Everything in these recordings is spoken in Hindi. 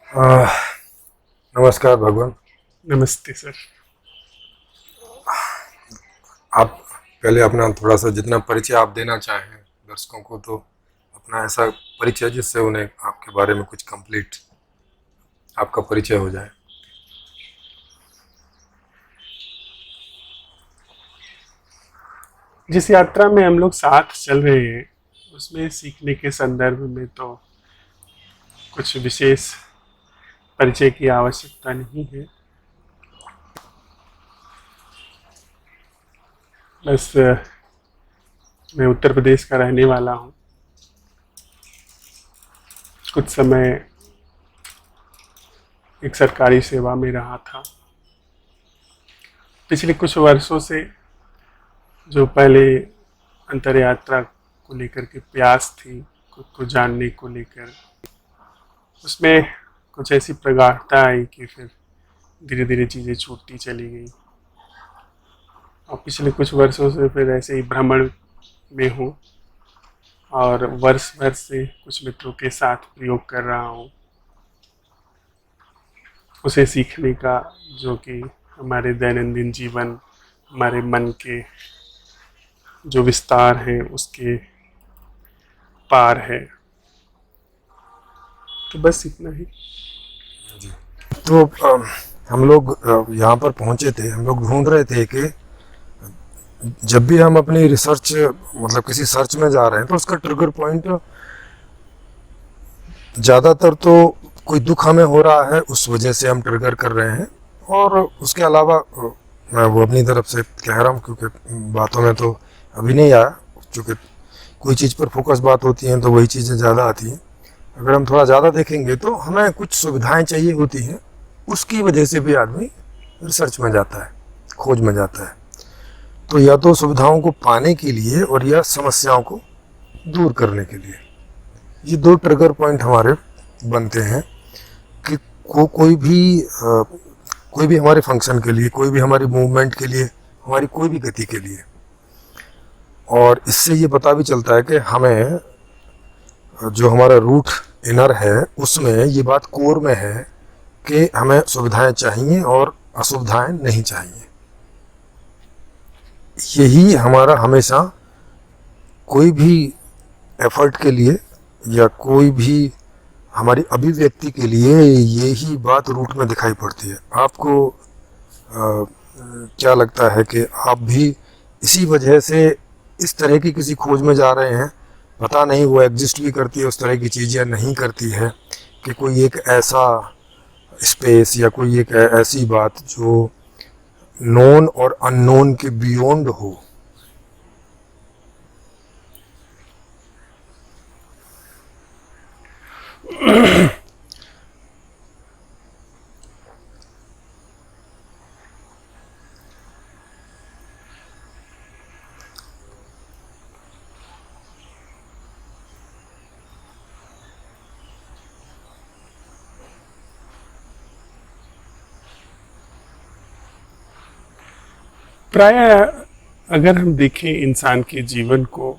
आह, नमस्कार भगवान। नमस्ते सर। आप पहले अपना थोड़ा सा जितना परिचय आप देना चाहें दर्शकों को, तो अपना ऐसा परिचय जिससे उन्हें आपके बारे में कुछ कंप्लीट आपका परिचय हो जाए। जिस यात्रा में हम लोग साथ चल रहे हैं उसमें सीखने के संदर्भ में तो कुछ विशेष परिचय की आवश्यकता नहीं है। बस मैं उत्तर प्रदेश का रहने वाला हूँ। कुछ समय एक सरकारी सेवा में रहा था। पिछले कुछ वर्षों से जो पहले अंतर यात्रा को लेकर के प्यास थी, खुद को जानने को लेकर, उसमें कुछ ऐसी प्रगाढ़ता आई कि फिर धीरे धीरे चीज़ें छूटती चली गई। और पिछले कुछ वर्षों से फिर ऐसे ही भ्रमण में हूँ और वर्ष भर से कुछ मित्रों के साथ प्रयोग कर रहा हूँ उसे सीखने का, जो कि हमारे दैनंदिन जीवन, हमारे मन के जो विस्तार हैं उसके पार है। तो बस इतना ही। जी। तो हम लोग यहाँ पर पहुँचे थे। हम लोग ढूंढ रहे थे कि जब भी हम अपनी रिसर्च मतलब किसी सर्च में जा रहे हैं तो उसका ट्रिगर पॉइंट ज़्यादातर तो कोई दुख हमें हो रहा है उस वजह से हम ट्रिगर कर रहे हैं। और उसके अलावा मैं वो अपनी तरफ से कह रहा हूँ क्योंकि बातों में तो अभी नहीं आया, क्योंकि कोई चीज़ पर फोकस बात होती है तो वही चीज़ें ज़्यादा आती हैं। अगर हम थोड़ा ज़्यादा देखेंगे तो हमें कुछ सुविधाएं चाहिए होती हैं, उसकी वजह से भी आदमी रिसर्च में जाता है, खोज में जाता है। तो या तो सुविधाओं को पाने के लिए और या समस्याओं को दूर करने के लिए, ये दो ट्रिगर पॉइंट हमारे बनते हैं कि कोई भी हमारे फंक्शन के लिए, कोई भी हमारी मूवमेंट के लिए, हमारी कोई भी गति के लिए। और इससे ये पता भी चलता है कि हमें जो हमारा रूट इनर है उसमें ये बात कोर में है कि हमें सुविधाएं चाहिए और असुविधाएं नहीं चाहिए। यही हमारा हमेशा कोई भी एफर्ट के लिए या कोई भी हमारी अभिव्यक्ति के लिए यही बात रूट में दिखाई पड़ती है। आपको क्या लगता है कि आप भी इसी वजह से इस तरह की किसी खोज में जा रहे हैं? पता नहीं वो एग्जिस्ट भी करती है उस तरह की चीज़ या नहीं करती है, कि कोई एक ऐसा स्पेस या कोई एक ऐसी बात जो नोन और अननोन के बियॉन्ड हो। प्राय अगर हम देखें इंसान के जीवन को,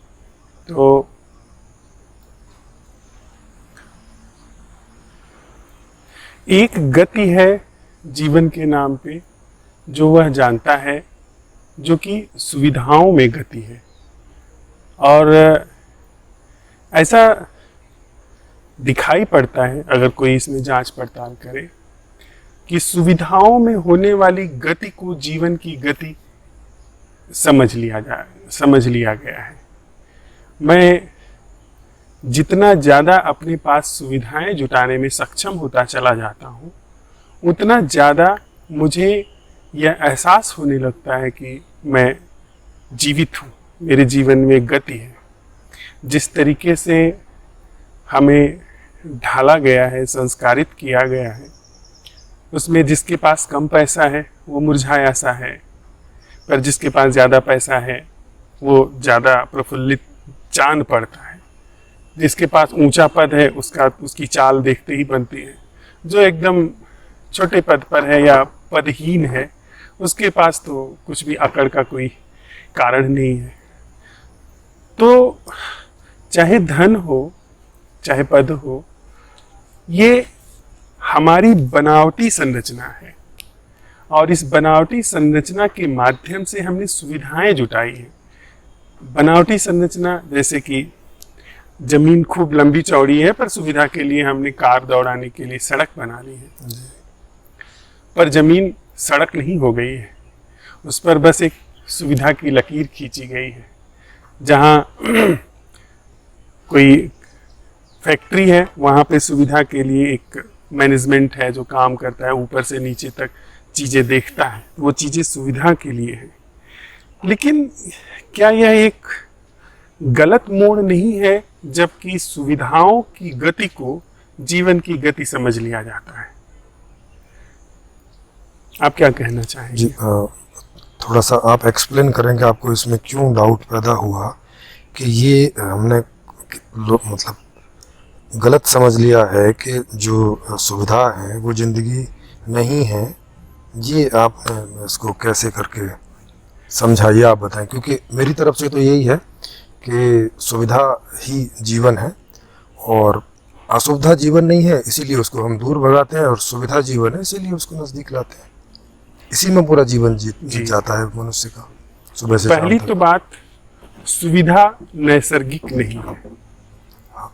तो एक गति है जीवन के नाम पे जो वह जानता है, जो कि सुविधाओं में गति है। और ऐसा दिखाई पड़ता है अगर कोई इसमें जांच पड़ताल करे कि सुविधाओं में होने वाली गति को जीवन की गति समझ लिया गया है। मैं जितना ज़्यादा अपने पास सुविधाएं जुटाने में सक्षम होता चला जाता हूँ, उतना ज़्यादा मुझे यह एहसास होने लगता है कि मैं जीवित हूँ, मेरे जीवन में गति है। जिस तरीके से हमें ढाला गया है, संस्कारित किया गया है, उसमें जिसके पास कम पैसा है वो मुरझाया सा है, पर जिसके पास ज़्यादा पैसा है वो ज़्यादा प्रफुल्लित जान पड़ता है। जिसके पास ऊंचा पद है उसकी चाल देखते ही बनती है। जो एकदम छोटे पद पर है या पदहीन है, उसके पास तो कुछ भी अकड़ का कोई कारण नहीं है। तो चाहे धन हो चाहे पद हो, ये हमारी बनावटी संरचना है, और इस बनावटी संरचना के माध्यम से हमने सुविधाएं जुटाई हैं। बनावटी संरचना जैसे कि जमीन खूब लंबी चौड़ी है, पर सुविधा के लिए हमने कार दौड़ाने के लिए सड़क बना ली है, पर जमीन सड़क नहीं हो गई है, उस पर बस एक सुविधा की लकीर खींची गई है। जहाँ कोई फैक्ट्री है वहाँ पे सुविधा के लिए एक मैनेजमेंट है जो काम करता है, ऊपर से नीचे तक चीज़ें देखता है, वो चीज़ें सुविधा के लिए है। लेकिन क्या यह एक गलत मोड़ नहीं है जबकि सुविधाओं की गति को जीवन की गति समझ लिया जाता है? आप क्या कहना चाहेंगे? जी, थोड़ा सा आप एक्सप्लेन करेंगे आपको इसमें क्यों डाउट पैदा हुआ कि ये हमने मतलब गलत समझ लिया है कि जो सुविधा है वो ज़िंदगी नहीं है। ये आप इसको कैसे करके समझाइए, आप बताएं, क्योंकि मेरी तरफ से तो यही है कि सुविधा ही जीवन है और असुविधा जीवन नहीं है, इसीलिए उसको हम दूर भगाते हैं, और सुविधा जीवन है इसीलिए उसको नज़दीक लाते हैं। इसी में पूरा जीवन जीत जाता है मनुष्य का सुबह से। पहली तो बात, सुविधा नैसर्गिक नहीं है।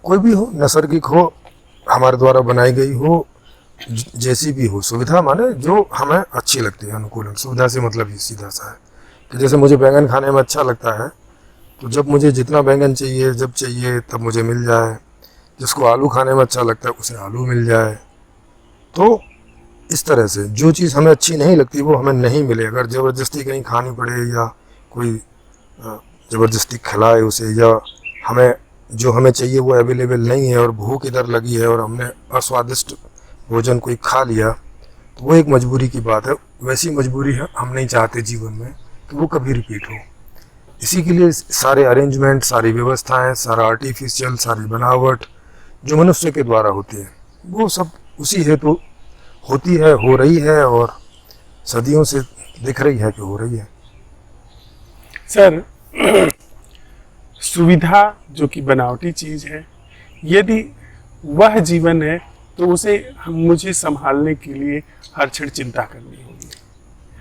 कोई भी हो, नैसर्गिक हो, हमारे द्वारा बनाई गई हो, जैसी भी हो, सुविधा माने जो हमें अच्छी लगती है, अनुकूल। सुविधा से मतलब ये सीधा सा है कि जैसे मुझे बैंगन खाने में अच्छा लगता है, तो जब मुझे जितना बैंगन चाहिए, जब चाहिए तब मुझे मिल जाए। जिसको आलू खाने में अच्छा लगता है उसे आलू मिल जाए। तो इस तरह से जो चीज़ हमें अच्छी नहीं लगती वो हमें नहीं मिले, अगर ज़बरदस्ती कहीं खानी पड़े या कोई ज़बरदस्ती खिलाए उसे, या हमें जो हमें चाहिए वो अवेलेबल नहीं है और भूख इधर लगी है और हमने अस्वादिष्ट भोजन कोई खा लिया, तो वो एक मजबूरी की बात है। वैसी मजबूरी हम नहीं चाहते जीवन में कि वो कभी रिपीट हो। इसी के लिए सारे अरेंजमेंट, सारी व्यवस्थाएं, सारा आर्टिफिशियल, सारी बनावट जो मनुष्य के द्वारा होती है, वो सब उसी हेतु होती है, हो रही है, और सदियों से दिख रही है कि हो रही है। सर, सुविधा जो कि बनावटी चीज़ है, यदि वह जीवन है तो उसे मुझे संभालने के लिए हर क्षण चिंता करनी होगी।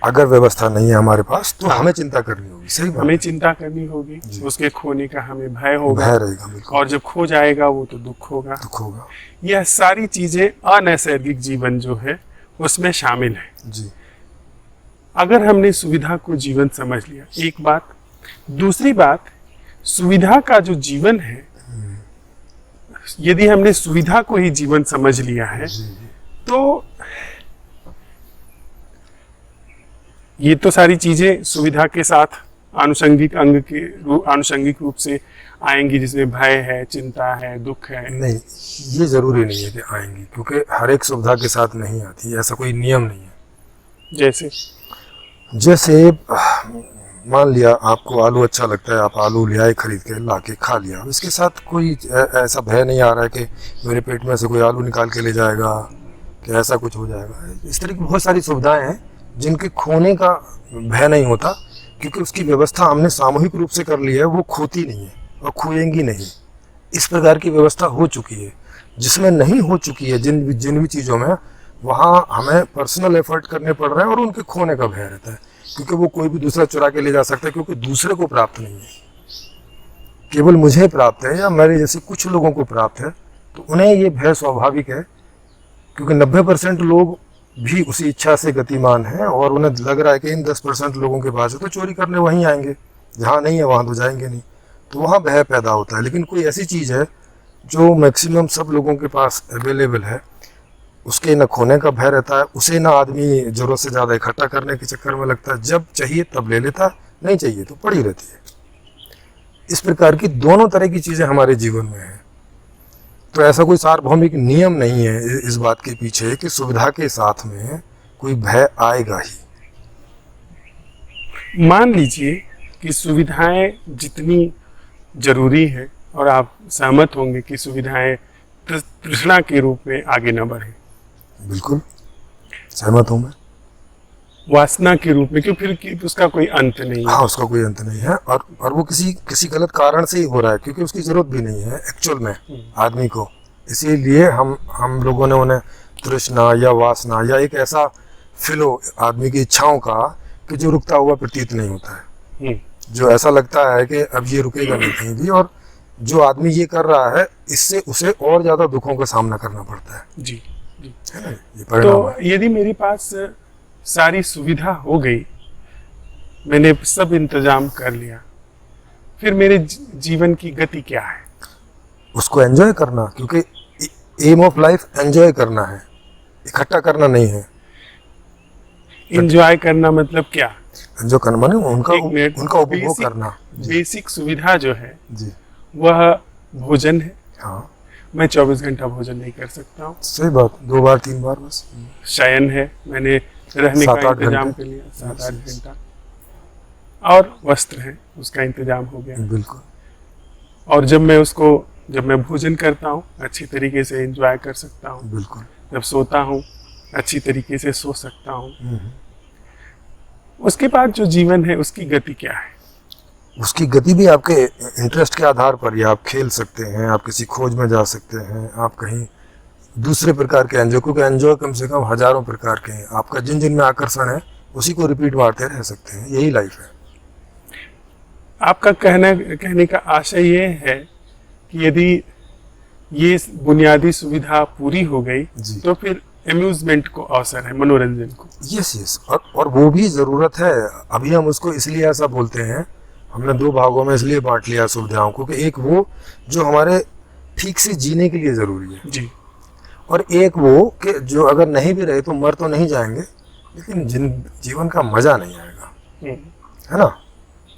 अगर व्यवस्था नहीं है हमारे पास तो हमें चिंता करनी होगी। सही बात, हमें चिंता करनी होगी, उसके खोने का हमें भय होगा, भय रहेगा बिल्कुल। और जब खो जाएगा वो तो दुख होगा। यह सारी चीजें अनैसर्गिक जीवन जो है उसमें शामिल है जी। अगर हमने सुविधा को जीवन समझ लिया, एक बात। दूसरी बात, सुविधा का जो जीवन है, यदि हमने सुविधा को ही जीवन समझ लिया है तो ये तो सारी चीजें सुविधा के साथ आनुषंगिक अंग के आनुषंगिक रूप से आएंगी, जिसमें भय है, चिंता है, दुख है। नहीं, ये जरूरी नहीं है कि आएंगी, क्योंकि हर एक सुविधा के साथ नहीं आती, ऐसा कोई नियम नहीं है। जैसे मान लिया आपको आलू अच्छा लगता है, आप आलू ले आए खरीद के, ला के खा लिया, इसके साथ कोई ऐसा भय नहीं आ रहा है कि मेरे पेट में से कोई आलू निकाल के ले जाएगा, कि ऐसा कुछ हो जाएगा। इस तरह की बहुत सारी सुविधाएं हैं जिनके खोने का भय नहीं होता, क्योंकि उसकी व्यवस्था हमने सामूहिक रूप से कर ली है, वो खोती नहीं है और खोएंगी नहीं। इस प्रकार की व्यवस्था हो चुकी है। जिसमें नहीं हो चुकी है, जिन भी चीज़ों में, वहाँ हमें पर्सनल एफर्ट करने पड़ रहे हैं और उनके खोने का भय रहता है, क्योंकि वो कोई भी दूसरा चुरा के ले जा सकता है, क्योंकि दूसरे को प्राप्त नहीं है, केवल मुझे प्राप्त है या मेरे जैसे कुछ लोगों को प्राप्त है। तो उन्हें ये भय स्वाभाविक है, क्योंकि 90% लोग भी उसी इच्छा से गतिमान है, और उन्हें लग रहा है कि इन 10% लोगों के पास है तो चोरी करने वहीं आएंगे, जहाँ नहीं है वहाँ तो जाएंगे नहीं, तो वहाँ भय पैदा होता है। लेकिन कोई ऐसी चीज़ है जो मैक्सिमम सब लोगों के पास अवेलेबल है, उसके न खोने का भय रहता है, उसे ना आदमी ज़रूरत से ज़्यादा इकट्ठा करने के चक्कर में लगता है, जब चाहिए तब ले लेता, नहीं चाहिए तो पड़ी रहती है। इस प्रकार की दोनों तरह की चीज़ें हमारे जीवन में हैं। तो ऐसा कोई सार्वभौमिक नियम नहीं है इस बात के पीछे कि सुविधा के साथ में कोई भय आएगा ही। मान लीजिए कि सुविधाएं जितनी जरूरी है, और आप सहमत होंगे कि सुविधाएं तृष्णा के रूप में आगे न बढ़े। बिल्कुल सहमत हूँ मैं। वासना के रूप में, क्योंकि फिर उसका कोई अंत नहीं है। हाँ, उसका कोई अंत नहीं है, और वो किसी गलत कारण से ही हो रहा है, क्योंकि उसकी जरूरत भी नहीं है एक्चुअल में आदमी को। इसीलिए हम लोगों ने उन्हें तृष्णा या वासना या एक ऐसा फिलो आदमी की इच्छाओं का कि जो रुकता हुआ प्रतीत नहीं होता है, जो ऐसा लगता है कि अब ये रुकेगा नहीं कहीं भी, और जो आदमी ये कर रहा है इससे उसे और ज़्यादा दुखों का सामना करना पड़ता है। जी जी। है ना, ये परिणाम तो है। यदि मेरे पास सारी सुविधा हो गई, मैंने सब इंतजाम कर लिया, फिर मेरे जीवन की गति क्या है? उसको एंजॉय करना, क्योंकि एम ऑफ लाइफ एंजॉय करना है, इकट्ठा करना नहीं है। एंजॉय करना मतलब क्या? एंजॉय करना माने उनका एक मिनट, उनका उपभोग करना। बेसिक सुविधा जो है जी वह भोजन है। हाँ, मैं 24 घंटा भोजन नहीं कर सकता हूँ। सही बात, 2 बार 3 बार बस। शयन है, मैंने रहने का 7-8 इंतजाम घंटे। कर लिया, 7-8 घंटा। और वस्त्र है, उसका इंतजाम हो गया। बिल्कुल। और जब मैं भोजन करता हूँ अच्छी तरीके से एंजॉय कर सकता हूँ। बिल्कुल। जब सोता हूँ अच्छी तरीके से सो सकता हूँ। उसके बाद जो जीवन है उसकी गति क्या है? उसकी गति भी आपके इंटरेस्ट के आधार पर, या आप खेल सकते हैं, आप किसी खोज में जा सकते हैं, आप कहीं दूसरे प्रकार के एंजॉय, क्योंकि एंजॉय कम से कम हजारों प्रकार के हैं। आपका जिन जिन में आकर्षण है उसी को रिपीट मारते रह सकते हैं, यही लाइफ है। आपका कहने का आशय ये है कि यदि ये बुनियादी सुविधा पूरी हो गई जी। तो फिर एम्यूजमेंट को अवसर है, मनोरंजन को। यस, और वो भी ज़रूरत है। अभी हम उसको इसलिए ऐसा बोलते हैं, हमने 2 भागों में इसलिए बांट लिया सुविधाओं को, कि एक वो जो हमारे ठीक से जीने के लिए ज़रूरी है जी। और एक वो कि जो अगर नहीं भी रहे तो मर तो नहीं जाएंगे, लेकिन जीवन का मज़ा नहीं आएगा, है ना,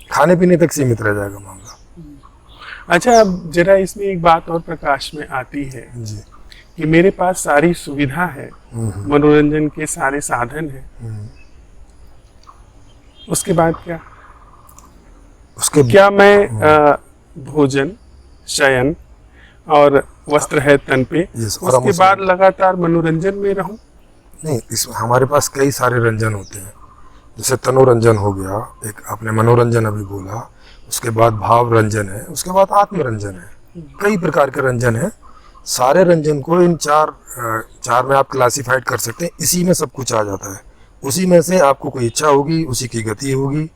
खाने पीने तक सीमित रह जाएगा मामला। अच्छा, अब जरा इसमें एक बात और प्रकाश में आती है जी। कि मेरे पास सारी सुविधा है, मनोरंजन के सारे साधन हैं, उसके बाद क्या? उसके क्या मैं भोजन, शयन और वस्त्र है तन पे, Yes, और उसके बाद लगातार मनोरंजन में रहूं? नहीं, इस हमारे पास कई सारे रंजन होते हैं। जैसे तनोरंजन हो गया, एक आपने मनोरंजन अभी बोला, उसके बाद भाव रंजन है, उसके बाद आत्मरंजन है। कई प्रकार के रंजन हैं। सारे रंजन को इन चार में आप क्लासिफाइड कर सकते हैं। इसी में सब कुछ आ जाता है। उसी में से आपको कोई इच्छा होगी, उसी की गति होगी,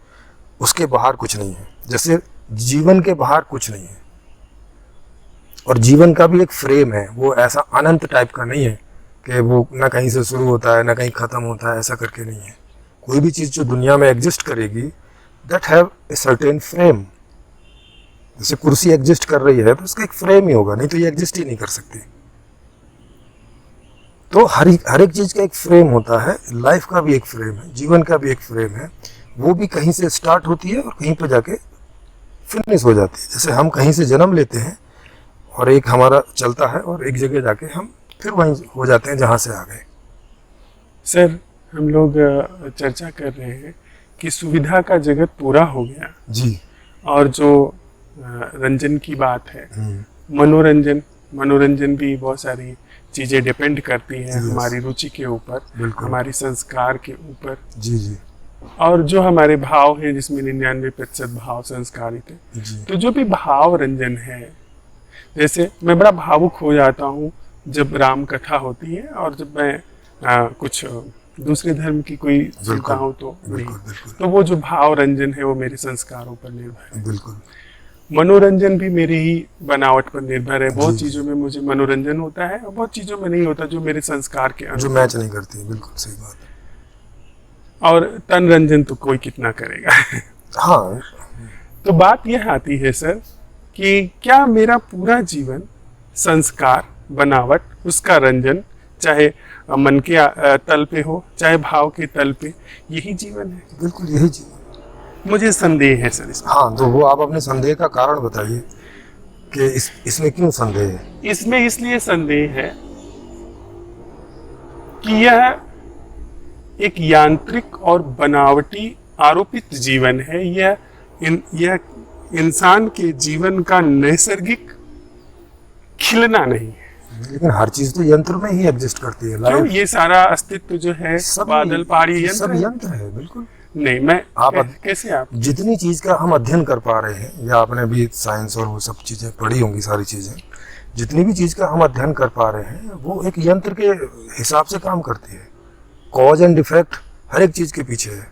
उसके बाहर कुछ नहीं है। जैसे जीवन के बाहर कुछ नहीं है, और जीवन का भी एक फ्रेम है, वो ऐसा अनंत टाइप का नहीं है कि वो ना कहीं से शुरू होता है ना कहीं ख़त्म होता है, ऐसा करके नहीं है। कोई भी चीज़ जो दुनिया में एग्जिस्ट करेगी, that have a certain frame. जैसे कुर्सी एग्जिस्ट कर रही है तो उसका एक फ्रेम ही होगा, नहीं तो ये एग्जिस्ट ही नहीं कर सकती। तो हर एक चीज़ का एक फ्रेम होता है। लाइफ का भी एक फ्रेम है, जीवन का भी एक फ्रेम है। वो भी कहीं से स्टार्ट होती है और कहीं पर जाके फिनिश हो जाती है। जैसे हम कहीं से जन्म लेते हैं और एक हमारा चलता है और एक जगह जाके हम फिर वहीं हो जाते हैं जहाँ से आ गए। सर, हम लोग चर्चा कर रहे हैं कि सुविधा का जगत पूरा हो गया जी। और जो रंजन की बात है, मनोरंजन भी बहुत सारी चीज़ें डिपेंड करती हैं हमारी रुचि के ऊपर, हमारी संस्कार के ऊपर। जी जी। और जो हमारे भाव हैं, जिसमें 99% भाव संस्कारित है। तो जो भी भाव रंजन है, जैसे मैं बड़ा भावुक हो जाता हूँ जब राम कथा होती है, और जब मैं कुछ दूसरे धर्म की कोई सुनता हूँ तो तो वो जो भाव रंजन है वो मेरे संस्कारों पर निर्भर है। बिल्कुल। मनोरंजन भी मेरी ही बनावट पर निर्भर है। बहुत चीजों में मुझे मनोरंजन होता है और बहुत चीजों में नहीं होता, जो मेरे संस्कार के जो मैच नहीं करती। बिल्कुल सही बात है। और तन रंजन तो कोई कितना करेगा। हाँ। तो बात यह आती है सर कि क्या मेरा पूरा जीवन संस्कार, बनावट, उसका रंजन, चाहे मन के तल पे हो चाहे भाव के तल पे, यही जीवन है? बिल्कुल यही जीवन। मुझे संदेह है सर इसमें। हाँ, तो वो आप अपने संदेह का कारण बताइए कि इसमें क्यों संदेह है? इसमें इसलिए संदेह है कि यह एक यांत्रिक और बनावटी आरोपित जीवन है। यह इंसान के जीवन का नैसर्गिक खिलना नहीं है। लेकिन हर चीज तो यंत्र में ही एग्जिस्ट करती है। क्यों? ये सारा अस्तित्व जो है, बादल, पहाड़ी, सब यंत्र है। बिल्कुल नहीं। मैं कैसे आप जितनी चीज का हम अध्ययन कर पा रहे हैं, या आपने भी साइंस और वो सब चीजें पढ़ी होंगी, सारी चीजें, जितनी भी चीज़ का हम अध्ययन कर पा रहे हैं वो एक यंत्र के हिसाब से काम करती है। कॉज एंड इफेक्ट हर एक चीज़ के पीछे है।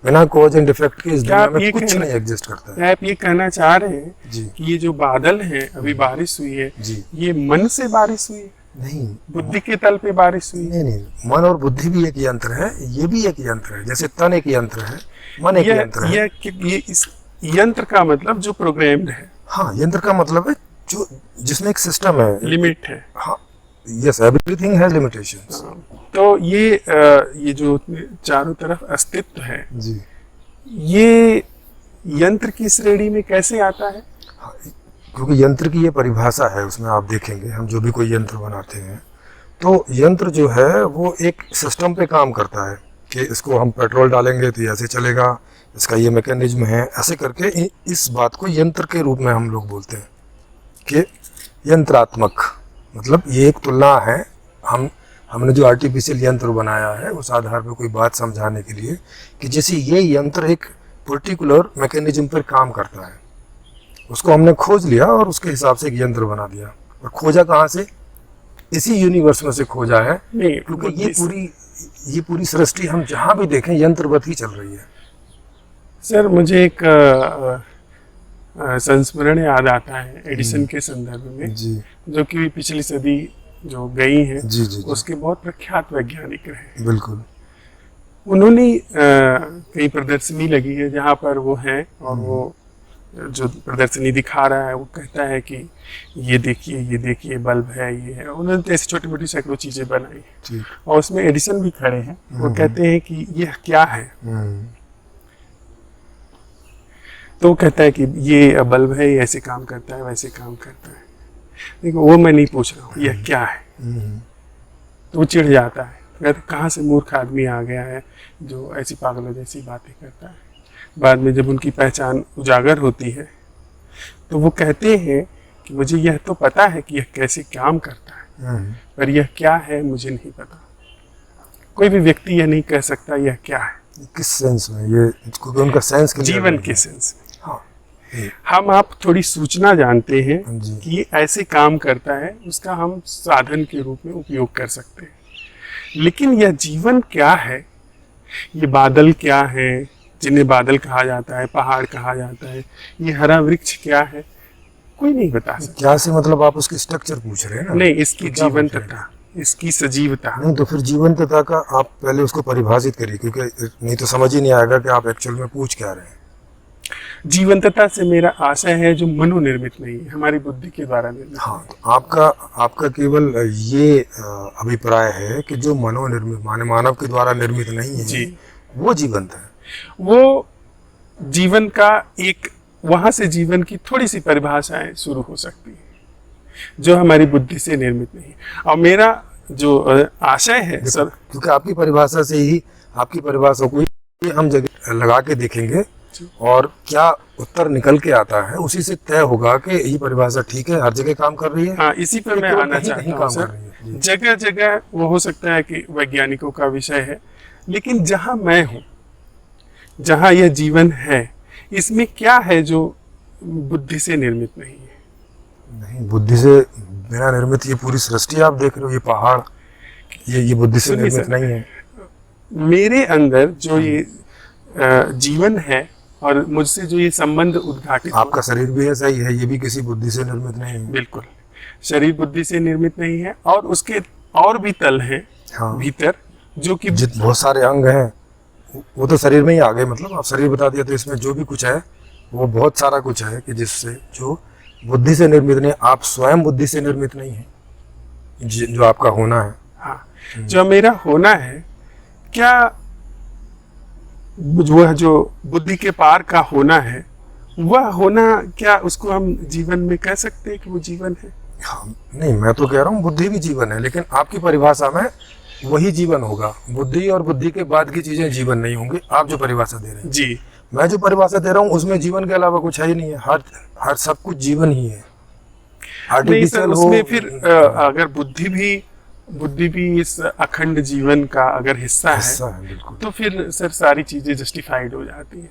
बिना कॉज एंड इफेक्ट के इस दुनिया में कुछ नहीं एग्जिस्ट करता है। आप ये कहना चाह रहे हैं जी कि ये जो बादल है, अभी बारिश हुई है, जी ये मन से बारिश हुई है, नहीं, बुद्धि के तल पे बारिश हुई है? नहीं, मन और बुद्धि भी एक यंत्र है, ये भी एक यंत्र है। जैसे तन एक यंत्र है, मन एक यंत्र है। ये इस यंत्र का मतलब जो प्रोग्राम्ड है। हाँ, यंत्र का मतलब है जो जिसमें एक सिस्टम है, लिमिट है। हाँ, यस, एवरीथिंग हैज लिमिटेशंस। तो ये जो चारों तरफ अस्तित्व है, जी, ये यंत्र की श्रेणी में कैसे आता है? हाँ, क्योंकि यंत्र की ये परिभाषा है, उसमें आप देखेंगे हम जो भी कोई यंत्र बनाते हैं तो यंत्र जो है वो एक सिस्टम पे काम करता है कि इसको हम पेट्रोल डालेंगे तो ऐसे चलेगा, इसका ये मैकेनिज्म है, ऐसे करके इस बात को यंत्र के रूप में हम लोग बोलते हैं कि यंत्रात्मक। मतलब ये एक तुलना है, हमने जो आर्टिफिशियल यंत्र बनाया है उस आधार पर कोई बात समझाने के लिए कि जैसे ये यंत्र एक पर्टिकुलर मैकेनिज्म पर काम करता है, उसको हमने खोज लिया और उसके हिसाब से एक यंत्र बना दिया। और खोजा कहाँ से? इसी यूनिवर्स में से खोजा है, क्योंकि ये पूरी सृष्टि हम जहाँ भी देखें यंत्रवत ही चल रही है। सर, मुझे एक संस्मरण याद आता है एडिसन के संदर्भ में, जी, जो कि पिछली सदी जो गई हैं, जी, जी, जी, उसके बहुत प्रख्यात वैज्ञानिक रहे। बिल्कुल। उन्होंने कई प्रदर्शनी लगी है जहाँ पर वो हैं, और वो जो प्रदर्शनी दिखा रहा है वो कहता है कि ये देखिए बल्ब है, ये है। उन्होंने ऐसी छोटी मोटी सैकड़ों चीजें बनाई और उसमें एडिसन भी खड़े हैं। वो कहते हैं कि ये क्या है? तो वो कहता है कि ये बल्ब है, ये ऐसे काम करता है, वैसे काम करता है। देखो, वो मैं नहीं पूछ रहा हूँ ये क्या है। तो वो चिढ़ जाता है, कहते कहाँ से मूर्ख आदमी आ गया है जो ऐसी पागलों जैसी बातें करता है। बाद में जब उनकी पहचान उजागर होती है तो वो कहते हैं कि मुझे यह तो पता है कि यह कैसे काम करता है, पर यह क्या है मुझे नहीं पता। कोई भी व्यक्ति यह नहीं कह सकता यह क्या है। किस सेंस में? ये क्योंकि उनका सेंस जीवन के सेंस में। हाँ, हम आप थोड़ी सूचना जानते हैं जी, कि ये ऐसे काम करता है, उसका हम साधन के रूप में उपयोग कर सकते हैं। लेकिन यह जीवन क्या है, ये बादल क्या है जिन्हें बादल कहा जाता है, पहाड़ कहा जाता है, ये हरा वृक्ष क्या है, कोई नहीं बता सकता। क्या से मतलब आप उसकी स्ट्रक्चर पूछ रहे हैं ना? नहीं, इसकी जीवंतता, इसकी सजीवता। नहीं तो फिर जीवंतता का आप पहले उसको परिभाषित करिए, क्योंकि नहीं तो समझ ही नहीं आएगा कि आप एक्चुअल में पूछ क्या रहे हैं। जीवंतता से मेरा आशय है जो मनोनिर्मित नहीं है, हमारी बुद्धि के द्वारा निर्मित। हाँ, तो आपका केवल ये अभिप्राय है कि जो मनोनिर्मित माने मानव के द्वारा निर्मित नहीं है जी, वो जीवंत है। वो जीवन का एक, वहां से जीवन की थोड़ी सी परिभाषाएं शुरू हो सकती है जो हमारी बुद्धि से निर्मित नहीं। और मेरा जो आशय है सर, क्योंकि आपकी परिभाषा से ही, आपकी परिभाषा को ही हम जगह लगा के देखेंगे और क्या उत्तर निकल के आता है उसी से तय होगा कि ये परिभाषा ठीक है, हर जगह काम कर रही है। हाँ, इसी पर मैं आना चाहता हूँ सर। जगह जगह वो हो सकता है कि वैज्ञानिकों का विषय है, लेकिन जहाँ मैं हूँ, जहाँ यह जीवन है, इसमें क्या है जो बुद्धि से निर्मित नहीं है? नहीं, बुद्धि से बिना निर्मित ये पूरी सृष्टि आप देख रहे हो, ये पहाड़, ये बुद्धि से निर्मित नहीं है। मेरे अंदर जो ये जीवन है और मुझसे जो ये संबंध उद्घाटित, आपका शरीर भी ऐसा ही है, ये भी किसी बुद्धि से निर्मित नहीं है। बिल्कुल, शरीर बुद्धि से निर्मित नहीं है, और उसके और भी तल हैं। हाँ, भीतर जो कि बहुत सारे अंग हैं, वो तो शरीर में ही आ गए। मतलब आप शरीर बता दिया तो इसमें जो भी कुछ है वो बहुत सारा कुछ है कि जिससे जो बुद्धि से निर्मित नहीं, आप स्वयं बुद्धि से निर्मित नहीं है, जो आपका होना है। हाँ, जो मेरा होना है, क्या वह जो बुद्धि के पार का होना है, वह होना, क्या उसको हम जीवन में कह सकते हैं कि वो जीवन है? हाँ, नहीं, मैं तो कह रहा हूँ बुद्धि भी जीवन है, लेकिन आपकी परिभाषा में वही जीवन होगा। बुद्धि और बुद्धि के बाद की चीजें जीवन नहीं होंगी, आप जो परिभाषा दे रहे हैं। जी, मैं जो परिभाषा दे रहा हूँ उसमें जीवन के अलावा कुछ है ही नहीं है। हर सब कुछ जीवन ही है। आर्टिफिशियल उसमें फिर अगर बुद्धि भी इस अखंड जीवन का अगर हिस्सा है, बिल्कुल। तो फिर सर सारी चीजें जस्टिफाइड हो जाती हैं।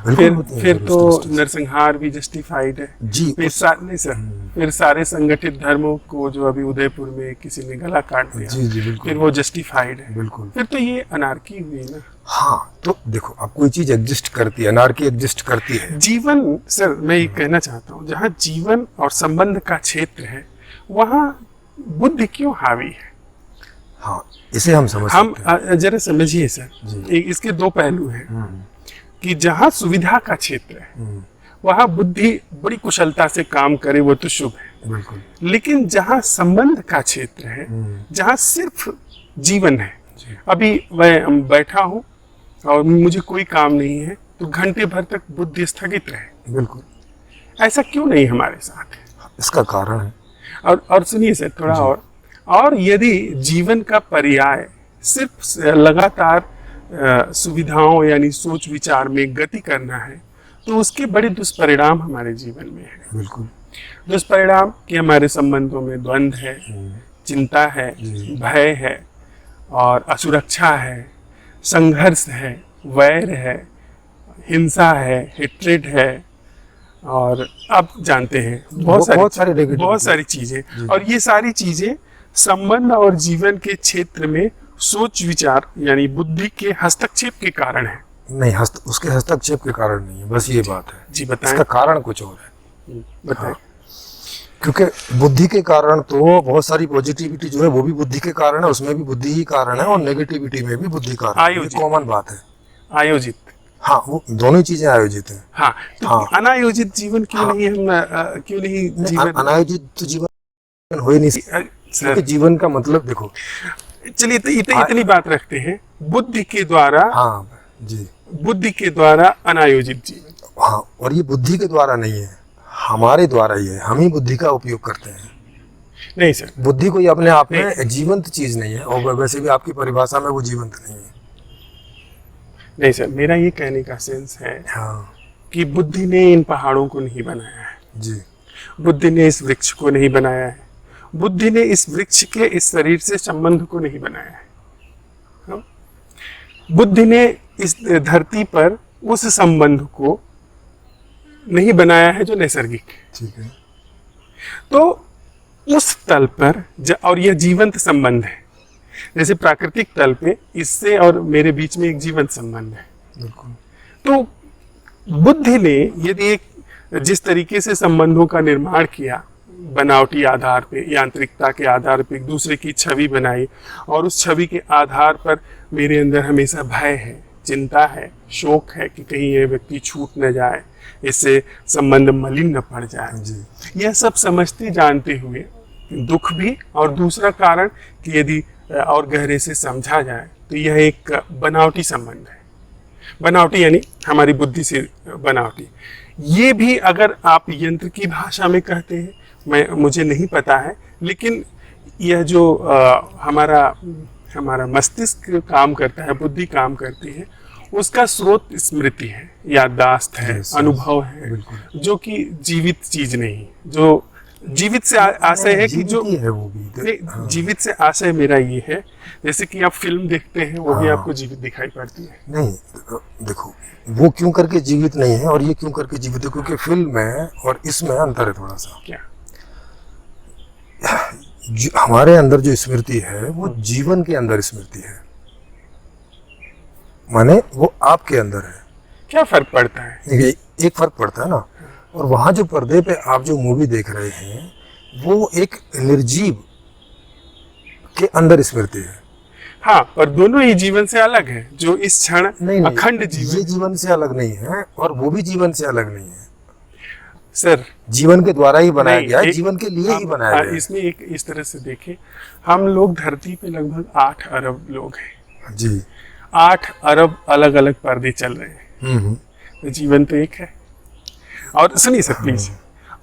बिल्कुल होती हैं फिर जरूर तो स्टडीज। नरसंहार भी जस्टिफाइड है। जी फिर उस नहीं सर, फिर सारे संगठित धर्मों को जो अभी उदयपुर में किसी ने गला काट दिया, जी जी फिर बिल्कुल वो जस्टिफाइड है। बिल्कुल। फिर तो ये अनार्की हुई ना। हाँ तो देखो, अब कोई चीज एग्जिस्ट करती है, अनार्की एग्जिस्ट करती है। जीवन सर, मैं ये कहना चाहता हूँ, जहाँ जीवन और संबंध का क्षेत्र है वहाँ बुद्धि क्यों हावी है? हाँ इसे हम समझ हम सकते हैं। जरा समझिए सर, जी। इसके दो पहलू हैं कि जहाँ सुविधा का क्षेत्र है वहाँ बुद्धि बड़ी कुशलता से काम करे, वो तो शुभ है। बिल्कुल। लेकिन जहाँ संबंध का क्षेत्र है, जहाँ सिर्फ जीवन है, अभी मैं बैठा हूँ और मुझे कोई काम नहीं है तो घंटे भर तक बुद्धि स्थगित रहे। बिल्कुल। ऐसा क्यों नहीं हमारे साथ है? इसका कारण है। और सुनिए सर थोड़ा और यदि जीवन का पर्याय सिर्फ लगातार सुविधाओं यानी सोच विचार में गति करना है तो उसके बड़े दुष्परिणाम हमारे जीवन में है। बिल्कुल। दुष्परिणाम कि हमारे संबंधों में द्वंद्व है, चिंता है, भय है और असुरक्षा है, संघर्ष है, वैर है, हिंसा है, हेट्रेड है, और आप जानते हैं बहुत सारी चीजें। और ये सारी चीजें संबंध और जीवन के क्षेत्र में सोच विचार यानी बुद्धि के हस्तक्षेप के कारण है। नहीं, उसके हस्तक्षेप के कारण नहीं है, बस ये बात है। जी बताएं। इसका कारण कुछ और है। बताएं। हाँ। क्योंकि बुद्धि के कारण तो बहुत सारी पॉजिटिविटी जो है वो भी बुद्धि के कारण है, उसमें भी बुद्धि ही कारण है, और नेगेटिविटी में भी बुद्धि कारण है, ये कॉमन बात है। आयोजित। हाँ, वो दोनों ही चीजें आयोजित हैं। हाँ, तो हाँ। अनायोजित जीवन क्यों नहीं हम क्यों नहीं जीवन? अनायोजित तो जीवन हो ही नहीं सकता, क्योंकि जीवन का मतलब देखो। चलिए तो इतनी बात रखते हैं, बुद्धि के द्वारा। हाँ जी, बुद्धि के द्वारा अनायोजित जीवन। हाँ, और ये बुद्धि के द्वारा नहीं है, हमारे द्वारा ही है, हम ही बुद्धि का उपयोग करते हैं। नहीं सर, बुद्धि कोई अपने आप में जीवंत चीज नहीं है, और वैसे भी आपकी परिभाषा में वो जीवंत नहीं है। नहीं सर, मेरा ये कहने का सेंस है हाँ कि बुद्धि ने इन पहाड़ों को नहीं बनाया है जी, बुद्धि ने इस वृक्ष को नहीं बनाया है, बुद्धि ने इस वृक्ष के इस शरीर से संबंध को नहीं बनाया है। हाँ? बुद्धि ने इस धरती पर उस संबंध को नहीं बनाया है जो नैसर्गिक है। ठीक है। तो उस तल पर और यह जीवंत संबंध है, जैसे प्राकृतिक तल पे इससे और मेरे बीच में एक जीवंत संबंध है। बिल्कुल। तो बुद्धि ने यदि एक जिस तरीके से संबंधों का निर्माण किया, बनावटी आधार पे, यांत्रिकता के आधार पे एक दूसरे की छवि बनाई, और उस छवि के आधार पर मेरे अंदर हमेशा भय है, चिंता है, शोक है कि कहीं ये व्यक्ति छूट न जाए, इससे संबंध मलिन न पड़ जाए जी। यह सब समझते जानते हुए दुख भी, और दूसरा कारण कि यदि और गहरे से समझा जाए तो यह एक बनावटी संबंध है। बनावटी यानी हमारी बुद्धि से बनावटी। ये भी अगर आप यंत्र की भाषा में कहते हैं, मुझे नहीं पता है, लेकिन यह जो हमारा मस्तिष्क काम करता है, बुद्धि काम करती है, उसका स्रोत स्मृति है, याददाश्त है, अनुभव है, जो कि जीवित चीज नहीं। जो जीवित से आशय है कि जो है वो भी हाँ। जीवित से आशय मेरा ये है, जैसे कि आप फिल्म देखते हैं वो भी आपको जीवित दिखाई पड़ती है। नहीं, देखो वो क्यों करके जीवित नहीं है और ये क्यों करके जीवित है, क्योंकि फिल्म में और इसमें अंतर है थोड़ा सा। क्या? हमारे अंदर जो स्मृति है वो जीवन के अंदर स्मृति है, माने वो आपके अंदर है। क्या फर्क पड़ता है? देखिए, एक फर्क पड़ता है ना, और वहां जो पर्दे पे आप जो मूवी देख रहे हैं वो एक निर्जीव के अंदर स्मृति है। हाँ, पर दोनों ही जीवन से अलग है। जो इस क्षण अखंड जीवन, ये जीवन से अलग नहीं है और वो भी जीवन से अलग नहीं है सर। जीवन के द्वारा ही बनाया गया है, जीवन के लिए ही बनाया गया है। इसमें एक इस तरह से देखें, हम लोग धरती पे लगभग 8 अरब लोग हैं जी। 8 अरब अलग अलग पर्दे चल रहे हैं, तो जीवन तो एक है। और सुनिए सर प्लीज,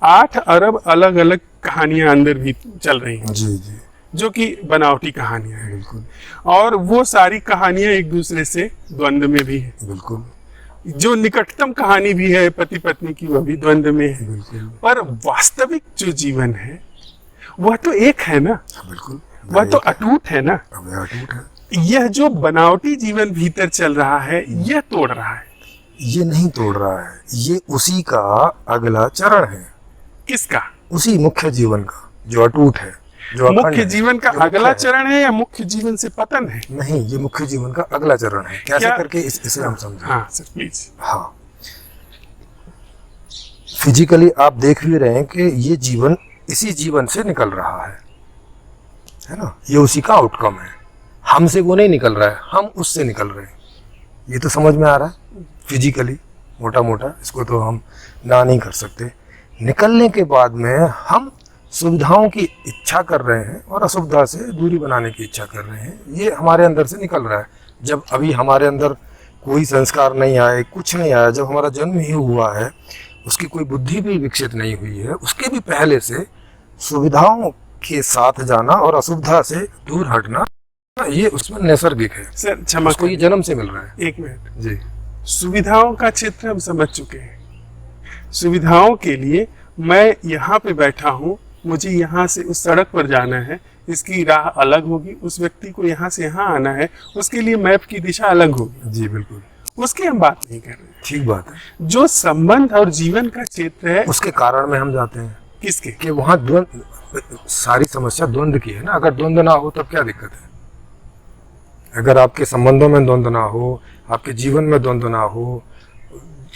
8 अरब अलग अलग कहानियां अंदर भी चल रही हैं जी जी, जो कि बनावटी कहानियां हैं। बिल्कुल। और वो सारी कहानियां एक दूसरे से द्वंद्व में भी है। बिल्कुल। जो निकटतम कहानी भी है पति पत्नी की, वह भी द्वंद्व में है। बिल्कुल। पर वास्तविक जो जीवन है वह तो एक है ना। बिल्कुल, वह तो अटूट है ना। अटूट है। यह जो बनावटी जीवन भीतर चल रहा है, यह तोड़ रहा है। ये नहीं तोड़ रहा है, ये उसी का अगला चरण है, किसका? उसी मुख्य जीवन का जो अटूट है, जो अखंड मुख्य है, जीवन का जो मुख्य अगला है। चरण है या मुख्य जीवन से पतन है? नहीं, ये मुख्य जीवन का अगला चरण है। कैसे क्या? करके इसे हम समझें। हाँ सर प्लीज। हाँ, फिजिकली आप देख भी रहे हैं कि ये जीवन इसी जीवन से निकल रहा है ना, ये उसी का आउटकम है। हमसे वो नहीं निकल रहा है, हम उससे निकल रहे हैं। ये तो समझ में आ रहा है फिजिकली, मोटा मोटा इसको तो हम ना नहीं कर सकते। निकलने के बाद में हम सुविधाओं की इच्छा कर रहे हैं और असुविधा से दूरी बनाने की इच्छा कर रहे हैं। ये हमारे अंदर से निकल रहा है। जब अभी हमारे अंदर कोई संस्कार नहीं आए, कुछ नहीं आया, जब हमारा जन्म ही हुआ है, उसकी कोई बुद्धि भी विकसित नहीं हुई है, उसके भी पहले से सुविधाओं के साथ जाना और असुविधा से दूर हटना, ये उसमें नैसर्गिक है। सर क्षमा उसको ये जन्म से मिल रहा है। एक मिनट। जी, सुविधाओं का क्षेत्र हम समझ चुके हैं। सुविधाओं के लिए मैं यहाँ पे बैठा हूँ, मुझे यहाँ से उस सड़क पर जाना है, इसकी राह अलग होगी। उस व्यक्ति को यहाँ से यहाँ आना है, उसके लिए मैप की दिशा अलग होगी। जी बिल्कुल, उसकी हम बात नहीं कर रहे। ठीक बात है। जो संबंध और जीवन का क्षेत्र है, उसके कारण में हम जाते हैं किसके? कि वहाँ द्वंद, सारी समस्या द्वंद की है ना। अगर द्वंद ना हो तब क्या दिक्कत है? अगर आपके संबंधों में द्वंद ना हो, आपके जीवन में द्वंद ना हो,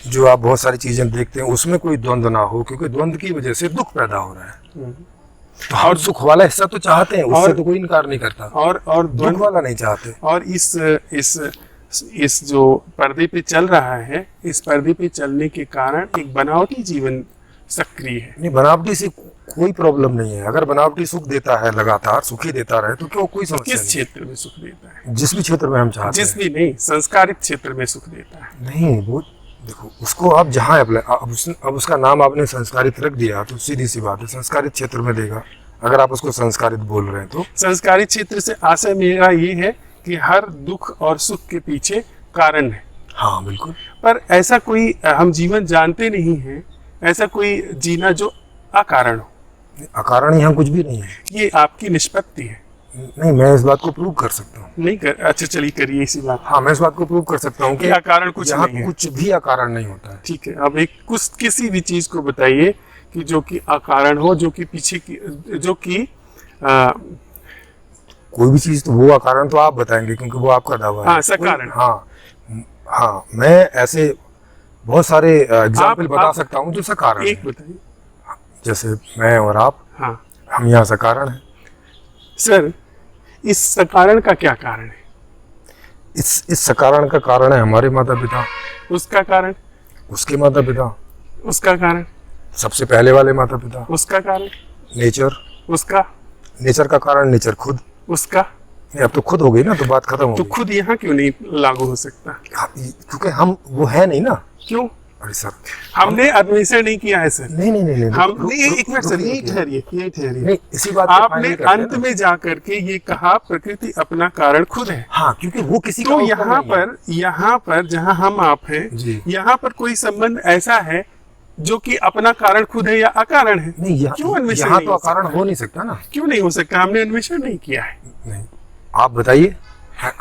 जो आप बहुत सारी चीजें देखते हैं उसमें कोई द्वंद ना हो, क्योंकि द्वंद की वजह से दुख पैदा हो रहा है। तो हम सुख वाला हिस्सा तो चाहते हैं, उससे तो कोई इनकार नहीं करता, और दुख वाला नहीं चाहते। और इस जो पर्दे पे चल रहा है, इस पर्दे पे चलने के कारण एक बनावटी जीवन सक्रिय है। नहीं, बनावटी से कोई प्रॉब्लम नहीं है। अगर बनावटी सुख देता है, लगातार सुखी देता रहे, तो क्यों कोई समस्या किस नहीं। क्षेत्र में सुख देता है? जिस भी क्षेत्र में हम चाहते जिस हैं। भी नहीं, संस्कारित क्षेत्र में सुख देता है। नहीं, वो देखो, उसको आप जहाँ अप्लाई, अब उसका नाम आपने संस्कारित रख दिया तो सीधी सी बात है, संस्कारित क्षेत्र में देगा। अगर आप उसको संस्कारित बोल रहे हैं तो संस्कारित क्षेत्र से आशय मेरा ये है कि हर दुख और सुख के पीछे कारण है। हाँ बिल्कुल। पर ऐसा कोई हम जीवन जानते नहीं है, ऐसा कोई जीना जो अकारण हो। अकारण यहाँ कुछ भी नहीं है। ये आपकी निष्पत्ति है। नहीं, मैं इस बात को प्रूव कर सकता हूँ। नहीं कर, अच्छा चलिए करिए इसी बात। हाँ, मैं इस बात को प्रूव कर सकता हूँ कि अकारण कुछ यहाँ नहीं है। कुछ भी अकारण नहीं होता है। ठीक है, अब एक कुछ किसी भी चीज को बताइए कि जो कि अकारण हो, जो कि पीछे की, जो कि कोई भी चीज तो वो अकारण तो आप बताएंगे, क्योंकि वो आपका दावा है। हाँ, सकारण। हाँ हाँ, मैं ऐसे बहुत सारे एग्जाम्पल बता सकता हूँ जो सकारण एक है। बताइए। जैसे मैं और आप, हाँ हम यहाँ सकारण है। सर, इस सकारण का क्या कारण है? इस सकारण का कारण है हमारे माता पिता, उसका कारण? उसके माता पिता, उसका कारण? सबसे पहले वाले माता पिता, उसका कारण? नेचर, उसका? नेचर का कारण नेचर खुद। उसका? नहीं, अब तो खुद हो गई ना, तो बात खत्म हो तो गई। खुद यहाँ क्यों नहीं लागू हो सकता? क्योंकि हम वो है नहीं ना। क्यों? अरे सर, हमने अन्वेषण नहीं किया है सर। नहीं नहीं नहीं नहीं, हम रुक- नहीं, रुक- एक मिनट रुक- सर, रुक- यही रुक- ठहरिए, यही ठहरिए। नहीं, इसी बात पे आपने फाइनल करते हैं अंत ना। में जाकर के ये कहा प्रकृति अपना कारण खुद है। हाँ, क्योंकि वो किसी का तो outcome यहाँ पर जहाँ हम आप हैं, जी। यहाँ पर कोई संबंध ऐसा है जो कि अपना कारण खुद है या अकारण है? नहीं, क्यों अन्वेषण यहाँ नहीं तो हो अकारण सकता? हो नहीं सकता ना। क्यों नहीं हो सकता? हमने अन्वेषण नहीं किया है। नहीं, आप बताइए,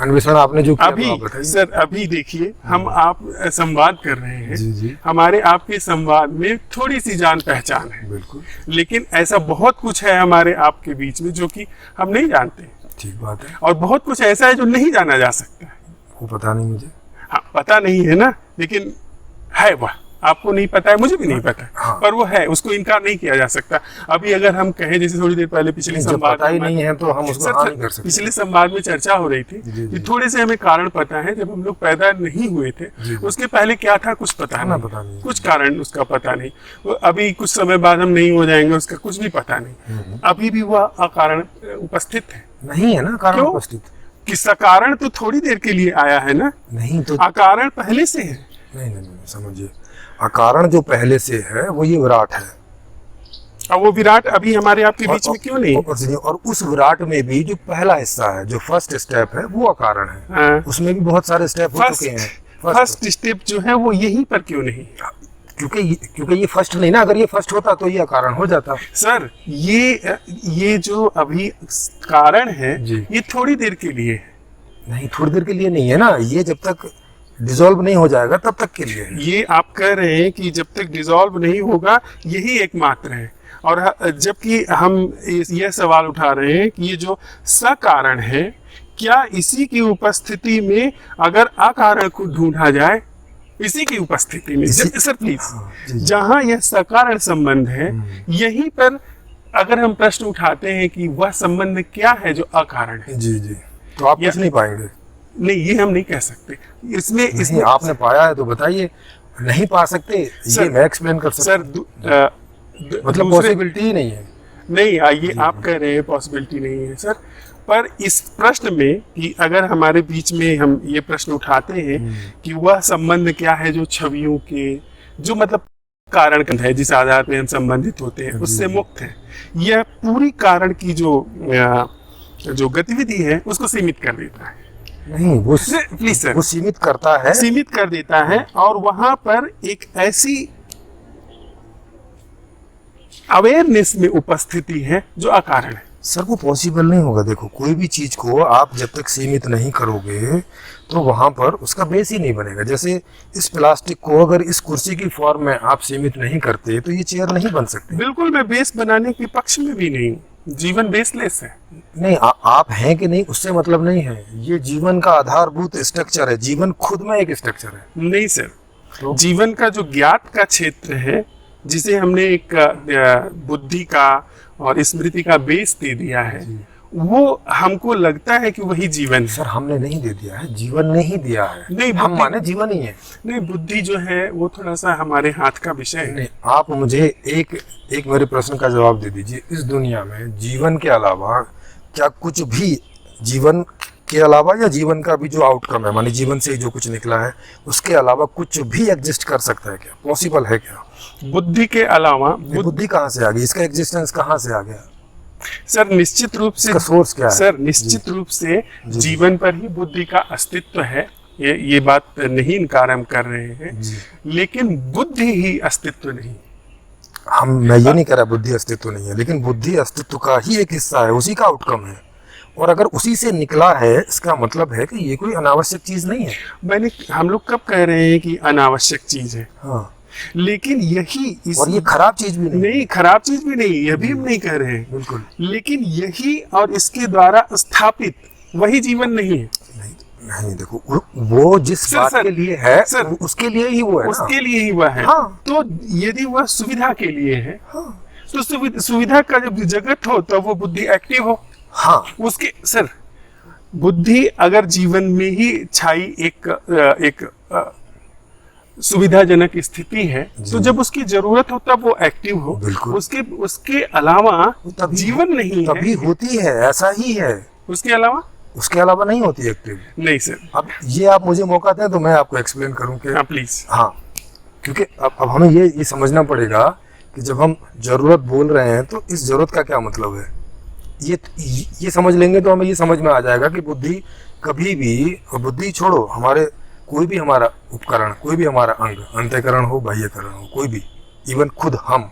अन्वेषण आपने जो किया अभी तो आप बताइए। सर, अभी देखिए, हम आप संवाद कर रहे हैं। जी जी, हमारे आपके संवाद में थोड़ी सी जान पहचान है, बिल्कुल लेकिन ऐसा बहुत कुछ है हमारे आपके बीच में जो कि हम नहीं जानते, ठीक बात है। और बहुत कुछ ऐसा है जो नहीं जाना जा सकता है। वो पता नहीं मुझे। हाँ, पता नहीं है ना, लेकिन है वह। आपको नहीं पता है, मुझे भी नहीं पता है, हाँ। पर वो है, उसको इनकार नहीं किया जा सकता। अभी अगर हम कहें, जैसे थोड़ी देर पहले पिछले जब संवाद पता ही में- नहीं है तो हम उसको सर, हाँ नहीं कर सकते। पिछले संवाद में चर्चा हो रही थी जी, कि जी। थोड़े से हमें कारण पता है। जब हम लोग पैदा नहीं हुए थे, जी। उसके पहले क्या था कुछ पता ना, नहीं, पता नहीं। कुछ कारण उसका पता नहीं। वो अभी कुछ समय बाद हम नहीं हो जाएंगे, उसका कुछ भी पता नहीं। अभी भी वह अकारण उपस्थित है। नहीं है ना कारण क्यों? उपस्थित। किसका कारण तो थोड़ी देर के लिए आया है ना, नहीं तो अकारण पहले से है। नहीं नहीं नहीं, समझिए, अकारण जो पहले से है वो ये विराट है। और वो विराट अभी हमारे आपके बीच में क्यों नहीं? और उस विराट में भी जो पहला हिस्सा है, जो फर्स्ट स्टेप है, वो अकारण है। हाँ। उसमें भी बहुत सारे स्टेप हो चुके हैं। फर्स्ट स्टेप जो है वो यहीं पर क्यों नहीं? क्योंकि ये फर्स्ट नहीं ना। अगर ये फर्स्ट होता तो ये अकारण हो जाता। सर, ये जो अभी कारण है, जी। ये थोड़ी देर के लिए है। नहीं, थोड़ी देर के लिए नहीं है ना। ये जब तक डिसॉल्व नहीं हो जाएगा तब तक के लिए है। ये आप कह रहे हैं कि जब तक डिसॉल्व नहीं होगा यही एकमात्र है, और जबकि हम यह सवाल उठा रहे हैं कि ये जो सकारण है, क्या इसी की उपस्थिति में अगर अकारण को ढूंढा जाए, इसी की उपस्थिति में सर प्लीज, जहां यह सकारण संबंध है, यहीं पर अगर हम प्रश्न उठाते हैं कि वह संबंध क्या है जो अकारण है, जी जी, तो आप कुछ नहीं पाएंगे। नहीं, ये हम नहीं कह सकते। इसमें आपने पाया है तो बताइए, नहीं पा सकते ये मैं एक्सप्लेन कर सकता सर। मतलब पॉसिबिलिटी ही नहीं है। नहीं, ये आप कह रहे हैं पॉसिबिलिटी नहीं है सर, पर इस प्रश्न में कि अगर हमारे बीच में हम ये प्रश्न उठाते हैं कि वह संबंध क्या है जो छवियों के, जो मतलब कारण है जिस आधार पे हम संबंधित होते हैं, उससे मुक्त है, यह पूरी कारण की जो गतिविधि है उसको सीमित कर देता है। नहीं, वो प्लीज सर, वो सीमित करता है, सीमित कर देता है, और वहां पर एक ऐसी अवेयरनेस में उपस्थिति है जो अकारण है। सर वो पॉसिबल नहीं होगा। देखो, कोई भी चीज को आप जब तक सीमित नहीं करोगे तो वहां पर उसका बेस ही नहीं बनेगा। जैसे इस प्लास्टिक को अगर इस कुर्सी की फॉर्म में आप सीमित नहीं करते तो ये चेयर नहीं बन सकती। बिल्कुल, मैं बेस बनाने के पक्ष में भी नहीं हूँ, जीवन बेसलेस है। नहीं, आप हैं कि नहीं उससे मतलब नहीं है, ये जीवन का आधारभूत स्ट्रक्चर है, जीवन खुद में एक स्ट्रक्चर है। नहीं सर, तो जीवन का जो ज्ञात का क्षेत्र है, जिसे हमने एक बुद्धि का और स्मृति का बेस दे दिया है, वो हमको लगता है कि वही जीवन है। सर हमने नहीं दे दिया है, जीवन ने ही दिया है। नहीं, हम माने जीवन ही है। नहीं, बुद्धि जो है वो थोड़ा सा हमारे हाथ का विषय है। नहीं, आप मुझे एक मेरे प्रश्न का जवाब दे दीजिए। इस दुनिया में जीवन के अलावा क्या कुछ भी, जीवन के अलावा या जीवन का भी जो आउटकम है, माने जीवन से जो कुछ निकला है, उसके अलावा कुछ भी एग्जिस्ट कर सकता है क्या? पॉसिबल है क्या? बुद्धि के अलावा बुद्धि कहाँ से आ गई? इसका एग्जिस्टेंस कहाँ से आ गया? सर निश्चित रूप से, सोर्स क्या है? सर निश्चित रूप से जीवन पर ही बुद्धि का अस्तित्व है, ये बात नहीं इनकार हम कर रहे हैं, लेकिन बुद्धि ही अस्तित्व नहीं। मैं ये नहीं कह रहा बुद्धि अस्तित्व नहीं है, लेकिन बुद्धि अस्तित्व का ही एक हिस्सा है, उसी का आउटकम है। और अगर उसी से निकला है, इसका मतलब है कि ये कोई अनावश्यक चीज नहीं है। हम लोग कब कह रहे हैं कि अनावश्यक चीज है? हाँ, लेकिन यही और ये खराब चीज भी नहीं, खराब चीज भी नहीं, यह भी हम नहीं कह रहे हैं बिल्कुल। लेकिन यही और इसके द्वारा स्थापित वही जीवन नहीं है। नहीं, देखो वो जिस बात के लिए है, सर उसके लिए ही वो है, उसके लिए ही वह है। हाँ। तो यदि वह सुविधा के लिए है, हाँ। तो सुविधा का जब जगत हो तब वो बुद्धि एक्टिव हो। हाँ, उसके सर बुद्धि अगर जीवन में ही छाई एक सुविधाजनक स्थिति है, तो जब उसकी जरूरत हो तब वो एक्टिव हो। उसके अलावा जीवन नहीं है, तभी होती है, ऐसा ही है। उसके अलावा नहीं होती एक्टिव। नहीं सर। अब ये आप मुझे मौका दें तो मैं आपको एक्सप्लेन करूं कि हाँ प्लीज। हाँ, क्योंकि अब हमें ये समझना पड़ेगा कि जब हम जरूरत बोल रहे हैं तो इस जरूरत का क्या मतलब है। ये समझ लेंगे तो हमें ये समझ में आ जाएगा कि बुद्धि कभी भी, बुद्धि छोड़ो, हमारे कोई भी हमारा उपकरण, कोई भी हमारा अंग, अंतःकरण हो, बाह्यकरण हो, कोई भी, इवन खुद हम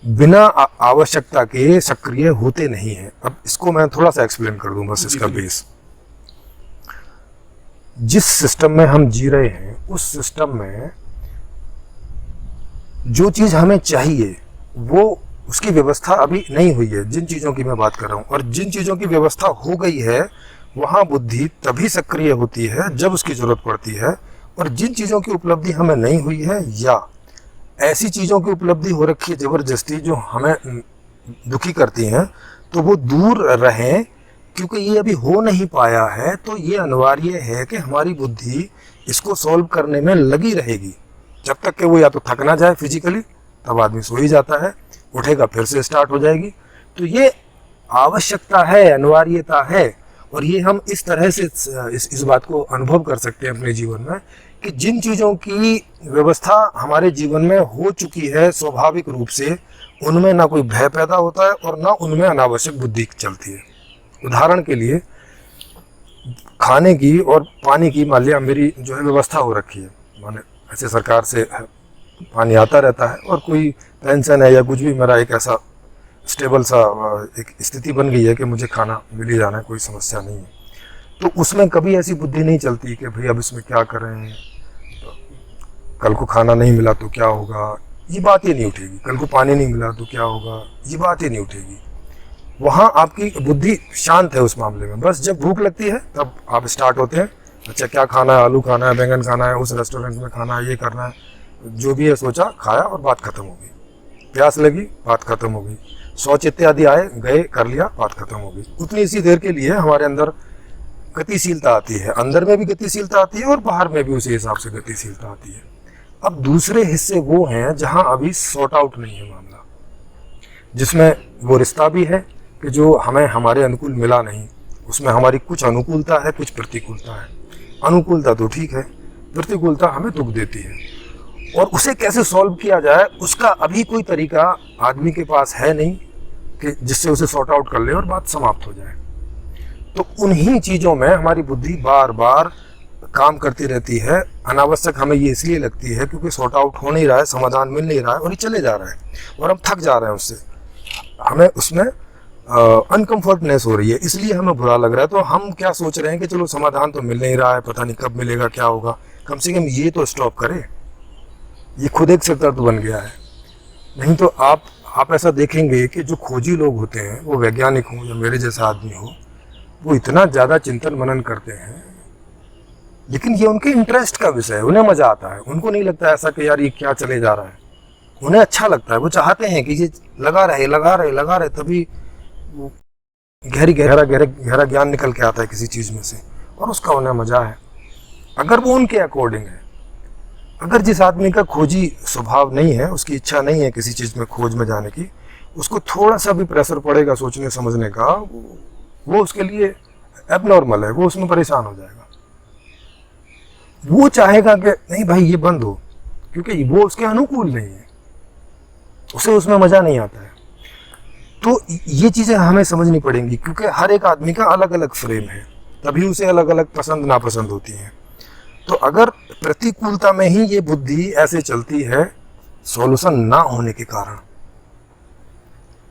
बिना आवश्यकता के सक्रिय होते नहीं है। अब इसको मैं थोड़ा सा एक्सप्लेन कर दूं, बस इसका बेस। जिस सिस्टम में हम जी रहे हैं उस सिस्टम में जो चीज हमें चाहिए वो उसकी व्यवस्था अभी नहीं हुई है। जिन चीजों की मैं बात कर रहा हूं, और जिन चीजों की व्यवस्था हो गई है वहां बुद्धि तभी सक्रिय होती है जब उसकी जरूरत पड़ती है। और जिन चीजों की उपलब्धि हमें नहीं हुई है, या ऐसी चीजों की उपलब्धि हो रखी है जबरदस्ती जो हमें दुखी करती हैं, तो वो दूर रहें, क्योंकि ये अभी हो नहीं पाया है। तो ये अनिवार्य है कि हमारी बुद्धि इसको सॉल्व करने में लगी रहेगी जब तक कि वो या तो थक ना जाए फिजिकली, तब आदमी सो ही जाता है, उठेगा फिर से स्टार्ट हो जाएगी। तो ये आवश्यकता है, अनिवार्यता है। और ये हम इस तरह से इस बात को अनुभव कर सकते हैं अपने जीवन में कि जिन चीज़ों की व्यवस्था हमारे जीवन में हो चुकी है स्वाभाविक रूप से, उनमें ना कोई भय पैदा होता है और ना उनमें अनावश्यक बुद्धि चलती है। उदाहरण के लिए खाने की और पानी की, मान लिया मेरी जो है व्यवस्था हो रखी है, माने ऐसे सरकार से पानी आता रहता है और कोई पेंशन है या कुछ भी, मेरा एक ऐसा स्टेबल सा एक स्थिति बन गई है कि मुझे खाना मिल ही जाना है, कोई समस्या नहीं है। तो उसमें कभी ऐसी बुद्धि नहीं चलती कि भाई अब इसमें क्या करें, कल को खाना नहीं मिला तो क्या होगा, ये बात ही नहीं उठेगी। कल को पानी नहीं मिला तो क्या होगा, ये बात ही नहीं उठेगी। वहाँ आपकी बुद्धि शांत है उस मामले में। बस जब भूख लगती है तब आप स्टार्ट होते हैं, अच्छा क्या खाना है, आलू खाना है, बैंगन खाना है, उस रेस्टोरेंट में खाना है, ये करना है, जो भी है सोचा, खाया और बात खत्म हो गई। प्यास लगी, बात खत्म हो गई। सोच इत्यादि आए गए, कर लिया, बात खत्म हो गई। उतनी सी देर के लिए हमारे अंदर गतिशीलता आती है, अंदर में भी गतिशीलता आती है और बाहर में भी उसी हिसाब से गतिशीलता आती है। अब दूसरे हिस्से वो हैं जहाँ अभी सॉर्ट आउट नहीं है मामला, जिसमें वो रिश्ता भी है कि जो हमें हमारे अनुकूल मिला नहीं, उसमें हमारी कुछ अनुकूलता है, कुछ प्रतिकूलता है। अनुकूलता तो ठीक है, प्रतिकूलता हमें दुख देती है, और उसे कैसे सॉल्व किया जाए उसका अभी कोई तरीका आदमी के पास है नहीं कि जिससे उसे सॉर्ट आउट कर ले और बात समाप्त हो जाए। तो उन्हीं चीज़ों में हमारी बुद्धि बार बार काम करती रहती है। अनावश्यक हमें ये इसलिए लगती है क्योंकि सॉर्ट आउट हो नहीं रहा है, समाधान मिल नहीं रहा है और ये चले जा रहा है और हम थक जा रहे हैं उससे, हमें उसमें अनकम्फर्टनेस हो रही है, इसलिए हमें बुरा लग रहा है। तो हम क्या सोच रहे हैं कि चलो समाधान तो मिल नहीं रहा है, पता नहीं कब मिलेगा, क्या होगा, कम से कम ये तो स्टॉप करे। ये खुद एक सिरदर्द बन गया है। नहीं तो आप ऐसा देखेंगे कि जो खोजी लोग होते हैं, वो वैज्ञानिक हों या मेरे जैसा आदमी हो, वो इतना ज़्यादा चिंतन मनन करते हैं, लेकिन ये उनके इंटरेस्ट का विषय है, उन्हें मज़ा आता है। उनको नहीं लगता ऐसा कि यार ये क्या चले जा रहा है, उन्हें अच्छा लगता है। वो चाहते हैं कि ये लगा रहे, तभी वो गहरा ज्ञान निकल के आता है किसी चीज़ में से, और उसका उन्हें मज़ा है, अगर वो उनके अकॉर्डिंग है। अगर जिस आदमी का खोजी स्वभाव नहीं है, उसकी इच्छा नहीं है किसी चीज़ में खोज में जाने की, उसको थोड़ा सा भी प्रेशर पड़ेगा सोचने समझने का, वो उसके लिए एबनॉर्मल है, वो उसमें परेशान हो जाएगा। वो चाहेगा कि नहीं भाई ये बंद हो, क्योंकि वो उसके अनुकूल नहीं है, उसे उसमें मज़ा नहीं आता है। तो ये चीज़ें हमें समझनी पड़ेंगी, क्योंकि हर एक आदमी का अलग अलग फ्रेम है, तभी उसे अलग अलग पसंद नापसंद होती हैं। तो अगर प्रतिकूलता में ही ये बुद्धि ऐसे चलती है, सॉल्यूशन ना होने के कारण,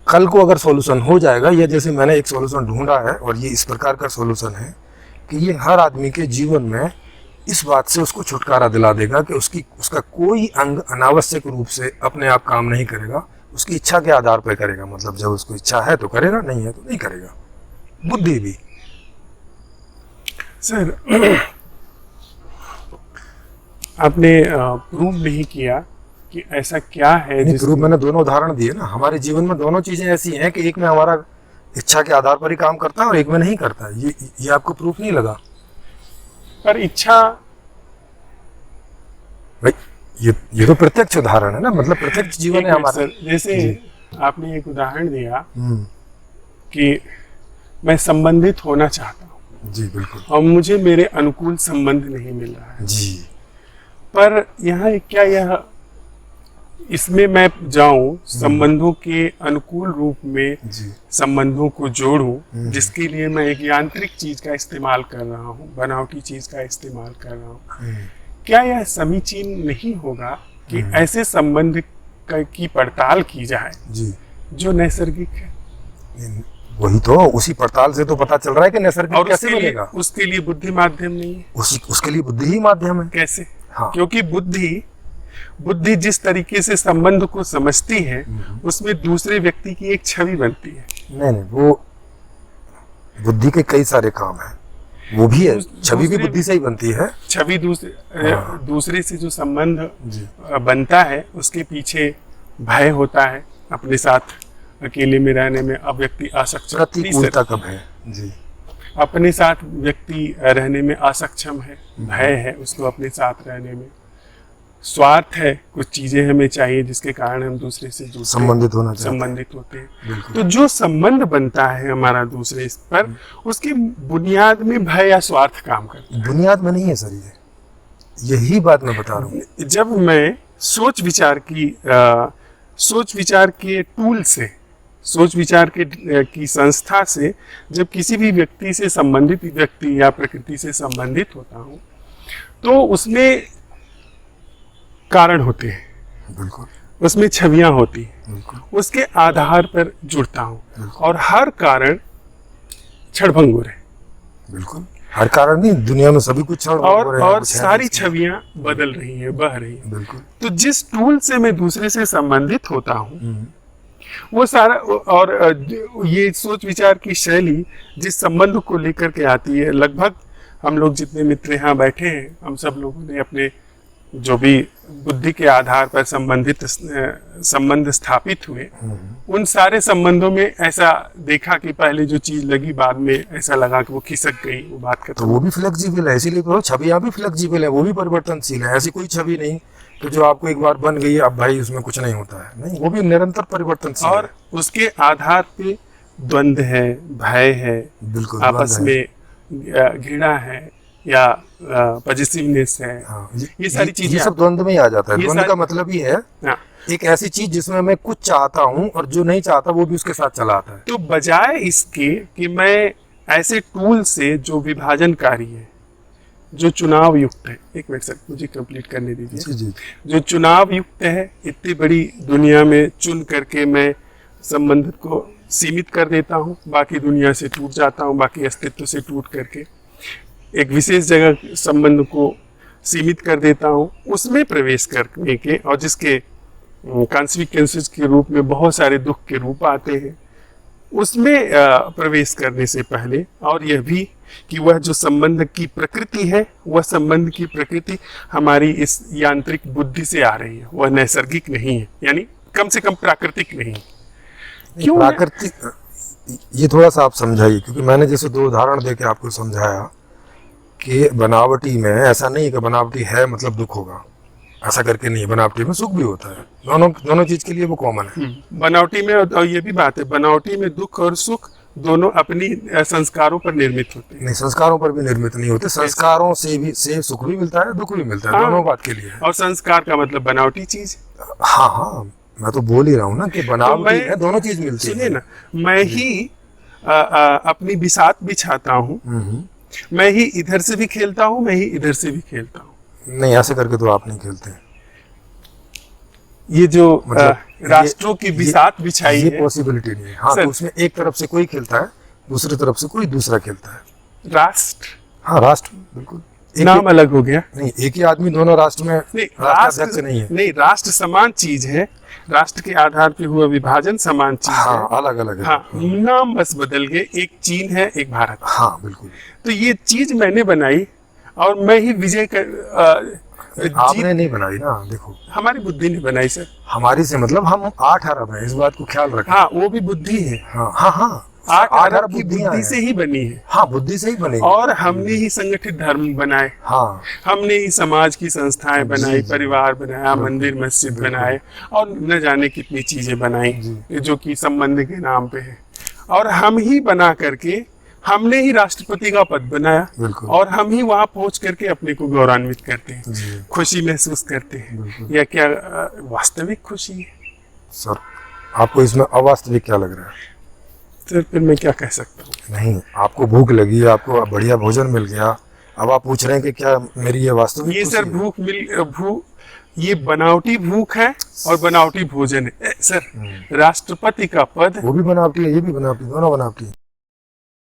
कल को अगर सॉल्यूशन हो जाएगा, या जैसे मैंने एक सॉल्यूशन ढूंढा है और ये इस प्रकार का सॉल्यूशन है कि ये हर आदमी के जीवन में इस बात से उसको छुटकारा दिला देगा कि उसका कोई अंग अनावश्यक रूप से अपने आप काम नहीं करेगा, उसकी इच्छा के आधार पर करेगा। मतलब जब उसको इच्छा है तो करेगा, नहीं है तो नहीं करेगा। बुद्धि भी सर आपने प्रूव नहीं किया कि ऐसा क्या है। प्रूफ मैंने दोनों उदाहरण दिए ना। हमारे जीवन में दोनों चीजें ऐसी हैं कि एक में हमारा इच्छा के आधार पर ही काम करता है और एक में नहीं करता है। ये आपको प्रूफ नहीं लगा? पर इच्छा भाई ये तो प्रत्यक्ष उदाहरण है ना, मतलब प्रत्यक्ष जीवन है हमारा। जैसे आपने एक उदाहरण दिया कि मैं संबंधित होना चाहता हूँ, जी बिल्कुल, और मुझे मेरे अनुकूल संबंध नहीं मिल रहा है जी। पर यहाँ क्या यह इसमें मैं जाऊं संबंधों के अनुकूल रूप में संबंधों को जोड़ूं, जिसके लिए मैं एक यांत्रिक चीज का इस्तेमाल कर रहा हूँ, बनावटी चीज का इस्तेमाल कर रहा हूँ, क्या यह समीचीन नहीं होगा कि ऐसे संबंध की पड़ताल की जाए जो नैसर्गिक है? वही तो, उसी पड़ताल से तो पता चल रहा है कि नैसर्गिक कैसे मिलेगा। उसके लिए बुद्धि माध्यम नहीं है, उसके लिए बुद्धि ही माध्यम है। कैसे? हाँ। क्योंकि बुद्धि जिस तरीके से संबंध को समझती है उसमें दूसरे व्यक्ति की एक छवि बनती है। नहीं, वो बुद्धि के कई सारे काम हैं, वो भी है। छवि भी बुद्धि से ही बनती है। छवि दूसरे से जो संबंध बनता है उसके पीछे भय होता है, अपने साथ अकेले में रहने में अब व्यक्ति असक्षम, प्रतिकूलता कब है जी, अपने साथ व्यक्ति रहने में असक्षम है, भय है उसको अपने साथ रहने में, स्वार्थ है, कुछ चीजें हमें चाहिए जिसके कारण हम दूसरे से संबंधित होते हैं। तो जो संबंध बनता है हमारा दूसरे पर, उसकी बुनियाद में भय या स्वार्थ काम करता है। बुनियाद में नहीं है सर, यही बात मैं बता रहा हूँ। जब मैं सोच विचार के टूल से, सोच विचार की संस्था से जब किसी भी व्यक्ति से संबंधित व्यक्ति या प्रकृति से संबंधित होता हूँ, तो उसमें कारण होते हैं, बिल्कुल, उसमें छवियां होती हैं, बिल्कुल, उसके आधार पर जुड़ता हूँ, और हर कारण क्षणभंगुर है, बिल्कुल, हर कारण नहीं, दुनिया में सभी कुछ क्षण हो रहे हैं, और कुछ है सारी नहीं। छवियां बदल रही हैं, बह रही हैं। बिल्कुल। तो जिस टूल से मैं दूसरे से संबंधित होता हूँ, हम्म, वो सारा, और ये सोच विचार की शैली जिस संबंध को लेकर के आती है, लगभग हम लोग जितने मित्र यहाँ बैठे हैं, हम सब लोगों ने अपने जो भी बुद्धि के आधार पर संबंध स्थापित हुए, उन सारे संबंधों में ऐसा देखा कि पहले जो चीज लगी बाद में ऐसा लगा कि वो खिसक गई, वो बात तो खत्म। वो भी फ्लेक्सिबल है, इसीलिए तो छवियां भी फ्लेक्सिबल है, वो भी परिवर्तनशील है। ऐसी कोई छवि नहीं कि जो आपको एक बार बन गई अब भाई उसमें कुछ नहीं होता है, नहीं, वो भी निरंतर परिवर्तनशील और उसके आधार पे द्वंद है, भय है, बिल्कुल, आपस द्वंद्व है। में घृणा है या पॉजिटिवनेस है। हाँ, ये सारी चीजें ये सब द्वंद्व में ही आ जाता है। ये द्वंद्व सारी- का मतलब ही है हाँ, एक ऐसी चीज जिसमें मैं कुछ चाहता हूँ और जो नहीं चाहता वो भी उसके साथ चला आता है। तो बजाय इसके कि मैं ऐसे टूल से जो विभाजनकारी है, जो चुनाव युक्त है, एक मिनट सर मुझे कंप्लीट करने दीजिए, जी जी, जो चुनाव युक्त है, इतनी बड़ी दुनिया में चुन करके मैं संबंध को सीमित कर देता हूँ, बाकी दुनिया से टूट जाता हूँ, बाकी अस्तित्व से टूट करके एक विशेष जगह संबंध को सीमित कर देता हूँ, उसमें प्रवेश करने के, और जिसके कॉन्सिक्वेंसेस के रूप में बहुत सारे दुख के रूप आते हैं, उसमें प्रवेश करने से पहले, और यह भी कि वह जो संबंध की प्रकृति है, वह संबंध की प्रकृति हमारी इस यांत्रिक बुद्धि से आ रही है, वह नैसर्गिक नहीं है, यानी कम से कम प्राकृतिक नहीं है। क्यों है? प्राकृतिक, ये थोड़ा सा आप समझाइए, क्योंकि मैंने जैसे 2 उदाहरण देके आपको समझाया कि बनावटी में ऐसा नहीं है कि बनावटी है मतलब दुख होगा, ऐसा करके नहीं है। बनावटी में सुख भी होता है, दोनों चीज के लिए वो कॉमन है। बनावटी में, और ये भी बात है, बनावटी में दुख और सुख दोनों अपनी संस्कारों पर निर्मित होते हैं। नहीं, संस्कारों पर भी निर्मित नहीं होते, संस्कारों से सुख भी मिलता है, दुख भी मिलता है, हाँ। दोनों बात के लिए है। और संस्कार का मतलब बनावटी चीज। हाँ हाँ, मैं तो बोल ही रहा हूँ ना कि बनावटी मैं- है, दोनों चीज मिलती है। सुनिए ना, मैं ही अपनी बिसात बिछाता हूँ, मैं ही इधर से भी खेलता हूँ, मैं ही इधर से भी खेलता हूँ। नहीं, ऐसे करके तो आप नहीं खेलते। ये जो मतलब राष्ट्रों की बिसात बिछाई ये है, पॉसिबिलिटी नहीं है। हाँ, सर। तो उसमें एक तरफ से कोई खेलता है, दूसरी तरफ से कोई दूसरा खेलता है। राष्ट्र हाँ, राष्ट्र, बिल्कुल। एक नाम अलग हो गया। नहीं, एक ही आदमी दोनों राष्ट्र में नहीं, राष्ट्राध्यक्ष नहीं है। नहीं, राष्ट्र समान चीज है, राष्ट्र के आधार पे हुआ विभाजन समान चीज हाँ, है। अलग अलग है। हाँ, नाम बस बदल गए, एक चीन है, एक भारत। हाँ, बिल्कुल। तो ये चीज मैंने बनाई और मैं ही विजय कर आपने नहीं बनाई ना, देखो, हमारी बुद्धि ने बनाई सर। हमारी से मतलब हम 8 अरब हैं, इस बात को ख्याल रखें। हाँ, वो भी बुद्धि है, हाँ हाँ हाँ, 8 अरब की बुद्धियां बुद्धि हैं। से ही बनी है। हाँ, बुद्धि से ही बनेगी। और हमने ही संगठित धर्म बनाए, हाँ, हमने ही समाज की संस्थाएं बनाई, परिवार बनाया, मंदिर मस्जिद बनाए, और न जाने कितनी चीजें बनाई जो कि संबंध के नाम पे है। और हम ही बना करके हमने ही राष्ट्रपति का पद बनाया, बिल्कुल। और हम ही वहां पहुंच करके अपने को गौरवान्वित करते हैं, जी। खुशी महसूस करते हैं। बिल्कुल। या क्या वास्तविक खुशी है? सर, आपको इसमें अवास्तविक क्या लग रहा है? तो फिर मैं क्या कह सकता हूँ? नहीं, आपको भूख लगी, आपको बढ़िया भोजन मिल गया, अब आप पूछ रहे हैं कि क्या मेरी ये वास्तविक ये खुशी सर है? ये बनावटी भूख है और बनावटी भोजन है। सर, राष्ट्रपति का पद, वो भी बनावटी है, ये भी बनावटी, दोनों बनावटी है।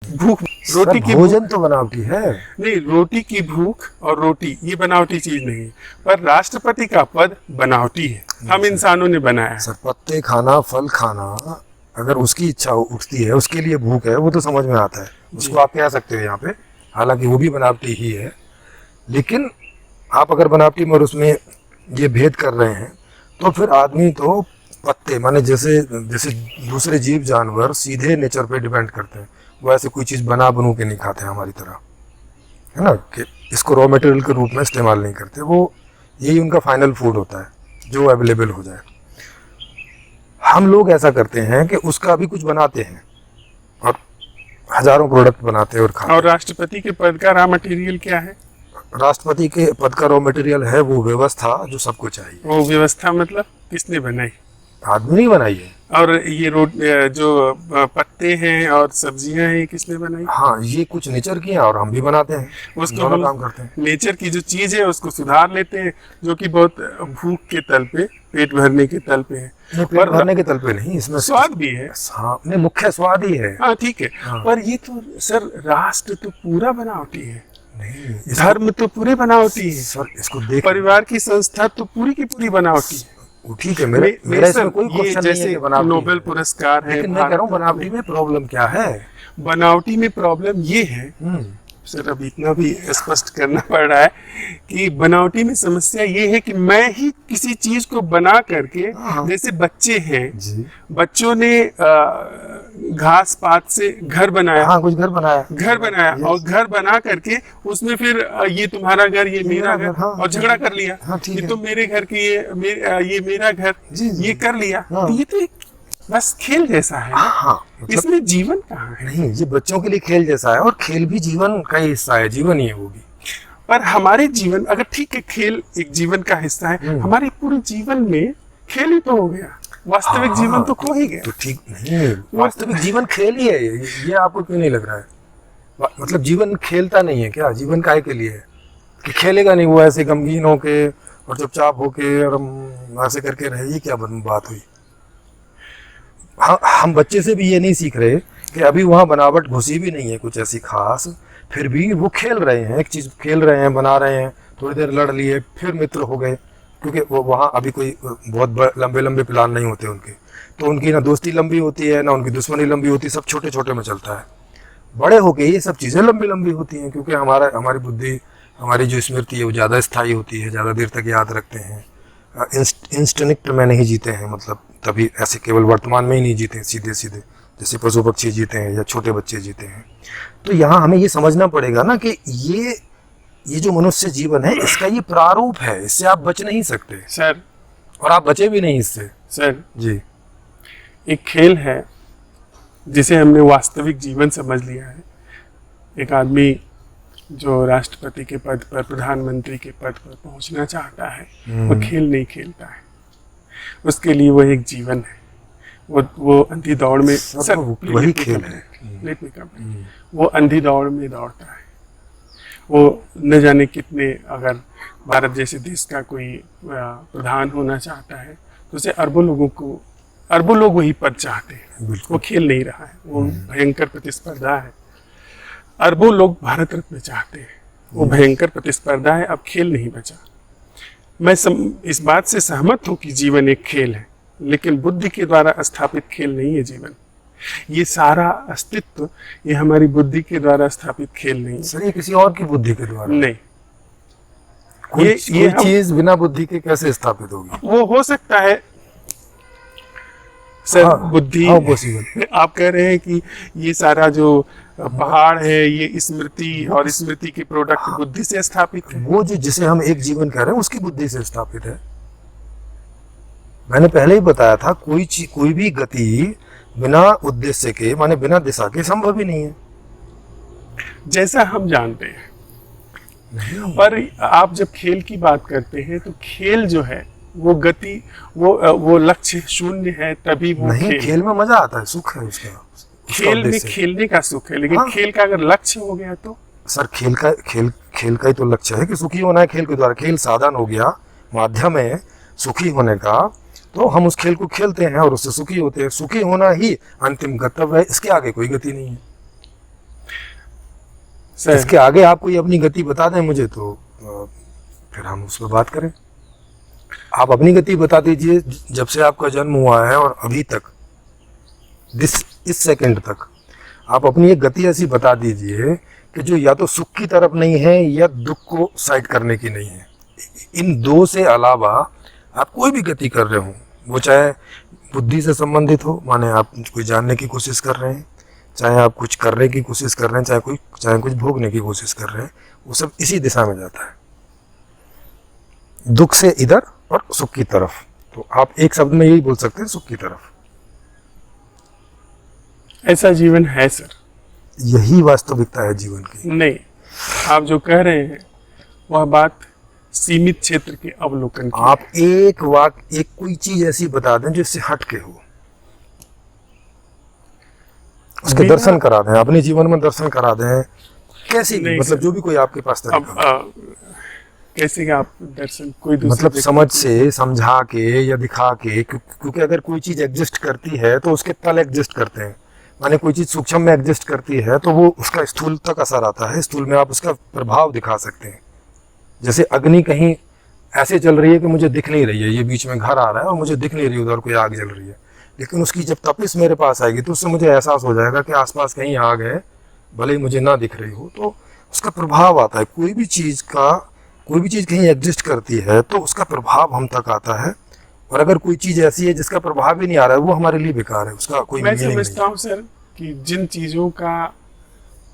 भूख, रोटी की भोजन तो बनावटी है। नहीं, रोटी की भूख और रोटी ये बनावटी चीज नहीं है, पर राष्ट्रपति का पद बनावटी है, हम इंसानों ने बनाया है। सर, पत्ते खाना, फल खाना, अगर उसकी इच्छा उठती है, उसके लिए भूख है, वो तो समझ में आता है, उसको आप कह सकते हो यहाँ पे, हालांकि वो भी बनावटी ही है। लेकिन आप अगर बनावटी में और उसमें ये भेद कर रहे हैं, तो फिर आदमी तो पत्ते, माने जैसे दूसरे जीव जानवर सीधे नेचर पे डिपेंड करते हैं, वो ऐसे कोई चीज़ बनू के नहीं खाते हैं हमारी तरह, है ना, कि इसको रॉ मटेरियल के रूप में इस्तेमाल नहीं करते। वो यही उनका फाइनल फूड होता है जो अवेलेबल हो जाए। हम लोग ऐसा करते हैं कि उसका भी कुछ बनाते हैं और हजारों प्रोडक्ट बनाते हैं और खाते हैं। और राष्ट्रपति के पद का रॉ मटेरियल क्या है? राष्ट्रपति के पद का रॉ मटेरियल है वो व्यवस्था जो सबको चाहिए। वो व्यवस्था मतलब किसने बनाई? आदमी नहीं बनाई है, और ये जो पत्ते हैं और सब्जियां हैं, किसने बनाई? हाँ, ये कुछ नेचर की है और हम भी बनाते हैं, उसको दोनों हम काम करते हैं। नेचर की जो चीज है उसको सुधार लेते हैं, जो कि बहुत भूख के तल पे, पेट भरने के तल पे है। नहीं, पेट भरने के तल पे नहीं, इसमें स्वाद भी है। हाँ, नहीं, मुख्य स्वाद ही है। हाँ ठीक है, हाँ। पर ये तो सर राष्ट्र तो पूरा बनावटी है, नहीं, धर्म तो पूरे बनावटी है, सर इसको देख, परिवार की संस्था तो पूरी की पूरी बनावटी है। वो ठीक है, मेरा इसमें कोई क्वेश्चन नहीं है जैसे कि बनावटी नोबेल है। पुरस्कार है, लेकिन मैं कह रहा हूँ बनावटी में प्रॉब्लम क्या है? बनावटी में प्रॉब्लम ये है सर, अब इतना भी स्पष्ट करना पड़ रहा है कि बनावटी में समस्या ये है कि मैं ही किसी चीज को बना करके, जैसे बच्चे हैं जी, बच्चों ने घास पात से घर बनाया, हाँ, कुछ घर बनाया, और घर बना करके उसमें फिर ये तुम्हारा घर, ये मेरा घर, हाँ, और झगड़ा कर लिया, हाँ, ठीक ये है। तुम मेरे घर की, ये मेरा घर, जी, जी। ये कर लिया। हाँ। तो ये तो एक बस खेल जैसा है ना। हाँ, मतलब इसमें जीवन कहाँ है? नहीं, ये बच्चों के लिए खेल जैसा है, और खेल भी जीवन का ही हिस्सा है, जीवन ही है वो भी। पर हमारे जीवन, अगर ठीक है खेल एक जीवन का हिस्सा है, हमारे पूरे जीवन में खेल ही तो हो गया, वास्तविक हाँ, जीवन तो खो ही गया। तो ठीक नहीं, वास्तविक जीवन खेल ही है ये आपको क्यों नहीं लग रहा है? मतलब जीवन खेलता नहीं है क्या? जीवन काहे के लिए है कि खेलेगा नहीं वो ऐसे गमगीन होके और चुपचाप होके और ऐसे करके रहे? ये क्या बात हुई? हम बच्चे से भी ये नहीं सीख रहे कि अभी वहाँ बनावट घुसी भी नहीं है कुछ ऐसी खास, फिर भी वो खेल रहे हैं, एक चीज़ खेल रहे हैं, बना रहे हैं, थोड़ी देर लड़ लिए, फिर मित्र हो गए, क्योंकि वो वहाँ अभी कोई बहुत लंबे लंबे प्लान नहीं होते उनके, तो उनकी ना दोस्ती लंबी होती है ना उनकी दुश्मनी लंबी होती है, सब छोटे छोटे में चलता है। बड़े होके ये सब चीज़ें लंबी लंबी होती हैं, क्योंकि हमारी बुद्धि, हमारी जो स्मृति है वो ज़्यादा स्थायी होती है, ज़्यादा देर तक याद रखते हैं, इंस्टिंक्ट में नहीं जीते हैं, मतलब तभी ऐसे केवल वर्तमान में ही नहीं जीते सीधे सीधे जैसे पशु पक्षी जीते हैं या छोटे बच्चे जीते हैं। तो यहाँ हमें ये समझना पड़ेगा ना कि ये जो मनुष्य जीवन है इसका ये प्रारूप है, इससे आप बच नहीं सकते सर, और आप बचे भी नहीं इससे। सर जी, एक खेल है जिसे हमने वास्तविक जीवन समझ लिया है। एक आदमी जो राष्ट्रपति के पद पर, प्रधानमंत्री के पद पर पहुंचना चाहता है, वो खेल नहीं खेलता है, उसके लिए वो एक जीवन है, वो अंधी दौड़ में, सर वही खेल है। वो अंधी दौड़ में दौड़ता है, वो न जाने कितने, अगर भारत जैसे देश का कोई प्रधान होना चाहता है तो उसे अरबों लोग वही पद चाहते हैं, वो खेल नहीं रहा है, वो भयंकर प्रतिस्पर्धा है। अरबों लोग भारत रत्न चाहते हैं, वो भयंकर प्रतिस्पर्धा है, अब खेल नहीं बचा। मैं इस बात से सहमत हूँ कि जीवन एक खेल है, लेकिन बुद्धि के द्वारा स्थापित खेल नहीं है जीवन। ये सारा अस्तित्व ये हमारी बुद्धि के द्वारा स्थापित खेल नहीं है। सर, ये किसी और की बुद्धि के द्वारा नहीं, कोई चीज बिना बुद्धि के कैसे स्थापित होगी? वो हो सकता है सर, हाँ, बुद्धि। हाँ, पॉसिबल। आप कह रहे हैं कि ये सारा जो पहाड़ है ये स्मृति और स्मृति की प्रोडक्ट बुद्धि से स्थापित है। वो जो जिसे हम एक जीवन कह रहे हैं उसकी बुद्धि से स्थापित है। मैंने पहले ही बताया था, कोई भी गति बिना उद्देश्य के, माने बिना दिशा के, संभव ही नहीं है, जैसा हम जानते हैं। पर आप जब खेल की बात करते हैं तो खेल जो है वो गति, वो लक्ष्य शून्य है, तभी वो नहीं, खेल में मजा आता है, सुख है उसका, खेल में खेलने का सुख है, लेकिन खेल का अगर लक्ष्य हो गया तो सर, खेल का ही तो लक्ष्य है कि सुखी होना है खेल के द्वारा। खेल साधन हो गया, माध्यम है सुखी होने का, तो हम उस खेल को खेलते हैं और उससे सुखी होते हैं। सुखी होना ही अंतिम गंतव्य है, इसके आगे कोई गति नहीं है। इसके आगे आप कोई अपनी गति बता दें मुझे तो फिर हम उस पर बात करें। आप अपनी गति बता दीजिए, जब से आपका जन्म हुआ है और अभी तक, इस सेकंड तक आप अपनी एक गति ऐसी बता दीजिए कि जो या तो सुख की तरफ नहीं है या दुख को साइड करने की नहीं है। इन दो से अलावा आप कोई भी गति कर रहे हो, वो चाहे बुद्धि से संबंधित हो, माने आप कोई जानने की कोशिश कर रहे हैं, चाहे आप कुछ करने की कोशिश कर रहे हैं, चाहे कुछ भोगने की कोशिश कर रहे हैं, वो सब इसी दिशा में जाता है, दुख से इधर और सुख की तरफ। तो आप एक शब्द में यही बोल सकते हैं, सुख की तरफ। ऐसा जीवन है सर, यही वास्तविकता है जीवन की। नहीं, आप जो कह रहे हैं वह बात सीमित क्षेत्र के अवलोकन की। आप एक कोई चीज ऐसी बता दें जो इससे हट के हो, उसके बिना- दर्शन करा दें, अपने जीवन में दर्शन करा दें, कैसी भी, नहीं मतलब सर। जो भी कोई आपके पास अब तरीका हो। कैसे कि आप दर्शन कोई दूसरे मतलब व्यक्ति समझ को- से, समझा के या दिखा के, क्योंकि अगर कोई चीज एग्जिस्ट करती है तो उसके तल एग्जिस्ट करते हैं। माने कोई चीज सूक्ष्म में एग्जिस्ट करती है तो वो उसका स्थूल तक असर आता है, स्थूल में आप उसका प्रभाव दिखा सकते हैं। जैसे अग्नि कहीं ऐसे चल रही है कि मुझे दिख नहीं रही है, ये बीच में घर आ रहा है और मुझे दिख नहीं रही उधर कोई आग जल रही है, लेकिन उसकी जब तपिश मेरे पास आएगी तो उससे मुझे एहसास हो जाएगा कि आसपास कहीं आग है, भले ही मुझे ना दिख रही हो, तो उसका प्रभाव आता है। कोई भी चीज़ कहीं एग्जिस्ट करती है तो उसका प्रभाव हम तक आता है। और अगर कोई चीज़ ऐसी है जिसका प्रभाव भी नहीं आ रहा है, वो हमारे लिए बेकार है, उसका कोई मैं मीनिंग नहीं समझता हूँ सर कि जिन चीजों का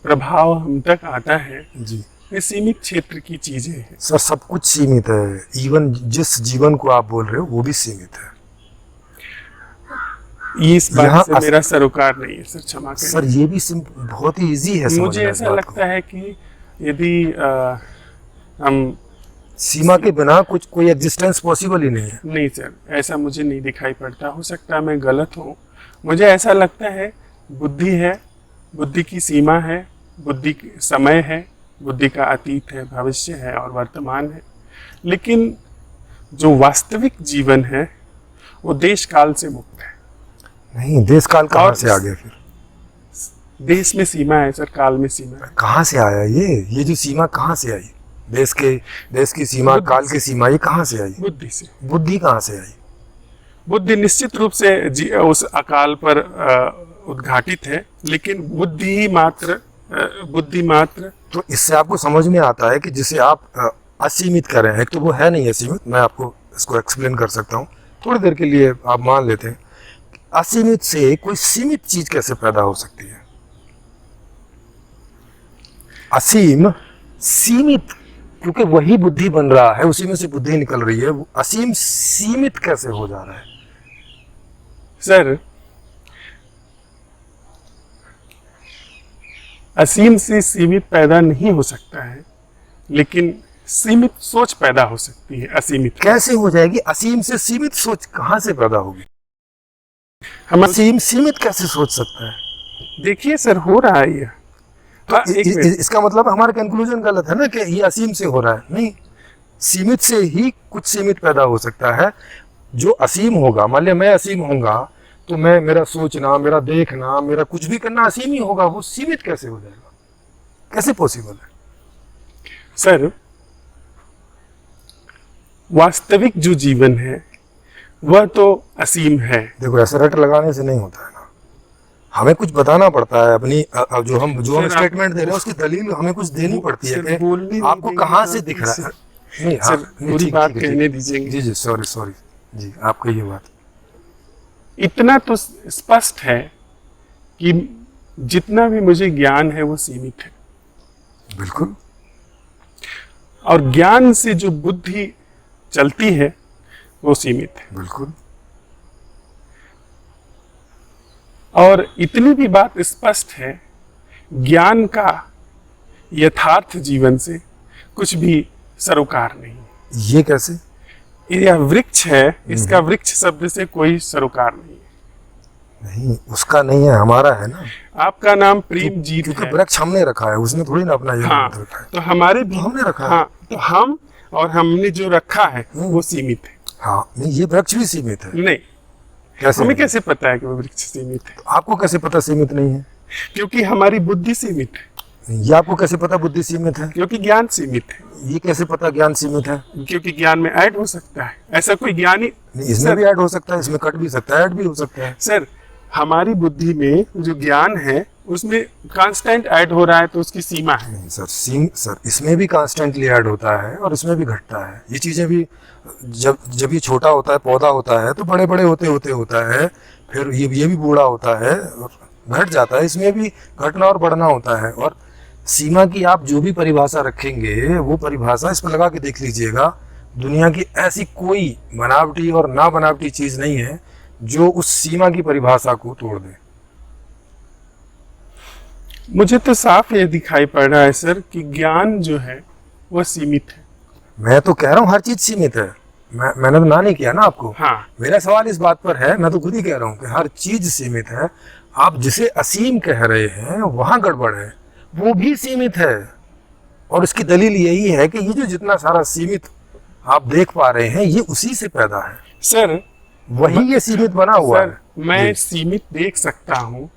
प्रभाव हम तक आता है है। जी वे सीमित क्षेत्र की चीजें हैं। सर, सब कुछ सीमित है, इवन जिस जीवन को आप बोल रहे हो वो भी सीमित है। इस यहाँ बात से मेरा सरोकार नहीं है सर, क्षमा करें। सर ये भी बहुत ही इजी है समझना मुझे इस ऐसा बात लगता है कि यदि हम को। सीमा के बिना कुछ कोई एग्जिस्टेंस पॉसिबल ही नहीं है। नहीं सर, ऐसा मुझे नहीं दिखाई पड़ता, हो सकता है मैं गलत हूँ। मुझे ऐसा लगता है बुद्धि है, बुद्धि की सीमा है, बुद्धि की समय है, बुद्धि का अतीत है, भविष्य है और वर्तमान है। लेकिन जो वास्तविक जीवन है वो देश काल से मुक्त है। नहीं, देश काल कहाँ और से आ गया फिर? देश में सीमा है सर, काल में सीमा है। कहाँ से आया ये जो सीमा कहाँ से आई? देश की सीमा, बुद्धि काल की सीमा, ये कहाँ से आई? बुद्धि से। बुद्धि कहाँ से आई? बुद्धि निश्चित रूप से उस अकाल पर उद्घाटित है, लेकिन बुद्धि मात्र तो इससे आपको समझ में आता है कि जिसे आप असीमित कर रहे हैं, एक तो वो है नहीं असीमित, मैं आपको इसको एक्सप्लेन कर सकता हूँ थोड़ी देर के लिए, आप मान लेते हैं। असीमित से कोई सीमित चीज कैसे पैदा हो सकती है? असीम सीमित, क्योंकि वही बुद्धि बन रहा है, उसी में से बुद्धि निकल रही है, वो असीम सीमित कैसे हो जा रहा है? सर असीम से सीमित पैदा नहीं हो सकता है, लेकिन सीमित सोच पैदा हो सकती है असीमित। कैसे हो जाएगी? असीम से सीमित सोच कहाँ से पैदा होगी? हम असीम सीमित कैसे सोच सकता है? देखिए सर, हो रहा है ये। हाँ, एक मिनट। इसका मतलब हमारा कंक्लूजन गलत है ना कि ये असीम से हो रहा है। नहीं, सीमित से ही कुछ सीमित पैदा हो सकता है। जो असीम होगा, मान लिया मैं असीम होऊंगा तो मेरा सोचना, मेरा देखना, मेरा कुछ भी करना असीम ही होगा, वो सीमित कैसे हो जाएगा? कैसे पॉसिबल है? सर वास्तविक जो जीवन है वह तो असीम है। देखो, ऐसे रट लगाने से नहीं होता है ना, हमें कुछ बताना पड़ता है अपनी जो हम सर, स्टेटमेंट दे रहे हैं उसकी दलील हमें कुछ देनी पड़ती है सर, बोलने कि नहीं आपको देंगे कहाँ तो से दिख रहा है। सर, नहीं, हाँ, सर, नहीं, पूरी ठीक, बात ठीक है, कहने ठीक। दीजिएगा। जी जी, सॉरी जी, आप कहिए बात। इतना तो स्पष्ट है कि जितना भी मुझे ज्ञान है वो सीमित है, बिल्कुल। और ज्ञान से जो बुद्धि चलती है वो सीमित है। बिल्कुल। और इतनी भी बात स्पष्ट है, ज्ञान का यथार्थ जीवन से कुछ भी सरोकार नहीं। ये कैसे? यह वृक्ष है, इसका वृक्ष शब्द से कोई सरोकार नहीं है। नहीं, उसका नहीं है, हमारा है ना, आपका नाम प्रेम जीत क्योंकि है। वृक्ष हमने रखा है, उसने थोड़ी ना अपना ये हाँ, नाम रखा है। तो हमारे भी हमने रखा है। हाँ, तो हम और हमने जो रखा है वो सीमित है। हाँ, नहीं, ये वृक्ष भी सीमित है। नहीं, कैसे? हमें कैसे पता है कि वो वृक्ष सीमित है? आपको कैसे पता सीमित नहीं है? क्योंकि हमारी बुद्धि सीमित है, ये आपको कैसे पता बुद्धि सीमित है? क्योंकि ज्ञान सीमित है, ये कैसे पता ज्ञान सीमित है? क्योंकि ज्ञान में ऐड हो सकता है। ऐसा कोई ज्ञानी नहीं, इसमें भी ऐड हो सकता है, इसमें कट भी सकता है, ऐड भी हो सकता है। सर, हमारी बुद्धि में जो ज्ञान है उसमें कांस्टेंट ऐड हो रहा है, तो उसकी सीमा है। नहीं सर, इसमें भी कॉन्स्टेंटली ऐड होता है और इसमें भी घटता है। ये चीज़ें भी जब ये छोटा होता है, पौधा होता है, तो बड़े बड़े होते होते होता है, फिर ये भी बूढ़ा होता है और घट जाता है। इसमें भी घटना और बढ़ना होता है। और सीमा की आप जो भी परिभाषा रखेंगे, वो परिभाषा इस पर लगा के देख लीजिएगा, दुनिया की ऐसी कोई बनावटी और ना बनावटी चीज़ नहीं है जो उस सीमा की परिभाषा को तोड़ दे। मुझे तो साफ ये दिखाई पड़ रहा है सर कि ज्ञान जो है वह सीमित है। मैं तो कह रहा हूँ हर चीज़ सीमित है। मैंने तो ना नहीं किया ना आपको। हाँ, मेरा सवाल इस बात पर है, मैं तो खुद ही कह रहा हूँ कि हर चीज सीमित है। आप जिसे असीम कह रहे हैं वहां गड़बड़ है, वो भी सीमित है। और इसकी दलील यही है कि ये जो जितना सारा सीमित आप देख पा रहे हैं, ये उसी से पैदा है सर। वही ये सीमित बना हुआ सर, है। मैं सीमित देख सकता हूँ,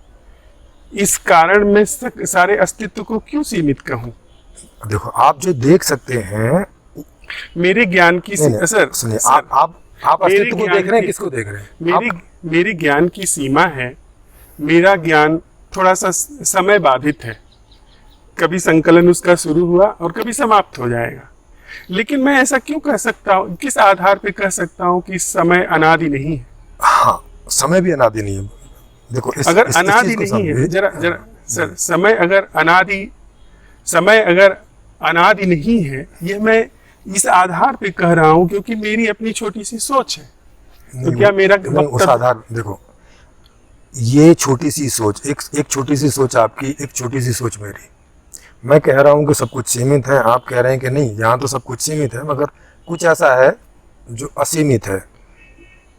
इस कारण मैं सारे अस्तित्व को क्यों सीमित कहूँ? देखो, आप जो देख सकते हैं, मेरे ज्ञान की सर सुनिए, सर, आप मेरे अस्तित्व को ज्ञान देख रहे हैं, की- किसको देख रहे हैं? मेरे ज्ञान की सीमा है। मेरा ज्ञान थोड़ा सा समय बाधित है, कभी संकलन उसका शुरू हुआ और कभी समाप्त हो जाएगा। लेकिन मैं ऐसा क्यों कह सकता हूँ, किस आधार पे कह सकता हूँ कि समय अनादि नहीं है? हाँ, समय भी अनादि नहीं है। देखो, अगर अनादि नहीं है, जरा जरा सर, समय अगर अनादि नहीं है, ये मैं इस आधार पे कह रहा हूँ क्योंकि मेरी अपनी छोटी सी सोच है। तो क्या मेरा उस आधार, देखो, ये छोटी सी सोच, एक छोटी सी सोच आपकी, एक छोटी सी सोच मेरी। मैं कह रहा हूँ कि सब कुछ सीमित है, आप कह रहे हैं कि नहीं, यहाँ तो सब कुछ सीमित है, मगर कुछ ऐसा है जो असीमित है।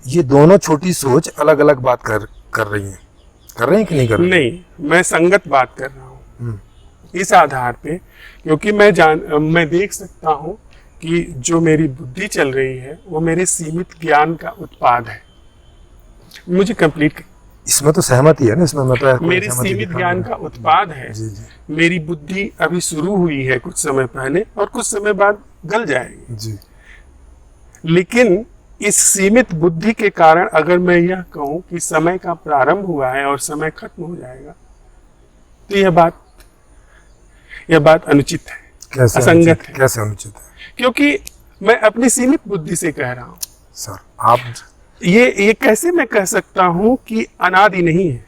ये दोनों छोटी सोच अलग अलग बात कर रही हैं कि नहीं कर रही? नहीं, मैं संगत बात कर रहा हूँ इस आधार पे, क्योंकि मैं देख सकता हूँ कि जो मेरी बुद्धि चल रही है वो मेरे सीमित ज्ञान का उत्पाद है। मुझे कंप्लीट, इसमें तो सहमति है ना, इसमें मैं तो मेरे सीमित ज्ञान का उत्पाद है। जी जी मेरी बुद्धि अभी शुरू हुई है कुछ समय पहले और कुछ समय बाद गल जाएगी जी। लेकिन इस सीमित बुद्धि के कारण अगर मैं यह कहूं कि समय का प्रारंभ हुआ है और समय खत्म हो जाएगा, तो यह बात अनुचित है, कैसे असंगत है। कैसे अनुचित है? क्योंकि मैं अपनी सीमित बुद्धि से कह रहा हूं। सर, आप ये कैसे मैं कह सकता हूं कि अनादि नहीं है?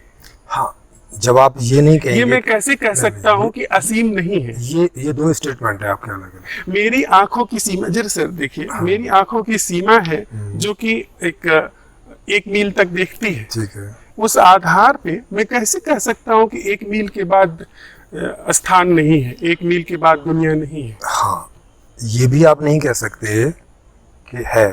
हाँ, जब आप ये नहीं कहेंगे, ये मैं कैसे कह सकता हूं कि असीम नहीं है? ये दो स्टेटमेंट है आपके अलग अलग। मेरी आंखों की सीमा, जरा सर देखिए, मेरी आंखों की सीमा है जो कि एक मील तक देखती है। ठीक है। उस आधार पे मैं कैसे कह सकता हूँ कि 1 मील के बाद स्थान नहीं है, 1 मील के बाद दुनिया नहीं है? हाँ, ये भी आप नहीं कह सकते कि है।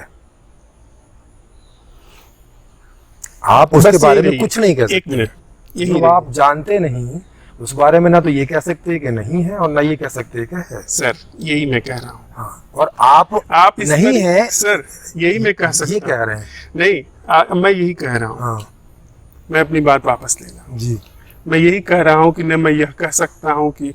आप उसके बारे में कुछ नहीं कह सकते। 1 मिनट, जो आप जानते नहीं उस बारे में ना तो ये कह सकते कि नहीं है और ना ये कह सकते कि है। सर, यही मैं कह रहा हूँ। हाँ, और आप इस नहीं है, सर, यही मैं कह सकता ये हूँ। कह रहे हैं। नहीं, मैं यही कह रहा हूँ। हाँ मैं अपनी बात वापस ले रहा हूँ। जी। मैं यही कह रहा हूँ कि न मैं यह कह सकता हूँ कि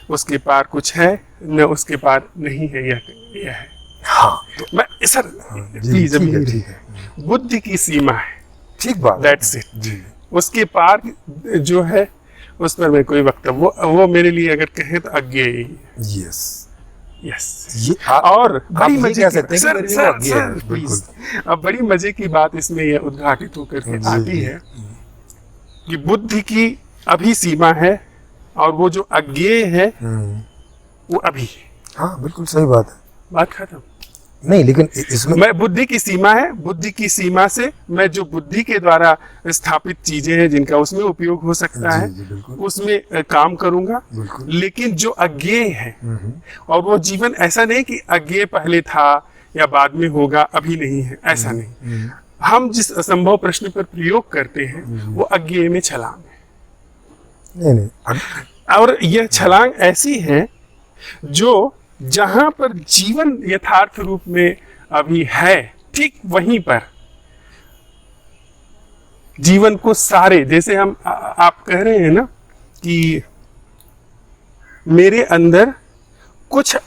उसके पार कुछ है, न उसके पार नहीं है, यह है। हाँ, तो मैं सर, जी, प्लीज, ठीक है, ठीक है, बुद्धि की सीमा है, ठीक बात। That's it. जी। उसके पार जो है उस पर मैं कोई वक्तव्य, वो मेरे लिए अगर कहें तो अज्ञेय ही है। Yes, yes. ये और बड़ी ये मजे कह की, सकते हैं कि मेरे लिए वो अज्ञेय है, बिल्कुल। अब बड़ी मजे की बात इसमें यह उद्घाटित होकर के आती है कि बुद्धि की अभी सीमा है और वो जो अज्ञेय है वो अभी है। हाँ, बिल्कुल सही बात है। बात खत्म। नहीं, लेकिन इसमें मैं बुद्धि की सीमा है, बुद्धि की सीमा से मैं जो बुद्धि के द्वारा स्थापित चीजें हैं जिनका उसमें उपयोग हो सकता जी, है, जी, बिल्कुल। उसमें काम करूंगा। बिल्कुल। लेकिन जो अज्ञेय है, और वो जीवन ऐसा नहीं कि अज्ञेय पहले था या बाद में होगा, अभी नहीं है, ऐसा नहीं। हम जिस असंभव प्रश्न पर प्रयोग करते हैं वो अज्ञेय में छलांग है। नहीं, और यह छलांग ऐसी है जो जहां पर जीवन यथार्थ रूप में अभी है, ठीक वहीं पर जीवन को सारे, जैसे हम आप कह रहे हैं ना कि मेरे अंदर कुछ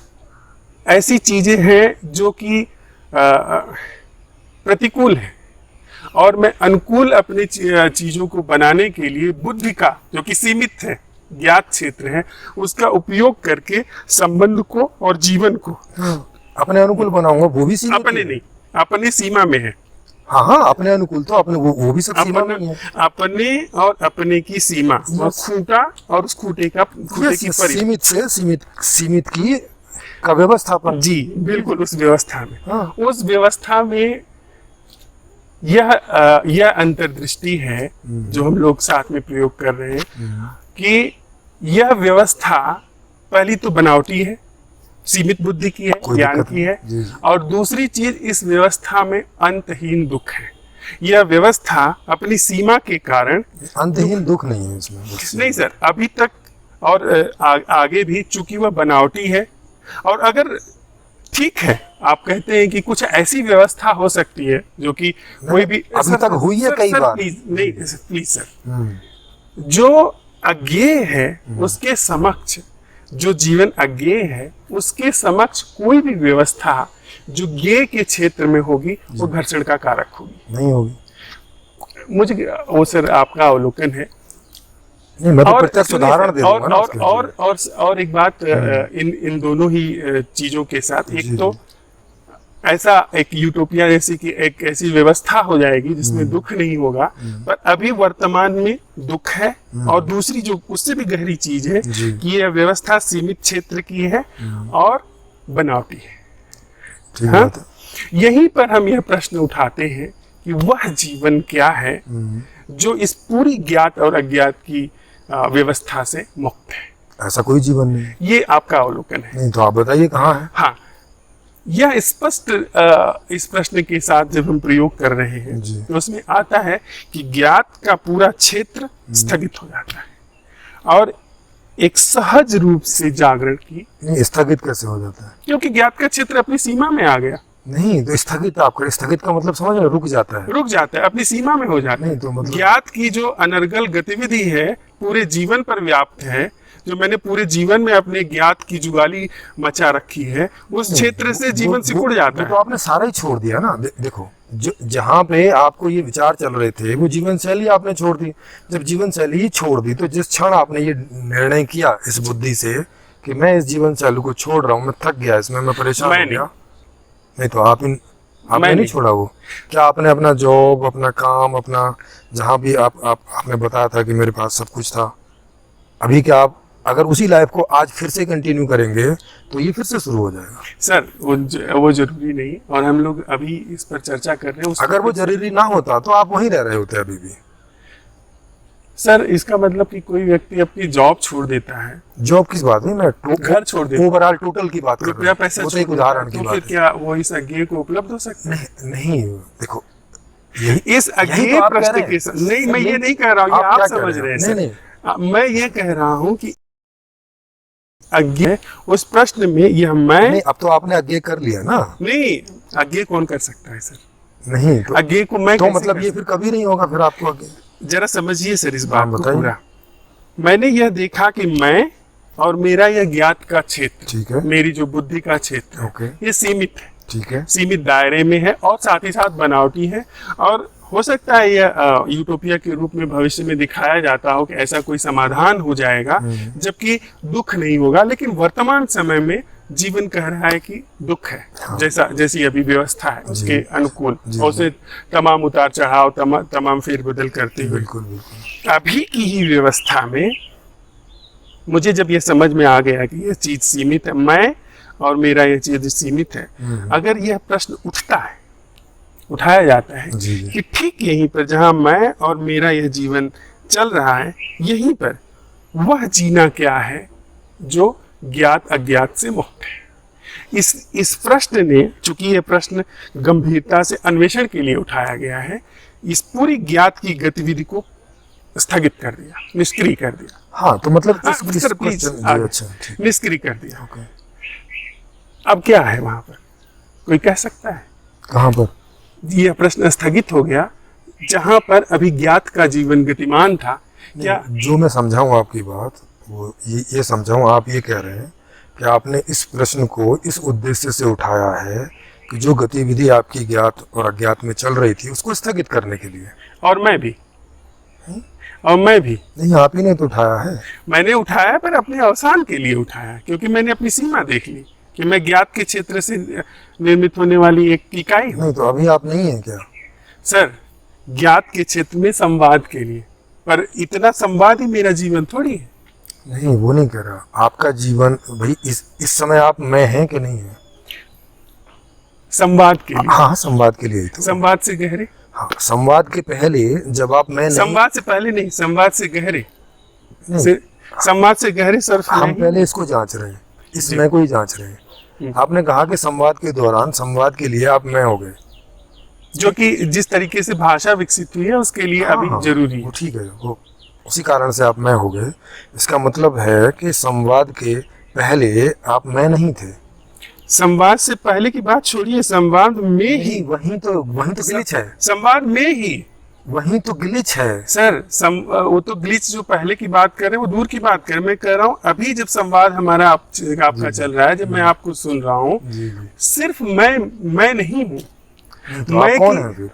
ऐसी चीजें हैं जो कि प्रतिकूल है और मैं अनुकूल अपने चीजों को बनाने के लिए बुद्धि का, जो कि सीमित है, ज्ञात क्षेत्र है, उसका उपयोग करके संबंध को और जीवन को अपने अनुकूल बनाऊंगा, वो भी सीमित अपने नहीं, अपने सीमा में है। हाँ हाँ, अपने अनुकूल तो अपने वो भी सब सीमा में है। अपने और अपने की सीमा, वो खूंटा और उस खूंटे की सीमित से सीमित की का व्यवस्थापन। जी बिल्कुल, उस व्यवस्था में। हाँ। उस व्यवस्था में यह अंतर्दृष्टि है जो हम लोग साथ में प्रयोग कर रहे हैं कि यह व्यवस्था पहली तो बनावटी है, सीमित बुद्धि की है, ज्ञान की है, और दूसरी चीज इस व्यवस्था में अंतहीन दुख है। यह व्यवस्था अपनी सीमा के कारण अंतहीन दुख नहीं है इसमें बस। नहीं सर, अभी तक और आगे भी चूंकि वह बनावटी है। और अगर ठीक है, आप कहते हैं कि कुछ ऐसी व्यवस्था हो सकती है जो कि कोई भी अभी तक हुई है कई बार। प्लीज नहीं प्लीज सर, जो अज्ञेय है उसके समक्ष, जो जीवन अज्ञेय है उसके समक्ष कोई भी व्यवस्था जो ज्ञेय के क्षेत्र में होगी वो घर्षण का कारक होगी, नहीं होगी। मुझे वो सर आपका अवलोकन है। नहीं, मैं तो प्रत्यक्ष उदाहरण दे दूंगा ना उसके लिए। और एक बात इन दोनों ही चीजों के साथ, एक तो ऐसा एक यूटोपिया जैसी की एक ऐसी व्यवस्था हो जाएगी जिसमें दुख नहीं होगा, पर अभी वर्तमान में दुख है। और दूसरी जो उससे भी गहरी चीज है कि यह व्यवस्था सीमित क्षेत्र की है और बनावटी है। हाँ? यहीं पर हम यह प्रश्न उठाते हैं कि वह जीवन क्या है जो इस पूरी ज्ञात और अज्ञात की व्यवस्था से मुक्त है। ऐसा कोई जीवन नहीं है। ये आपका अवलोकन है। नहीं तो आप बताइए कहाँ है। हाँ, यह स्पष्ट इस प्रश्न के साथ जब हम प्रयोग कर रहे हैं तो उसमें आता है कि ज्ञात का पूरा क्षेत्र स्थगित हो जाता है और एक सहज रूप से जागरण की। नहीं, स्थगित कैसे हो जाता है? क्योंकि ज्ञात का क्षेत्र अपनी सीमा में आ गया। नहीं तो स्थगित आप करें, स्थगित का मतलब समझ रहे, रुक जाता है। रुक जाता है, अपनी सीमा में हो जाता है। नहीं तो मतलब ज्ञात की जो अनर्गल गतिविधि है पूरे जीवन पर व्याप्त है, जो मैंने पूरे जीवन में अपने ज्ञात की जुगाली मचा रखी है, उस क्षेत्र से जीवन सिकुड़ जाता है। तो आपने सारा ही छोड़ दिया ना। देखो, जहाँ पे आपको ये विचार चल रहे थे वो जीवन शैली आपने छोड़ दी। जब जीवन शैली ही छोड़ दी तो जिस क्षण आपने ये निर्णय किया इस बुद्धि से कि मैं इस जीवन शैली को छोड़ रहा हूँ, मैं थक गया इसमें, मैं परेशान हो गया। नहीं तो आपने नहीं छोड़ा वो। क्या आपने अपना जॉब, अपना काम, अपना जहाँ भी आपने बताया था कि मेरे पास सब कुछ था, अभी क्या आप अगर उसी लाइफ को आज फिर से कंटिन्यू करेंगे तो ये फिर से शुरू हो जाएगा? सर वो जरूरी नहीं, और हम लोग अभी इस पर चर्चा कर रहे हैं। अगर वो जरूरी ना होता तो आप वहीं रह रहे होते अभी भी। सर इसका मतलब कि कोई व्यक्ति अपनी जॉब छोड़ देता है। जॉब किस बात में? मैं घर छोड़ देता, ओवरऑल टोटल की बात कर रहा हूं। पैसा वो तो एक उदाहरण की तो बात फिर है। क्या वो इस अज्ञेय को उपलब्ध हो सकता है? नहीं देखो, इस अज्ञेय प्रश्न के साथ नहीं, मैं ये नहीं कह रहा हूँ, ये आप समझ रहे हैं सर। मैं ये कह रहा हूँ कि अज्ञेय उस प्रश्न में यह मैं नहीं, अब तो आपने अज्ञेय कर लिया ना। नहीं, अज्ञेय कौन कर सकता है सर? नहीं तो अज्ञेय को मैं तो मतलब ये फिर कभी नहीं होगा फिर आपको अज्ञेय। जरा समझिए सर इस बात को पूरा। मैंने यह देखा कि मैं और मेरा यह ज्ञात का क्षेत्र, ठीक है, मेरी जो बुद्धि का क्षेत्र, ओके, ये सीमित है, ठीक है, सीमित दायरे में है और साथ ही साथ बनावटी है। और हो सकता है यह यूटोपिया के रूप में भविष्य में दिखाया जाता हो कि ऐसा कोई समाधान हो जाएगा जबकि दुख नहीं होगा, लेकिन वर्तमान समय में जीवन कह रहा है कि दुख है। हाँ। जैसी अभी व्यवस्था है उसके अनुकूल, और उसे तमाम उतार चढ़ाव, तमाम फेरबदल करते हुए बिल्कुल अभी की ही व्यवस्था में मुझे जब ये समझ में आ गया कि यह चीज सीमित है, मैं और मेरा यह चीज सीमित है, अगर यह प्रश्न उठता है, उठाया जाता है कि ठीक यहीं पर जहां मैं और मेरा यह जीवन चल रहा है, यहीं पर वह जीना क्या है जो ज्ञात अज्ञात से मुक्त है। इस प्रश्न ने, चूंकि यह प्रश्न गंभीरता से अन्वेषण के लिए उठाया गया है, इस पूरी ज्ञात की गतिविधि को स्थगित कर दिया, निष्क्रिय कर दिया। हाँ तो मतलब निष्क्रिय कर दिया। अब क्या है वहां पर? कोई कह सकता है? कहां पर? यह प्रश्न स्थगित हो गया जहां पर अभी ज्ञात का जीवन गतिमान था। क्या जो मैं समझाऊं आपकी बात, वो ये समझाऊं, आप ये कह रहे हैं कि आपने इस प्रश्न को इस उद्देश्य से उठाया है कि जो गतिविधि आपकी ज्ञात और अज्ञात में चल रही थी उसको स्थगित करने के लिए। और मैं भी नहीं, आप ही ने तो उठाया है। मैंने उठाया, पर अपने अवसान के लिए उठाया, क्योंकि मैंने अपनी सीमा देख ली कि मैं ज्ञात के क्षेत्र से निर्मित होने वाली एक इकाई हूं। नहीं तो अभी आप नहीं है क्या? सर ज्ञात के क्षेत्र में संवाद के लिए, पर इतना संवाद ही मेरा जीवन थोड़ी है। नहीं, वो नहीं कह रहा। आपका जीवन भाई इस समय आप मैं हैं कि नहीं है? संवाद के लिए। हाँ, संवाद के लिए तो। संवाद से गहरे। हाँ, संवाद के पहले जब आप मैं नहीं, संवाद से पहले नहीं, संवाद से गहरे। संवाद से गहरे सर हम पहले इसको जांच रहे हैं, इस मैं को ही जांच रहे हैं। आपने कहा कि संवाद के दौरान, संवाद के लिए आप मैं हो गए, जो कि जिस तरीके से भाषा विकसित हुई है उसके लिए हाँ, अभी हाँ, जरूरी वो है। ठीक है, वो उसी कारण से आप मैं हो गए। इसका मतलब है कि संवाद के पहले आप मैं नहीं थे। संवाद से पहले की बात छोड़िए, संवाद में ही, नहीं, वही तो ग्लिच है, संवाद में ही वही तो ग्लिच है। सर। वो तो ग्लिच जो पहले की बात कर रहे हैं वो दूर की बात कर रहे हैं। मैं कह रहा हूँ अभी जब संवाद हमारा आपका चल रहा है, जब मैं आपको सुन रहा हूँ, जी जी। सिर्फ मैं नहीं हूँ। तो आप कौन है फिर?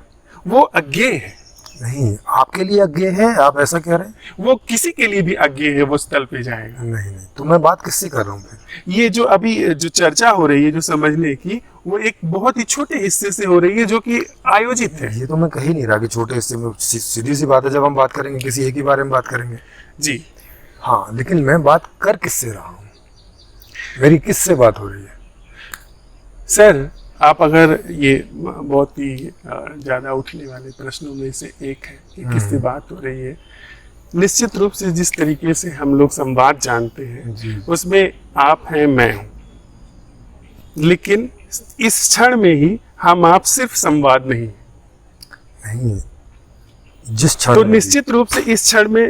वो अज्ञेय है। नहीं, आपके लिए अज्ञेय है, आप ऐसा कह रहे हैं? वो किसी के लिए भी अज्ञेय है, वो स्थल पे जाएगा। नहीं नहीं, तो मैं बात किससे कर रहा हूँ फिर? ये जो अभी जो चर्चा हो रही है, जो समझने की, वो एक बहुत ही छोटे हिस्से से हो रही है जो कि आयोजित है। ये तो मैं कह ही नहीं रहा कि छोटे हिस्से में, सीधी सी बात है, जब हम बात करेंगे किसी एक ही बारे में बात करेंगे। जी हाँ, लेकिन मैं बात कर किससे रहा हूँ, मेरी किससे बात हो रही है? सर, आप अगर ये बहुत ही ज़्यादा उठने वाले प्रश्नों में से एक है कि किससे बात हो रही है, निश्चित रूप से जिस तरीके से हम लोग संवाद जानते हैं उसमें आप हैं, मैं हूँ, लेकिन इस क्षण में ही हम आप सिर्फ संवाद नहीं। जिस क्षण तो निश्चित रूप से इस क्षण में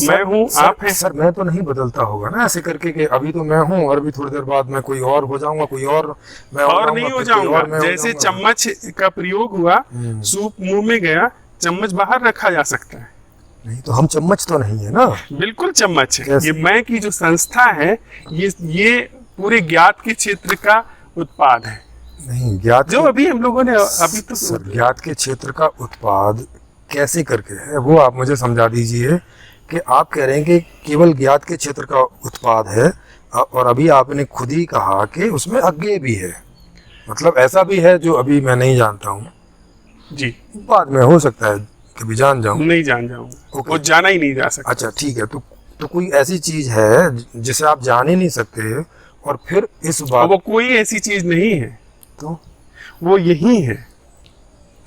मैं हूँ, आप हैं। सर, मैं तो नहीं बदलता होगा ना ऐसे करके कि अभी तो मैं हूँ और अभी थोड़ी देर बाद मैं कोई और हो जाऊंगा, कोई और मैं और नहीं हो जाऊंगा। जैसे चम्मच का प्रयोग हुआ, सूप मुंह में गया, चम्मच बाहर रखा जा सकता है। नहीं तो हम चम्मच तो नहीं है ना। बिल्कुल चम्मच है। ये मैं की जो संस्था है, ये पूरे ज्ञात के क्षेत्र का उत्पाद है। नहीं, ज्ञात जो अभी हम लोगों ने अभी तो सर, ज्ञात के क्षेत्र का उत्पाद कैसे करके है वो आप मुझे समझा दीजिए। कि आप कह रहे हैं कि केवल ज्ञात के क्षेत्र का उत्पाद है, और अभी आपने खुद ही कहा कि उसमें अज्ञेय भी है, मतलब ऐसा भी है जो अभी मैं नहीं जानता हूँ। जी, बाद में हो सकता है कभी जान जाऊँ। नहीं जान जाऊँगा, वो जाना ही नहीं जा सकता। अच्छा ठीक है, तो कोई ऐसी चीज है जिसे आप जान ही नहीं सकते, और फिर इस बात, वो कोई ऐसी चीज नहीं है, तो वो यही है।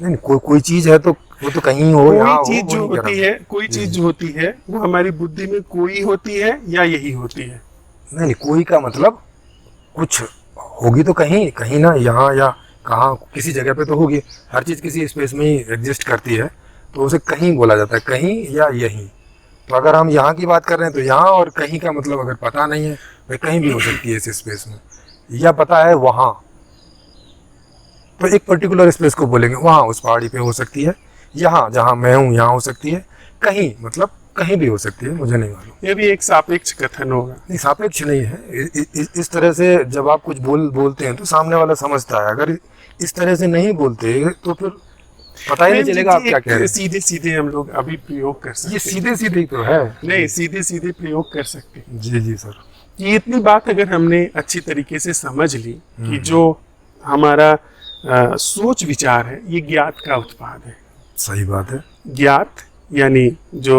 नहीं, कोई चीज है तो वो तो कहीं हो, यहाँ कोई चीज हो, जो वो नहीं होती कह है, कोई चीज जो होती है वो हमारी बुद्धि में कोई होती है या यही होती है। नहीं, कोई का मतलब कुछ होगी तो कहीं ना, यहाँ या कहाँ, किसी जगह पे तो होगी। हर चीज किसी स्पेस में ही एग्जिस्ट करती है, तो उसे कहीं बोला जाता है, कहीं या यहीं। तो अगर हम यहाँ की बात कर रहे हैं तो यहाँ, और कहीं का मतलब अगर पता नहीं है भाई, कहीं भी हो सकती है इस स्पेस में, या पता है वहाँ, तो एक पर्टिकुलर स्पेस को बोलेंगे, वहाँ उस पहाड़ी पे हो सकती है, यहाँ जहाँ मैं हूँ यहाँ हो सकती है, कहीं मतलब कहीं भी हो सकती है, मुझे नहीं मालूम। ये भी एक सापेक्ष कथन होगा। नहीं, सापेक्ष नहीं है। इस तरह से जब आप कुछ बोलते हैं तो सामने वाला समझता है, अगर इस तरह से नहीं बोलते तो फिर पता ही नहीं चलेगा आप क्या कह रहे हैं। सीधे सीधे हम लोग अभी प्रयोग कर सकते हैं। ये सीधे सीधे तो है। नहीं, सीधे सीधे प्रयोग कर सकते हैं। जी जी सर। ये इतनी बात अगर हमने अच्छी तरीके से समझ ली कि जो हमारा सोच विचार है ये ज्ञात का उत्पाद है। सही बात है। ज्ञात यानी जो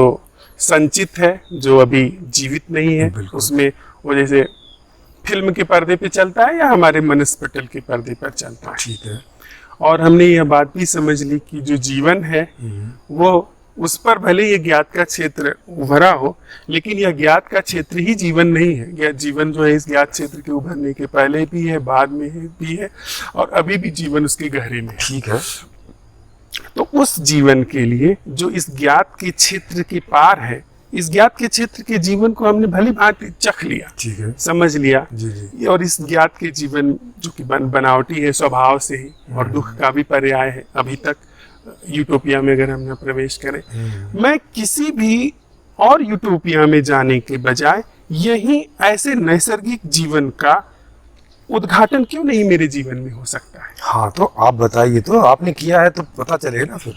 संचित है, जो अभी जीवित नहीं है, उसमें वो जैसे फिल्म के पर्दे पे चलता है या हमारे मनस्पटल के पर्दे पर चलता है। ठीक है। और हमने यह बात भी समझ ली कि जो जीवन है वो, उस पर भले ये ज्ञात का क्षेत्र उभरा हो, लेकिन यह ज्ञात का क्षेत्र ही जीवन नहीं है। यह जीवन जो है इस ज्ञात क्षेत्र के उभरने के पहले भी है, बाद में भी है, और अभी भी जीवन उसके गहरे में है। ठीक है। तो उस जीवन के लिए जो इस ज्ञात के क्षेत्र के पार है, इस ज्ञात के क्षेत्र के जीवन को हमने भली भांति चख लिया, ठीक है, समझ लिया। जी जी। और इस ज्ञात के जीवन जो कि बनावटी है स्वभाव से ही, और दुख का भी पर्याय है अभी तक, यूटोपिया में अगर हम ना प्रवेश करें, मैं किसी भी और यूटोपिया में जाने के बजाय यही ऐसे नैसर्गिक जीवन का उद्घाटन क्यों नहीं मेरे जीवन में हो सकता है? हाँ, तो आप बताइए, तो आपने किया है तो पता चलेगा ना फिर,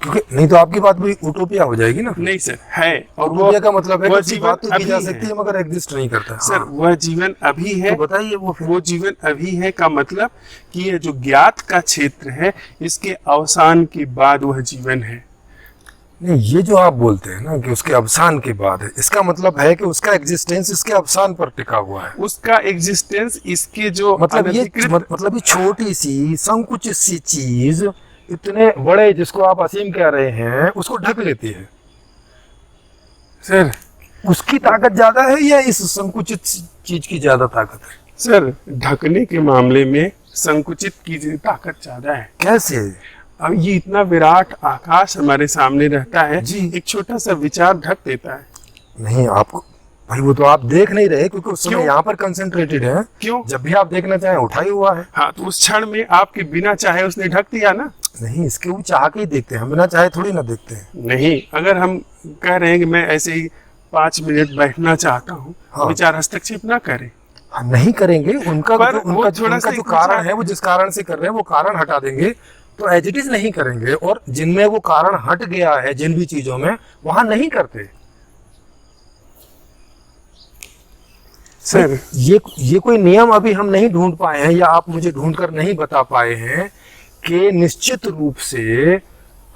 क्योंकि नहीं तो आपकी बात भी यूटोपिया हो जाएगी ना। नहीं सर, है। और यूटोपिया का मतलब है वो कि बात तो की जा सकती है मगर एग्जिस्ट नहीं करता है। सर, वह जीवन अभी है। तो बताइए वो जीवन अभी है का मतलब कि ये जो ज्ञात का क्षेत्र है, इसके अवसान के बाद वह जीवन है। नहीं, ये जो आप बोलते हैं ना कि उसके अवसान के बाद है, इसका मतलब है कि उसका एग्जिस्टेंस इसके अवसान पर टिका हुआ है। उसका एग्जिस्टेंस इसके जो मतलब ये छोटी सी संकुचित सी चीज इतने बड़े, जिसको आप असीम कह रहे हैं, उसको ढक लेती है। सर, उसकी ताकत ज्यादा है या इस संकुचित चीज की ज्यादा ताकत है? सर, ढकने के मामले में संकुचित की ताकत ज्यादा है। कैसे? अब ये इतना विराट आकाश हमारे सामने रहता है जी। एक छोटा सा विचार ढक देता है। नहीं, आपको भाई वो तो आप देख नहीं रहे क्योंकि उस समय क्यों? यहाँ पर कंसंट्रेटेड है। क्यों? जब भी आप देखना चाहें उठा ही हुआ है। हाँ, तो उस क्षण में आपके बिना चाहे उसने ढक दिया ना। नहीं, इसके वो चाह के ही देखते हैं, हम बिना चाहे थोड़ी ना देखते हैं। नहीं, अगर हम कह रहे हैं कि मैं ऐसे ही 5 मिनट बैठना चाहता हूँ, हाँ। विचार हस्तक्षेप ना करें। हम नहीं करेंगे, उनका पर जो वो उनका थोड़ा उनका सा जो एक कारण विचार- है, वो जिस कारण से कर रहे हैं वो कारण हटा देंगे तो एज इट इज नहीं करेंगे, और जिनमें वो कारण हट गया है जिन भी चीजों में, वहां नहीं करते। सर, ये कोई नियम अभी हम नहीं ढूंढ पाए हैं, या आप मुझे ढूंढकर नहीं बता पाए हैं कि निश्चित रूप से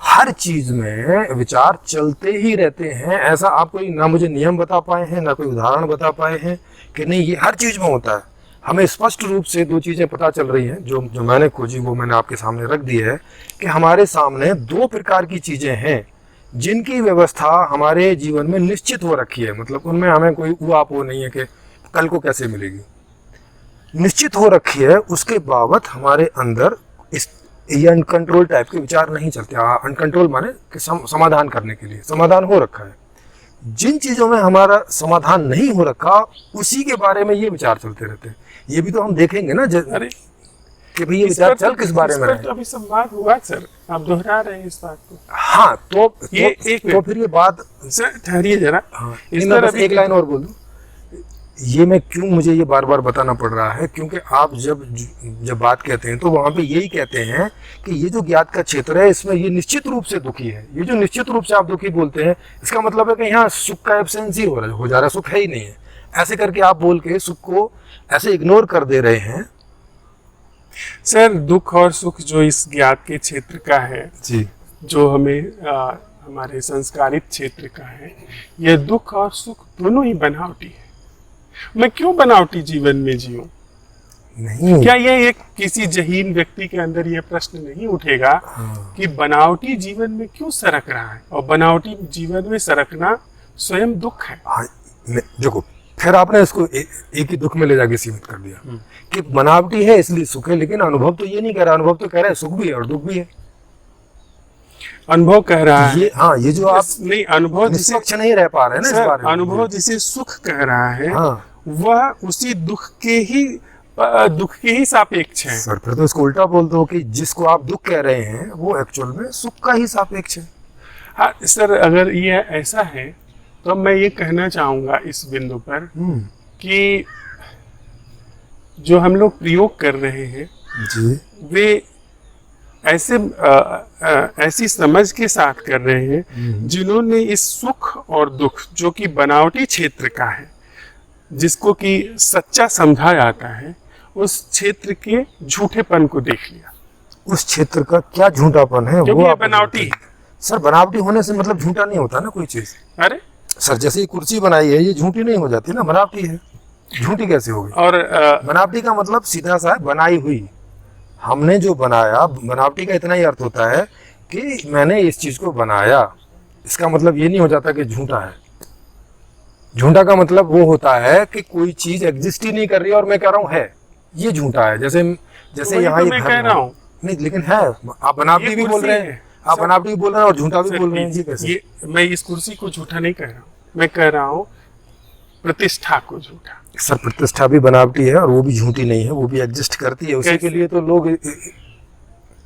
हर चीज में विचार चलते ही रहते हैं। ऐसा आप कोई ना मुझे नियम बता पाए हैं, ना कोई उदाहरण बता पाए हैं कि नहीं ये हर चीज में होता है। हमें स्पष्ट रूप से दो चीजें पता चल रही हैं, जो जो मैंने खोजी वो मैंने आपके सामने रख दी है, कि हमारे सामने दो प्रकार की चीजें हैं जिनकी व्यवस्था हमारे जीवन में निश्चित हो रखी है। मतलब उनमें हमें कोई वो नहीं है कि कल को कैसे मिलेगी, निश्चित हो रखी है। उसके बावत हमारे अंदर इस ये अनकंट्रोल टाइप के विचार नहीं चलते। अनकंट्रोल माने कि समाधान करने के लिए समाधान हो रखा है। जिन चीजों में हमारा समाधान नहीं हो रखा उसी के बारे में ये विचार चलते रहते हैं। ये भी तो हम देखेंगे ना अरे कि भाई ये विचार चल किस बारे में रहे। तो अभी संवाद हुआ सर, आप दोहरा रहे हैं इस बात को। हाँ, तो एक तो फिर ये बात, सर ठहरिए जरा। हाँ, इस मैं पर बस अभी एक लाइन और बोल दूं। ये मैं क्यों, मुझे ये बार बार बताना पड़ रहा है क्योंकि आप जब बात कहते हैं तो वहां पे यही कहते हैं कि ये जो ज्ञात का क्षेत्र है इसमें ये निश्चित रूप से दुखी है। ये जो निश्चित रूप से आप दुखी बोलते हैं, इसका मतलब है कि यहाँ सुख का एब्सेंस ही हो जा रहा है, सुख है ही नहीं है। ऐसे करके आप बोल के सुख को ऐसे इग्नोर कर दे रहे हैं। सर, दुख और सुख जो इस ज्ञात के क्षेत्र का है जी, जो हमें हमारे संस्कारित क्षेत्र का है, यह दुख और सुख दोनों ही बनावटी है। मैं क्यों बनावटी जीवन में जीऊं? नहीं, क्या ये एक किसी जहीन व्यक्ति के अंदर यह प्रश्न नहीं उठेगा कि बनावटी जीवन में क्यों सरक रहा है, और बनावटी जीवन में सरकना स्वयं दुख है। हाँ, देखो फिर आपने इसको एक ही दुख में ले जाके सीमित कर दिया कि बनावटी है इसलिए सुख है, लेकिन अनुभव तो ये नहीं कह रहा। अनुभव तो कह रहा है सुख भी है और दुख भी है। अनुभव कह रहा है ये, हाँ, ये जो आप नहीं, अनुभव जिसे निष्पक्ष नहीं रह पा रहे हैं ना इस सर, बारे में। अनुभव जिसे सुख कह रहा है, हाँ, वह उसी दुख के ही सापेक्ष है। सर फिर तो इसको उल्टा बोल दो कि जिसको आप दुख कह रहे हैं वो एक्चुअल में सुख का ही सापेक्ष है। हाँ सर, अगर ये ऐसा है तो मैं ये कहना चाहूंगा इस बिंदु पर कि जो हम लोग प्रयोग कर रहे हैं जी, वे ऐसी समझ के साथ कर रहे हैं जिन्होंने इस सुख और दुख जो कि बनावटी क्षेत्र का है, जिसको कि सच्चा समझा जाता है, उस क्षेत्र के झूठेपन को देख लिया। उस क्षेत्र का क्या झूठापन है क्योंकि वो ये आप बनावटी है। सर बनावटी होने से मतलब झूठा नहीं होता ना कोई चीज। अरे सर जैसे ये कुर्सी बनाई है ये झूठी नहीं हो जाती ना, बनावटी है। झूठी कैसे होगी? और बनावटी का मतलब सीधा सा है बनाई हुई। हमने जो बनाया, बनावटी का इतना ही अर्थ होता है कि मैंने इस चीज को बनाया। इसका मतलब ये नहीं हो जाता कि झूठा है। झूठा का मतलब वो होता है कि कोई चीज एग्जिस्ट ही नहीं कर रही और मैं कह रहा हूँ है, ये झूठा है। जैसे यहाँ तो ये मैं घर कह रहा हूँ, नहीं, लेकिन है। आप बनावटी ये भी बोल कुर्सी रहे है। हैं, आप सर, बनावटी भी बोल रहे हैं और झूठा भी सर, बोल रहे हैं। ये कैसे? ये मैं इस कुर्सी को झूठा नहीं कह रहा हूँ, मैं कह रहा हूँ प्रतिष्ठा को झूठा। सर प्रतिष्ठा भी बनावटी है और वो भी झूठी नहीं है, वो भी एग्जिस्ट करती है। उसी के लिए तो लोग,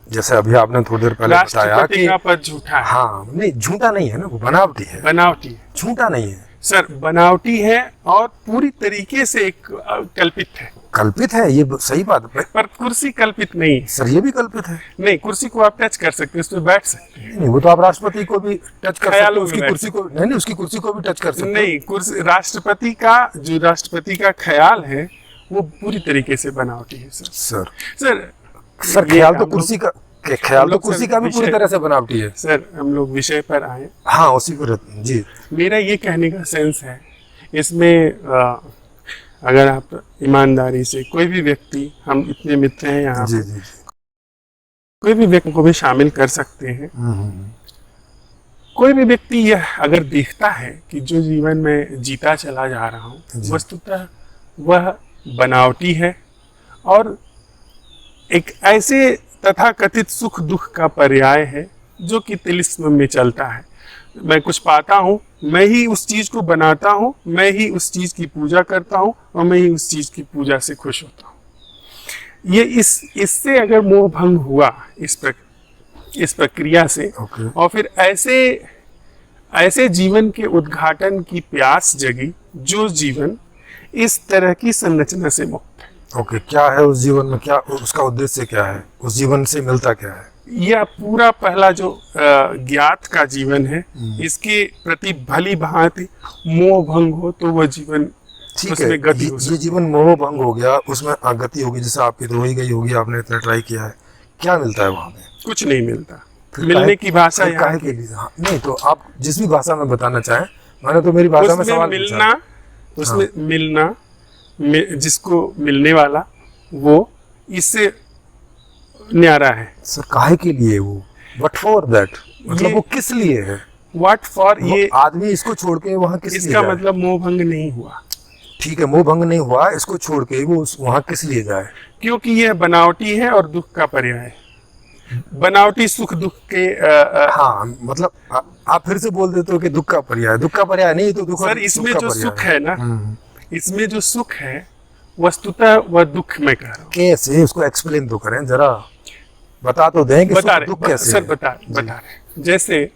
जैसे अभी आपने थोड़ी देर पहले बताया राष्ट्रपति कि का पद झूठा है। हाँ, नहीं झूठा नहीं है ना, वो बनावटी है, बनावटी है झूठा नहीं है। सर, बनावटी है और पूरी तरीके से एक कल्पित है। कल्पित है, ये सही बात है। पर कुर्सी कल्पित नहीं है। सर ये भी कल्पित है। नहीं, कुर्सी को आप टच कर सकते हैं, उस पर बैठ सकते हैं। नहीं, वो तो आप राष्ट्रपति को भी टच कर सकते ख्यालों हो, में उसकी बैठ कुर्सी को नहीं, उसकी कुर्सी को भी टच कर सकते हो। नहीं, कुर्सी राष्ट्रपति का ख्याल है वो पूरी तरीके से बनावटी है सर। सर सर ख्याल ये तो हम कुर्सी लोग- का ख्याल हम तो लोग कुर्सी सर का भी पूरी विषय- तरह से बनावटी है। सर हम लोग विषय पर आए। हाँ, उसी पर जी। मेरा ये कहने का सेंस है इसमें, अगर आप ईमानदारी से कोई भी व्यक्ति, हम इतने मित्र हैं यहाँ जी पे, जी जी। कोई भी व्यक्ति को भी शामिल कर सकते हैं। कोई भी व्यक्ति यह अगर देखता है कि जो जीवन में जीता चला जा रहा हूँ जी। वस्तुतः वह बनावटी है और एक ऐसे तथाकथित सुख दुख का पर्याय है जो कि तिलिस्म में चलता है। मैं कुछ पाता हूँ, मैं ही उस चीज को बनाता हूँ, मैं ही उस चीज की पूजा करता हूँ और मैं ही उस चीज की पूजा से खुश होता हूँ। ये इससे अगर मोह भंग हुआ इस प्रक्रिया से, Okay. और फिर ऐसे जीवन के उद्घाटन की प्यास जगी जो जीवन इस तरह की संरचना से मुक्त है। ओके, क्या है उस जीवन में, क्या उसका उद्देश्य क्या है, उस जीवन से मिलता क्या है? यह पूरा पहला जो ज्ञात का जीवन है, इसके प्रति भली भांति मोह भंग हो तो वह जीवन, ठीक है, उसमें गति हो ये जीवन मोह भंग हो गया, उसमें गति होगी, जैसे आपकी तो हो ही गई होगी, आपने इतना ट्राई किया है, क्या मिलता है वहां पे? कुछ नहीं मिलता। फिर मिलने की भाषा फिर यहाँ काहे के लिए? हाँ, नहीं तो आप जिस भी भाषा में बताना चाहें, मैंने तो मेरी भाषा में उसमें सवाल मिलना, पूछा। उसमें मिलना, जिसको मिलने वाला वो इससे न्यारा है। सर काहे के लिए वो, बट फॉर दैट, मतलब वो किस लिए है? व्हाट फॉर, ये आदमी इसको छोड़ के वहाँ किस लिए इसका जाए? मतलब मोह भंग नहीं हुआ, ठीक है, मोह भंग नहीं हुआ, इसको छोड़ के वो वहाँ किस लिए जाए? क्योंकि यह बनावटी है और दुख का पर्याय है। बनावटी सुख दुख के हाँ, मतलब आप फिर से बोल देते हो कि दुख का पर्याय, दुख का पर्याय नहीं तो दुख, सर इसमें सुख का जो पर्याय सुख है ना, इसमें जो सुख है वस्तुतः वह दुख मैं कह रहा हूँ। कैसे, उसको एक्सप्लेन तो करें जरा, बता तो दें कि बता सुख रहे दुख कैसे सर, है? बता रहे। जैसे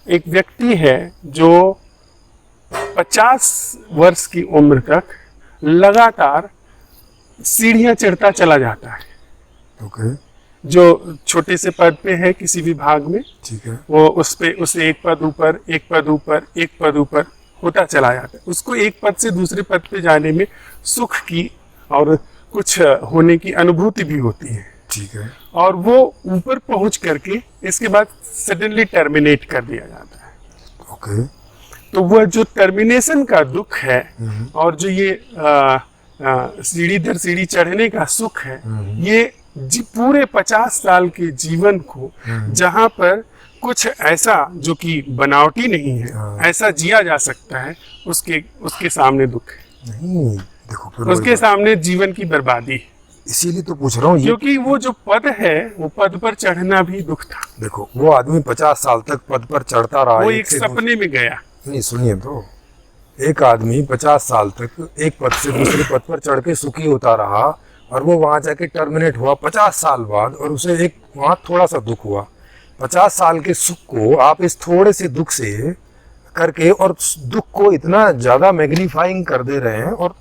एक व्यक्ति है जो 50 वर्ष की उम्र तक लगातार सीढ़ियां चढ़ता चला जाता है, ओके, जो छोटे से पद पे है किसी भी भाग में, ठीक है, वो उसे एक पद ऊपर, एक पद ऊपर, एक पद ऊपर होता चला जाता है। उसको एक पद से दूसरे पद पे जाने में सुख की और कुछ होने की अनुभूति भी होती है, ठीक है, और वो ऊपर पहुंच करके इसके बाद सडनली टर्मिनेट कर दिया जाता है। ओके, तो वह जो टर्मिनेशन का दुख है और जो ये सीढ़ी दर सीढ़ी चढ़ने का सुख है, ये पूरे 50 साल के जीवन को, जहां पर कुछ ऐसा जो कि बनावटी नहीं है, ऐसा जिया जा सकता है, उसके सामने दुख है। नहीं देखो, फिर उसके सामने जीवन की बर्बादी है। इसीलिए तो पूछ रहा हूँ, ये क्योंकि वो जो पद है, वो पद पर चढ़ना भी दुख था। देखो, वो आदमी 50 साल तक पद पर चढ़ता रहा, वो एक सपने में गया। नहीं सुनिए तो, एक आदमी 50 साल तक एक पद से दूसरे पद पर चढ़ के सुखी होता रहा, और वो वहां जाके टर्मिनेट हुआ 50 साल बाद, और उसे एक वहां थोड़ा सा दुख हुआ। 50 साल के सुख को आप इस थोड़े से दुख से करके, और दुख को इतना ज्यादा मैग्नीफाइंग कर दे रहे हैं, और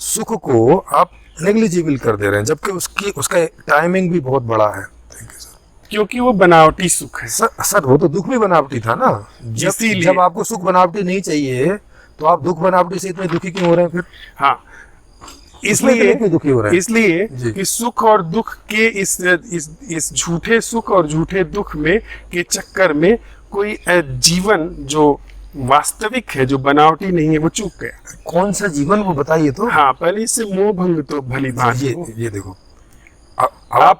सुख को आप नेग्लिजिबल कर दे रहे हैं, जबकि उसका टाइमिंग भी बहुत बड़ा है। Thank you sir. क्योंकि वो बनावटी सुख है। सर वो तो दुख भी बनावटी था ना, जब आपको सुख बनावटी नहीं चाहिए तो आप दुख बनावटी से इतने दुखी क्यों हो रहे हैं फिर? हाँ, इसलिए दुखी हो रहे हैं, इसलिए कि सुख और दुख के इस झूठे सुख और झूठे दुख में के चक्कर में कोई जीवन जो वास्तविक है, जो बनावटी नहीं है, वो चूक गया। कौन सा जीवन वो बताइए तो? हाँ, पहले इससे मोह भंग तो भली बात। ये देखो, आप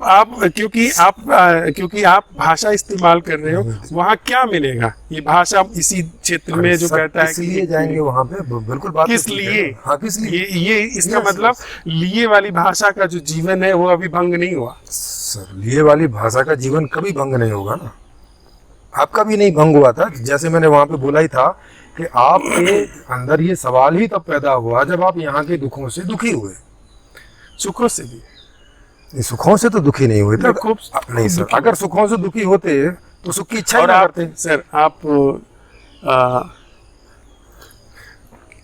क्योंकि आप भाषा इस्तेमाल कर रहे हो, वहाँ क्या मिलेगा? ये भाषा इसी क्षेत्र में जो कहता है किस लिए जाएंगे वहाँ पे, बिल्कुल बात किस लिए? हाँ, किस लिए? ये इसका मतलब लिए वाली भाषा का जो जीवन है वो अभी भंग नहीं हुआ। सर लिए वाली भाषा का जीवन कभी भंग नहीं होगा ना, आपका भी नहीं भंग हुआ था। जैसे मैंने वहां पे बोला ही था कि आपके अंदर ये सवाल ही तब पैदा हुआ जब आप यहाँ के दुखों से दुखी हुए। सुखों से भी, सुखों से तो दुखी नहीं हुए थे। खूब नहीं सर, अगर सुखों से दुखी होते तो सुख की इच्छा ना करते। सर आप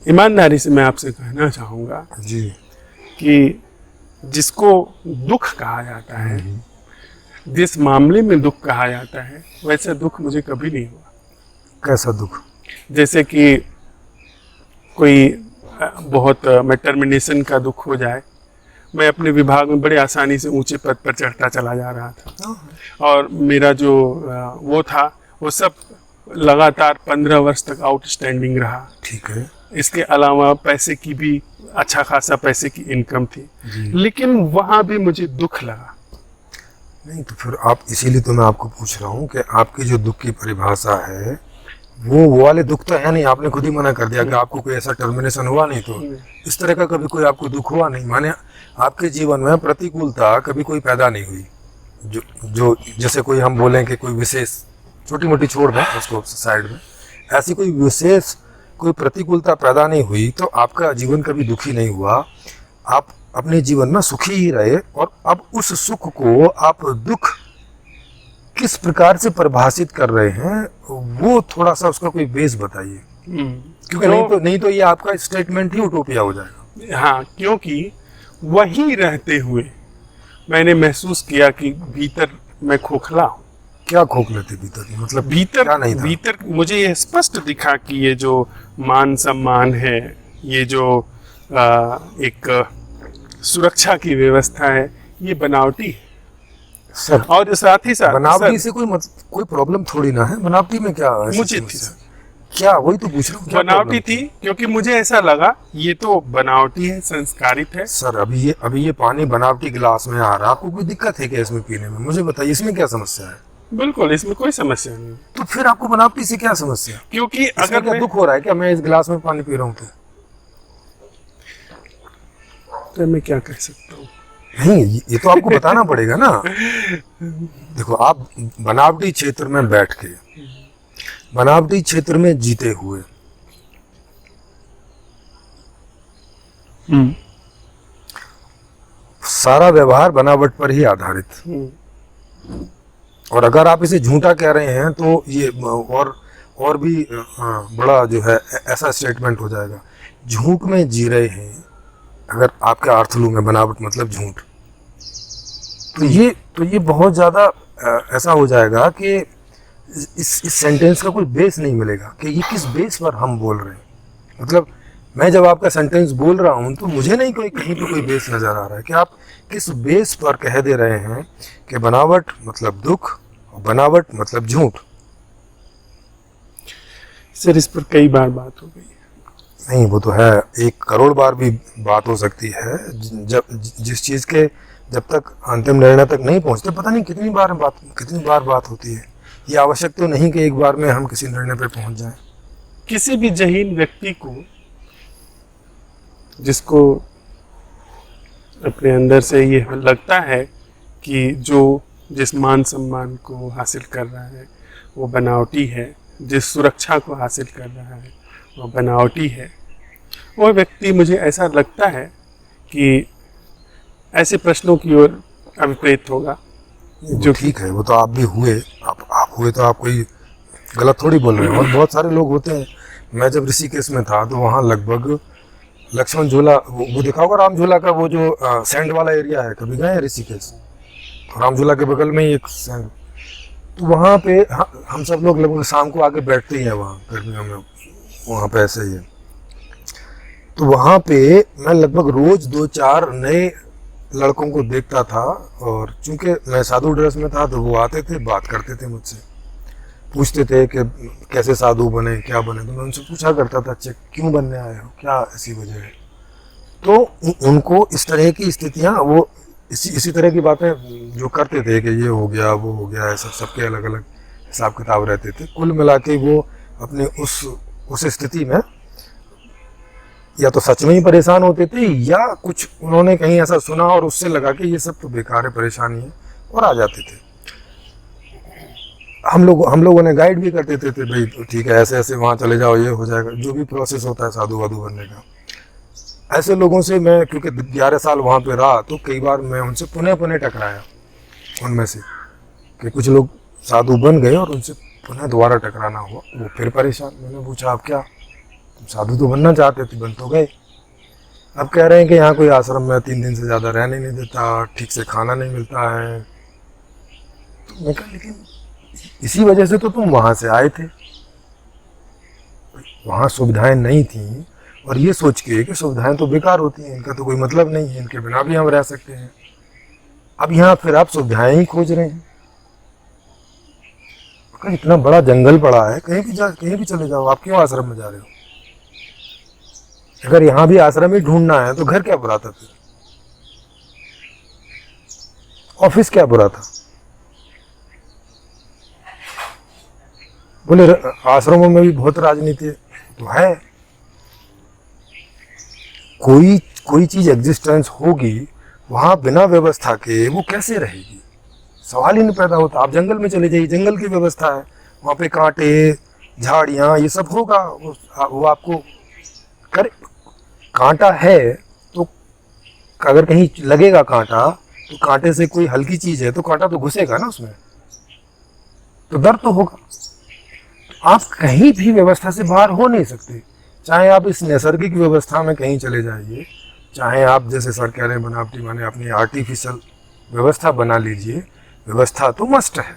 ईमानदारी से मैं आपसे कहना चाहूँगा जी कि जिसको दुख कहा जाता है, जिस मामले में दुख कहा जाता है, वैसा दुख मुझे कभी नहीं हुआ। कैसा दुख? जैसे कि कोई बहुत मैं टर्मिनेशन का दुख हो जाए। मैं अपने विभाग में बड़े आसानी से ऊंचे पद पर चढ़ता चला जा रहा था, और मेरा जो वो था वो सब लगातार 15 वर्ष तक आउटस्टैंडिंग रहा। ठीक है। इसके अलावा पैसे की भी अच्छा खासा पैसे की इनकम थी, लेकिन वहाँ भी मुझे दुख लगा। नहीं तो फिर आप, इसीलिए तो मैं आपको पूछ रहा हूँ कि आपकी जो दुख की परिभाषा है वो वाले दुख तो है नहीं। आपने खुद ही मना कर दिया कि आपको कोई ऐसा टर्मिनेशन हुआ नहीं, तो इस तरह का कभी कोई आपको दुख हुआ नहीं, माने आपके जीवन में प्रतिकूलता कभी कोई पैदा नहीं हुई, जो जो जैसे कोई हम बोलें कि कोई विशेष, छोटी मोटी छोड़ दें उसको साइड में, ऐसी कोई विशेष कोई प्रतिकूलता पैदा नहीं हुई तो आपका जीवन कभी दुखी नहीं हुआ, आप अपने जीवन में सुखी ही रहे। और अब उस सुख को आप दुख किस प्रकार से परिभाषित कर रहे हैं, वो थोड़ा सा उसका कोई बेस बताइए, क्योंकि नहीं तो ये आपका स्टेटमेंट ही उटोपिया हो जाएगा। हाँ, क्योंकि वहीं रहते हुए मैंने महसूस किया कि भीतर मैं खोखला हूँ। क्या खोखले थे भीतर, मतलब भीतर क्या नहीं था? भीतर मुझे ये स्पष्ट दिखा कि ये जो मान सम्मान है, ये जो एक सुरक्षा की व्यवस्था है, ये बनावटी है। सर, और साथ ही साथ बनावटी से कोई प्रॉब्लम थोड़ी ना है, बनावटी में क्या ऐसी मुझे थी समस्या? क्या, वही तो पूछ रहा हूँ, क्या बनावटी प्रॉब्लम थी, क्योंकि मुझे ऐसा लगा ये तो बनावटी है, संस्कारित है। सर, अभी ये पानी बनावटी गिलास में आ रहा है, आपको कोई दिक्कत है क्या इसमें पीने में? मुझे बताइए, इसमें क्या समस्या है? बिल्कुल, इसमें कोई समस्या नहीं। तो फिर आपको बनावटी से क्या समस्या? क्योंकि अगर क्या दुख हो रहा है क्या मैं इस गिलास में पानी पी रहा हूँ तो मैं क्या कह सकता हूँ? नहीं, ये तो आपको बताना पड़ेगा ना। देखो, आप बनावटी क्षेत्र में बैठ के, बनावटी क्षेत्र में जीते हुए, सारा व्यवहार बनावट पर ही आधारित, और अगर आप इसे झूठा कह रहे हैं तो ये और भी बड़ा जो है ऐसा स्टेटमेंट हो जाएगा। झूठ में जी रहे हैं, अगर आपके अर्थ लूँ मैं, बनावट मतलब झूठ, तो ये बहुत ज़्यादा ऐसा हो जाएगा कि इस सेंटेंस का कोई बेस नहीं मिलेगा कि ये किस बेस पर हम बोल रहे हैं। मतलब मैं जब आपका सेंटेंस बोल रहा हूँ तो मुझे नहीं कोई कहीं पे कोई बेस नज़र आ रहा है कि आप किस बेस पर कह दे रहे हैं कि बनावट मतलब दुख और बनावट मतलब झूठ। सर, इस पर कई बार बात हो गई। नहीं, वो तो है, 1 करोड़ बार भी बात हो सकती है। जब जिस चीज़ के जब तक अंतिम निर्णय तक नहीं पहुंचते, पता नहीं कितनी बार बात होती है। ये आवश्यक तो नहीं कि एक बार में हम किसी निर्णय पर पहुंच जाएं। किसी भी जहीन व्यक्ति को, जिसको अपने अंदर से ये लगता है कि जिस मान सम्मान को हासिल कर रहा है वो बनावटी है, जिस सुरक्षा को हासिल कर रहा है वो बनावटी है, वो व्यक्ति, मुझे ऐसा लगता है कि ऐसे प्रश्नों की ओर अभिप्रेत होगा। जो ठीक है, वो तो आप भी हुए, आप हुए तो आप कोई गलत थोड़ी बोल रहे हैं, और बहुत सारे लोग होते हैं। मैं जब ऋषिकेश में था तो वहाँ लगभग लक्ष्मण झूला, वो देखा होगा राम झूला का, वो जो सैंड वाला एरिया है, कभी गए हैं ऋषिकेश? राम झूला के बगल में ही एक सैंड, तो वहाँ पे हम सब लोग लगभग शाम को आके बैठते ही हैं वहाँ गर्मियों में, वहाँ पे ऐसे ही है। तो वहाँ पे मैं लगभग रोज 2-4 नए लड़कों को देखता था, और चूंकि मैं साधु ड्रेस में था तो वो आते थे, बात करते थे मुझसे, पूछते थे कि कैसे साधु बने, क्या बने। तो मैं उनसे पूछा करता था, अच्छा क्यों बनने आए हो, क्या ऐसी वजह है? तो उनको इस तरह की स्थितियाँ, वो इसी तरह की बातें जो करते थे कि ये हो गया वो हो गया, ऐसा सबके अलग अलग हिसाब किताब रहते थे। कुल मिला के वो अपने उस स्थिति में या तो सच में ही परेशान होते थे, या कुछ उन्होंने कहीं ऐसा सुना और उससे लगा कि ये सब तो बेकार है, परेशानी है, और आ जाते थे। हम लोगों ने गाइड भी करते थे भाई ठीक है, ऐसे ऐसे वहाँ चले जाओ, ये हो जाएगा, जो भी प्रोसेस होता है साधु वाधु बनने का। ऐसे लोगों से मैं, क्योंकि 11 साल वहाँ पे रहा, तो कई बार मैं उनसे पुनः टकराया। उनमें से कि कुछ लोग साधु बन गए और उनसे पुनः दोबारा टकराना हुआ, वो फिर परेशान। मैंने पूछा, आप क्या, तुम साधु तो बनना चाहते थे, बन तो गए, अब कह रहे हैं कि यहाँ कोई आश्रम में 3 दिन से ज़्यादा रहने नहीं देता, ठीक से खाना नहीं मिलता है। तो मैं कहा, लेकिन इसी वजह से तो तुम वहाँ से आए थे, वहाँ सुविधाएं नहीं थी, और ये सोच के कि सुविधाएं तो बेकार होती हैं, इनका तो कोई मतलब नहीं है, इनके बिना भी हम रह सकते हैं। अब यहाँ फिर आप सुविधाएं ही खोज रहे हैं। इतना बड़ा जंगल पड़ा है, कहीं भी चले जाओ, आप क्यों आश्रम में जा रहे हो? अगर यहाँ भी आश्रम ही ढूंढना है तो घर क्या बुरा था फिर? ऑफिस क्या बुरा था? बोले आश्रमों में भी बहुत राजनीति तो है। कोई चीज एग्जिस्टेंस होगी, वहां बिना व्यवस्था के वो कैसे रहेगी? सवाल ही नहीं पैदा होता। आप जंगल में चले जाइए, जंगल की व्यवस्था है, वहाँ पे कांटे झाड़ियाँ ये सब होगा, वो आपको करे। कांटा है तो अगर कहीं लगेगा कांटा, तो कांटे से कोई हल्की चीज है तो कांटा तो घुसेगा ना उसमें, तो दर्द तो होगा। आप कहीं भी व्यवस्था से बाहर हो नहीं सकते, चाहे आप इस नैसर्गिक व्यवस्था में कहीं चले जाइए, चाहे आप जैसे सर कह रहे हैं बनावटी माने अपनी आर्टिफिशियल व्यवस्था बना लीजिए, व्यवस्था तो मस्ट है।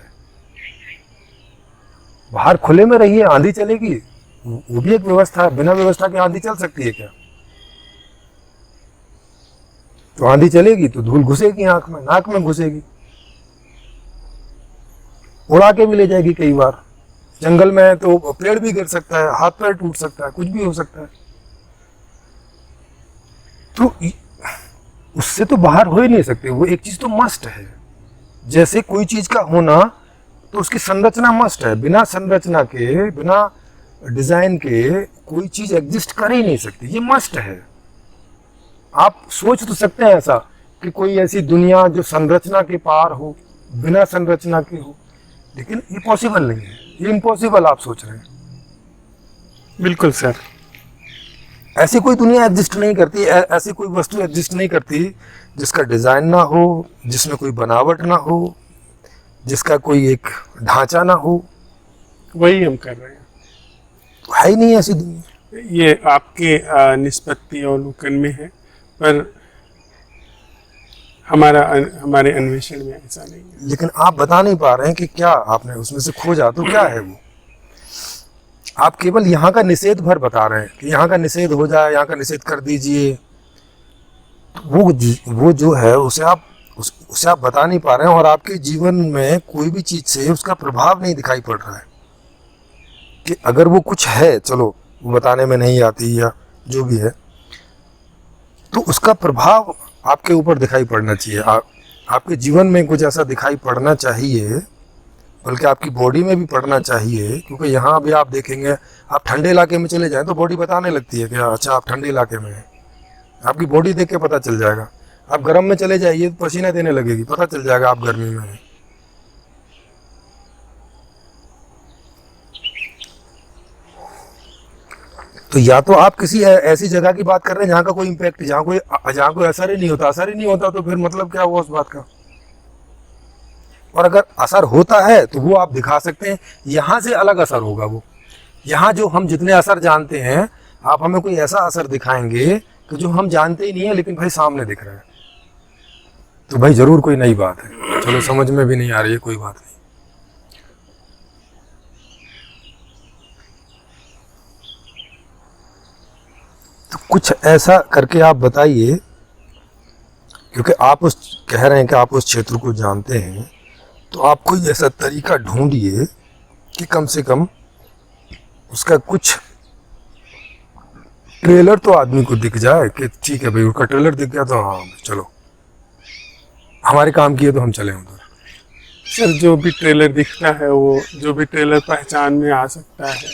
बाहर खुले में रहिए, आंधी चलेगी, वो भी एक व्यवस्था है। बिना व्यवस्था के आंधी चल सकती है क्या? तो आंधी चलेगी तो धूल घुसेगी आंख में, नाक में घुसेगी, उड़ा के भी ले जाएगी कई बार। जंगल में है तो पेड़ भी गिर सकता है, हाथ पैर टूट सकता है, कुछ भी हो सकता है। तो उससे तो बाहर हो ही नहीं सकते। वो एक चीज तो मस्ट है, जैसे कोई चीज का होना तो उसकी संरचना मस्ट है। बिना संरचना के, बिना डिजाइन के कोई चीज एग्जिस्ट कर ही नहीं सकती, ये मस्ट है। आप सोच तो सकते हैं ऐसा कि कोई ऐसी दुनिया जो संरचना के पार हो, बिना संरचना के हो, लेकिन ये पॉसिबल नहीं है, ये इम्पॉसिबल आप सोच रहे हैं। बिल्कुल सर। ऐसी कोई दुनिया एग्जिस्ट नहीं करती, ऐसी कोई वस्तु एग्जिस्ट नहीं करती जिसका डिजाइन ना हो, जिसमें कोई बनावट ना हो, जिसका कोई एक ढांचा ना हो। वही हम कर रहे हैं, तो है ही नहीं ऐसी दुनिया। ये आपके निष्पत्ति अवलोकन में है, पर हमारे अन्वेषण में ऐसा नहीं है। लेकिन आप बता नहीं पा रहे हैं कि क्या आपने उसमें से खोजा, तो क्या है वो। आप केवल यहाँ का निषेध भर बता रहे हैं कि यहाँ का निषेध हो जाए, यहाँ का निषेध कर दीजिए। वो जो है उसे आप बता नहीं पा रहे हैं, और आपके जीवन में कोई भी चीज से उसका प्रभाव नहीं दिखाई पड़ रहा है। कि अगर वो कुछ है, चलो वो बताने में नहीं आती या जो भी है, तो उसका प्रभाव आपके ऊपर दिखाई पड़ना चाहिए। आपके जीवन में कुछ ऐसा दिखाई पड़ना चाहिए, बल्कि आपकी बॉडी में भी पड़ना चाहिए। क्योंकि यहाँ भी आप देखेंगे, आप ठंडे इलाके में चले जाएं तो बॉडी बताने लगती है कि अच्छा आप ठंडे इलाके में हैं, आपकी बॉडी देख के पता चल जाएगा। आप गर्म में चले जाइए तो पसीना देने लगेगी, पता चल जाएगा आप गर्मी में हैं। तो या तो आप किसी ऐसी जगह की बात कर रहे हैं जहाँ का कोई इम्पैक्ट, जहाँ कोई असर ही नहीं होता। असर ही नहीं होता तो फिर मतलब क्या हुआ उस बात का। और अगर असर होता है तो वो आप दिखा सकते हैं, यहाँ से अलग असर होगा वो। यहाँ जो हम जितने असर जानते हैं, आप हमें कोई ऐसा असर दिखाएंगे कि जो हम जानते ही नहीं है, लेकिन भाई सामने दिख रहा है, तो भाई जरूर कोई नई बात है। चलो समझ में भी नहीं आ रही है, कोई बात नहीं। तो कुछ ऐसा करके आप बताइए, क्योंकि आप कह रहे हैं कि आप उस क्षेत्र को जानते हैं, तो आप कोई ऐसा तरीका ढूंढिए कि कम से कम उसका कुछ ट्रेलर तो आदमी को दिख जाए कि ठीक है भाई, उसका ट्रेलर दिख गया तो हाँ चलो हमारे काम किए तो हम चले उधर। सर जो भी ट्रेलर दिखता है, वो जो भी ट्रेलर पहचान में आ सकता है,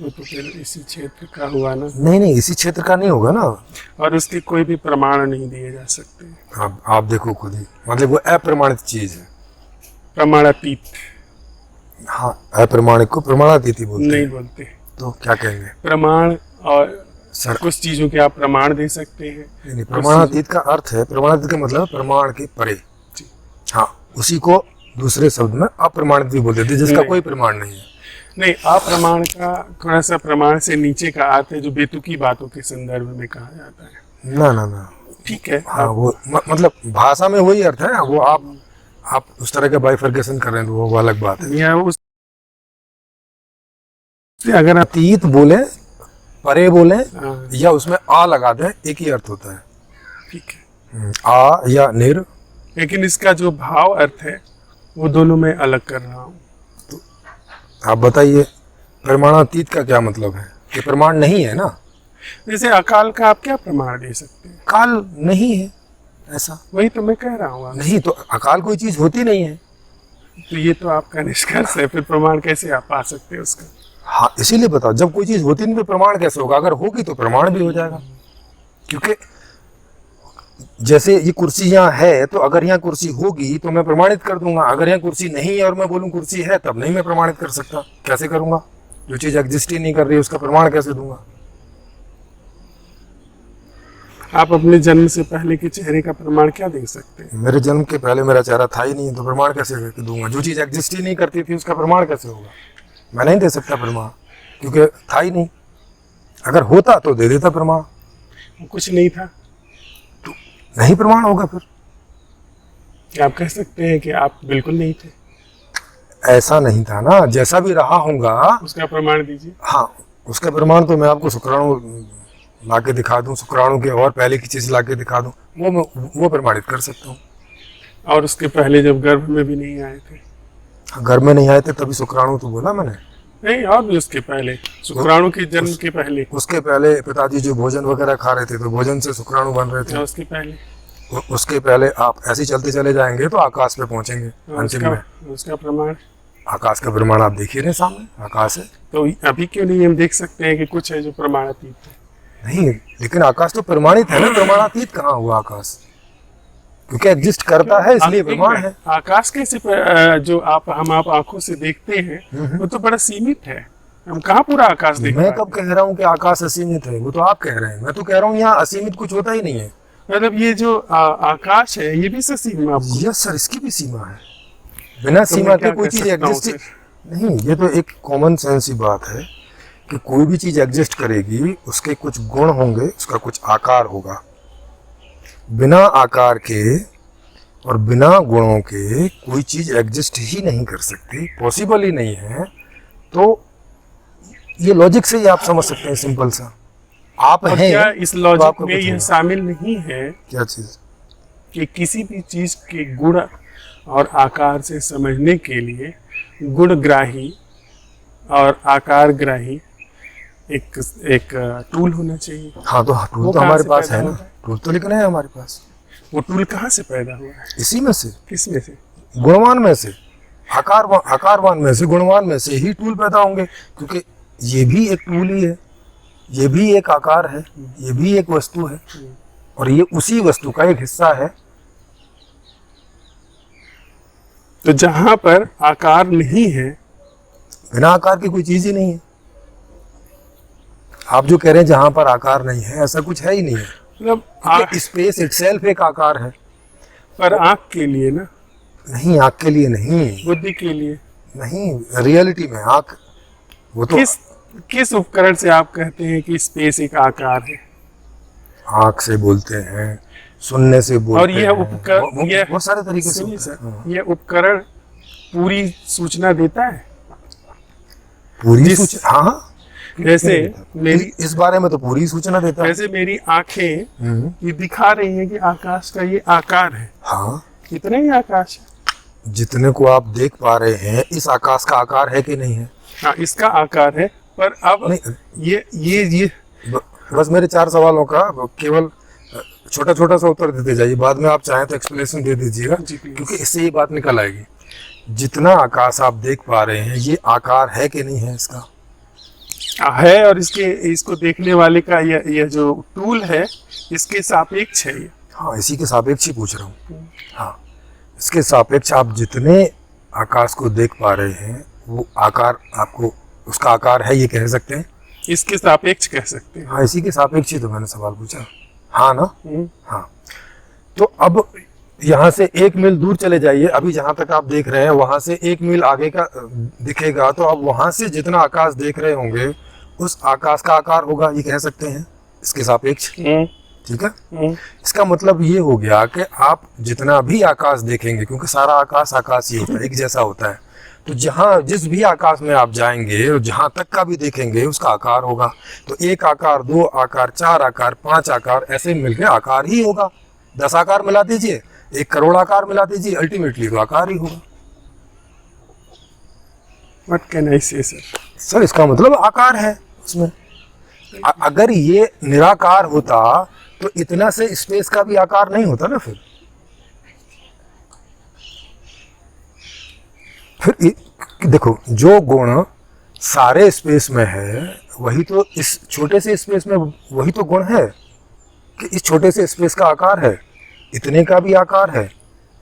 वो तो फिर इसी क्षेत्र का हुआ ना। नहीं, इसी क्षेत्र का नहीं होगा ना, और उसके कोई भी प्रमाण नहीं दिए जा सकते। आप देखो खुद ही, मतलब वो अप्रमाणित चीज है, प्रमाणातीत। हाँ, अप्रमाणित को प्रमाणातीत ही बोलते नहीं बोलते, तो क्या कहेंगे? प्रमाण। और सर कुछ चीजों के आप प्रमाण दे सकते हैं। नहीं, प्रमाणातीत का अर्थ है, प्रमाणातीत का मतलब प्रमाण के परे। हाँ, उसी को दूसरे शब्द में अप्रमाणित भी बोलते थे, जिसका कोई प्रमाण नहीं है। नहीं, अप्रमाण का थोड़ा सा प्रमाण से नीचे का अर्थ है, जो बेतुकी बातों के संदर्भ में कहा जाता है। ना ठीक है। हाँ, वो मतलब भाषा में वही अर्थ है। वो आप उस तरह का बाइफर्केशन कर रहे हैं तो वो अलग बात है। या उस अगर आप अतीत बोले, परे बोले, या उसमें आ लगा दें, एक ही अर्थ होता है। ठीक है, आ या निर। लेकिन इसका जो भाव अर्थ है वो दोनों में अलग कर रहा हूँ। तो आप बताइए, प्रमाणातीत का क्या मतलब है? ये प्रमाण नहीं है ना। जैसे अकाल का आप क्या प्रमाण दे सकते हैं? काल नहीं है ऐसा। वही तो मैं कह रहा हूँ। नहीं तो अकाल कोई चीज होती नहीं है। तो ये तो आपका निष्कर्ष है, फिर प्रमाण कैसे आप पा सकते हैं उसका? हाँ, इसीलिए बताओ, जब कोई चीज होती नहीं तो प्रमाण कैसे होगा? अगर होगी तो प्रमाण भी हो जाएगा। क्योंकि जैसे ये कुर्सी यहाँ है, तो अगर यहाँ कुर्सी होगी तो मैं प्रमाणित कर दूंगा, अगर यहाँ कुर्सी नहीं है और मैं बोलूँ कुर्सी है, तब नहीं मैं प्रमाणित कर सकता। कैसे करूंगा? जो चीज़ एग्जिस्ट ही नहीं कर रही है उसका प्रमाण कैसे दूंगा? आप अपने जन्म से पहले के चेहरे का प्रमाण क्या दे सकते हैं? मेरे जन्म के पहले मेरा चेहरा था ही नहीं, तो प्रमाण कैसे दूंगा? जो चीज़ एग्जिस्ट ही नहीं करती थी उसका प्रमाण कैसे होगा? मैं नहीं दे सकता प्रमाण, क्योंकि था ही नहीं। अगर होता तो दे देता प्रमाण। कुछ नहीं था तो नहीं प्रमाण होगा। फिर क्या आप कह सकते हैं कि आप बिल्कुल नहीं थे? ऐसा नहीं था ना, जैसा भी रहा होगा उसका प्रमाण दीजिए। हाँ, उसका प्रमाण तो मैं आपको शुक्राणु ला के दिखा दूं, शुक्राणु के और पहले की चीज़ ला के दिखा दूं, वो प्रमाणित कर सकता हूँ। और उसके पहले जब गर्भ में भी नहीं आए थे? घर में नहीं आए थे तभी शुक्राणु तो बोला मैंने। नहीं, और भी उसके पहले, शुक्राणु के जन्म के पहले। उसके पहले पिताजी जो भोजन वगैरह खा रहे थे तो भोजन से शुक्राणु बन रहे थे। उसके पहले, उसके पहले आप ऐसे ही चलते चले जाएंगे तो आकाश पे पहुंचेंगे अंतिम में। उसका प्रमाण, आकाश का प्रमाण आप देखिए रहे सामने, आकाश है। तो अभी क्यों नहीं हम देख सकते हैं कि कुछ है जो प्रमाणातीत है? नहीं, लेकिन आकाश तो प्रमाणित है ना, प्रमाणातीत कहाँ हुआ आकाश? क्योंकि एग्जिस्ट करता है इसलिए प्रमाण है। आकाश कैसे जो हम आप आंखों से देखते हैं वो तो बड़ा सीमित है। हम कहाँ पूरा आकाश देख मैं कब कह रहा हूँ कि आकाश असीमित है? वो तो आप कह रहे हैं। मैं तो कह रहा हूँ यहाँ असीमित कुछ होता ही नहीं है। मतलब ये जो आकाश है ये भी ससीम आपको? यस सर, इसकी भी सीमा है। बिना सीमा के कोई चीज एग्जिस्ट नहीं। ये तो एक कॉमन सेंस ही बात है कि कोई भी चीज एग्जिस्ट करेगी उसके कुछ गुण होंगे, उसका कुछ आकार होगा। बिना आकार के और बिना गुणों के कोई चीज एग्जिस्ट ही नहीं कर सकती, पॉसिबल ही नहीं है। तो ये लॉजिक से ही आप समझ सकते हैं, सिंपल सा। आप हैं, क्या इस लॉजिक तो में यह शामिल नहीं है क्या चीज कि किसी भी चीज के गुण और आकार से समझने के लिए गुणग्राही और आकारग्राही एक टूल होना चाहिए? हाँ, तो टूल तो हमारे पास है ना, टूल तो लिखना है हमारे पास। वो टूल कहाँ से पैदा हुआ है? इसी में से। किस में से? गुणवान में से, आकारवान में से, गुणवान में से ही टूल पैदा होंगे। क्योंकि ये भी एक टूल ही है, ये भी एक आकार है, ये भी एक वस्तु है, और ये उसी वस्तु का एक हिस्सा है। तो जहां पर आकार नहीं है, बिना आकार की कोई चीज ही नहीं है। आप जो कह रहे हैं जहां पर आकार नहीं है, ऐसा कुछ है ही नहीं है। मतलब स्पेस इटसेल्फ एक आकार है। पर आंख के लिए ना? नहीं, आंख के लिए नहीं, बुद्धि के लिए नहीं, रियलिटी में आंख वो तो किस उपकरण से आप कहते हैं कि स्पेस एक आकार है? आंख से बोलते हैं, सुनने से बोलते और यह हैं, उपकरण बहुत सारे तरीके से। सर, यह उपकरण पूरी सूचना देता है? पूरी सूचना? हाँ, जैसे मेरी इस बारे में तो पूरी सूचना देता है। जैसे मेरी आंखें ये दिखा रही हैं कि आकाश का ये आकार है। हाँ, कितना ही आकाश है? जितने को आप देख पा रहे हैं, इस आकाश का आकार है कि नहीं है? हाँ, इसका आकार है। पर अब नहीं, ये बस मेरे 4 सवालों का केवल छोटा छोटा सा उत्तर देते जाइए, बाद में आप चाहें तो एक्सप्लेनेशन दे दीजिएगा, क्योंकि इससे ये बात निकल आएगी। जितना आकाश आप देख पा रहे हैं, ये आकार है कि नहीं है? इसका है, और इसको देखने वाले का यह जो टूल है इसके सापेक्ष है ये। हाँ, इसी के सापेक्ष ही पूछ रहा हूँ। हाँ, इसके सापेक्ष आप जितने आकाश को देख पा रहे हैं, वो आकार आपको उसका आकार है ये कह सकते हैं? इसके सापेक्ष कह सकते हैं। हाँ, इसी के सापेक्ष ही तो मैंने सवाल पूछा। हाँ ना? हाँ, तो अब यहाँ से 1 मील दूर चले जाइए। अभी जहाँ तक आप देख रहे हैं वहां से 1 मील आगे का दिखेगा, तो अब वहां से जितना आकाश देख रहे होंगे उस आकाश का आकार होगा, ये कह सकते हैं इसके सापेक्ष। ठीक है। इसका मतलब ये हो गया कि आप जितना भी आकाश देखेंगे, क्योंकि सारा आकाश आकाश ही होता है, एक जैसा होता है, तो जहाँ जिस भी आकाश में आप जाएंगे और जहाँ तक का भी देखेंगे उसका आकार होगा। तो 1 आकार, 2 आकार, 4 आकार, 5 आकार, ऐसे मिलकर आकार ही होगा। 10 आकार मिला दीजिए, 1 करोड़ आकार मिला दीजिए, अल्टीमेटली तो आकार ही होगा। What can I say, sir, इसका मतलब आकार है उसमें। अगर ये निराकार होता तो इतना से स्पेस का भी आकार नहीं होता ना। फिर देखो, जो गुण सारे स्पेस में है वही तो इस छोटे से स्पेस में, वही तो गुण है कि इस छोटे से स्पेस का आकार है। इतने का भी आकार है,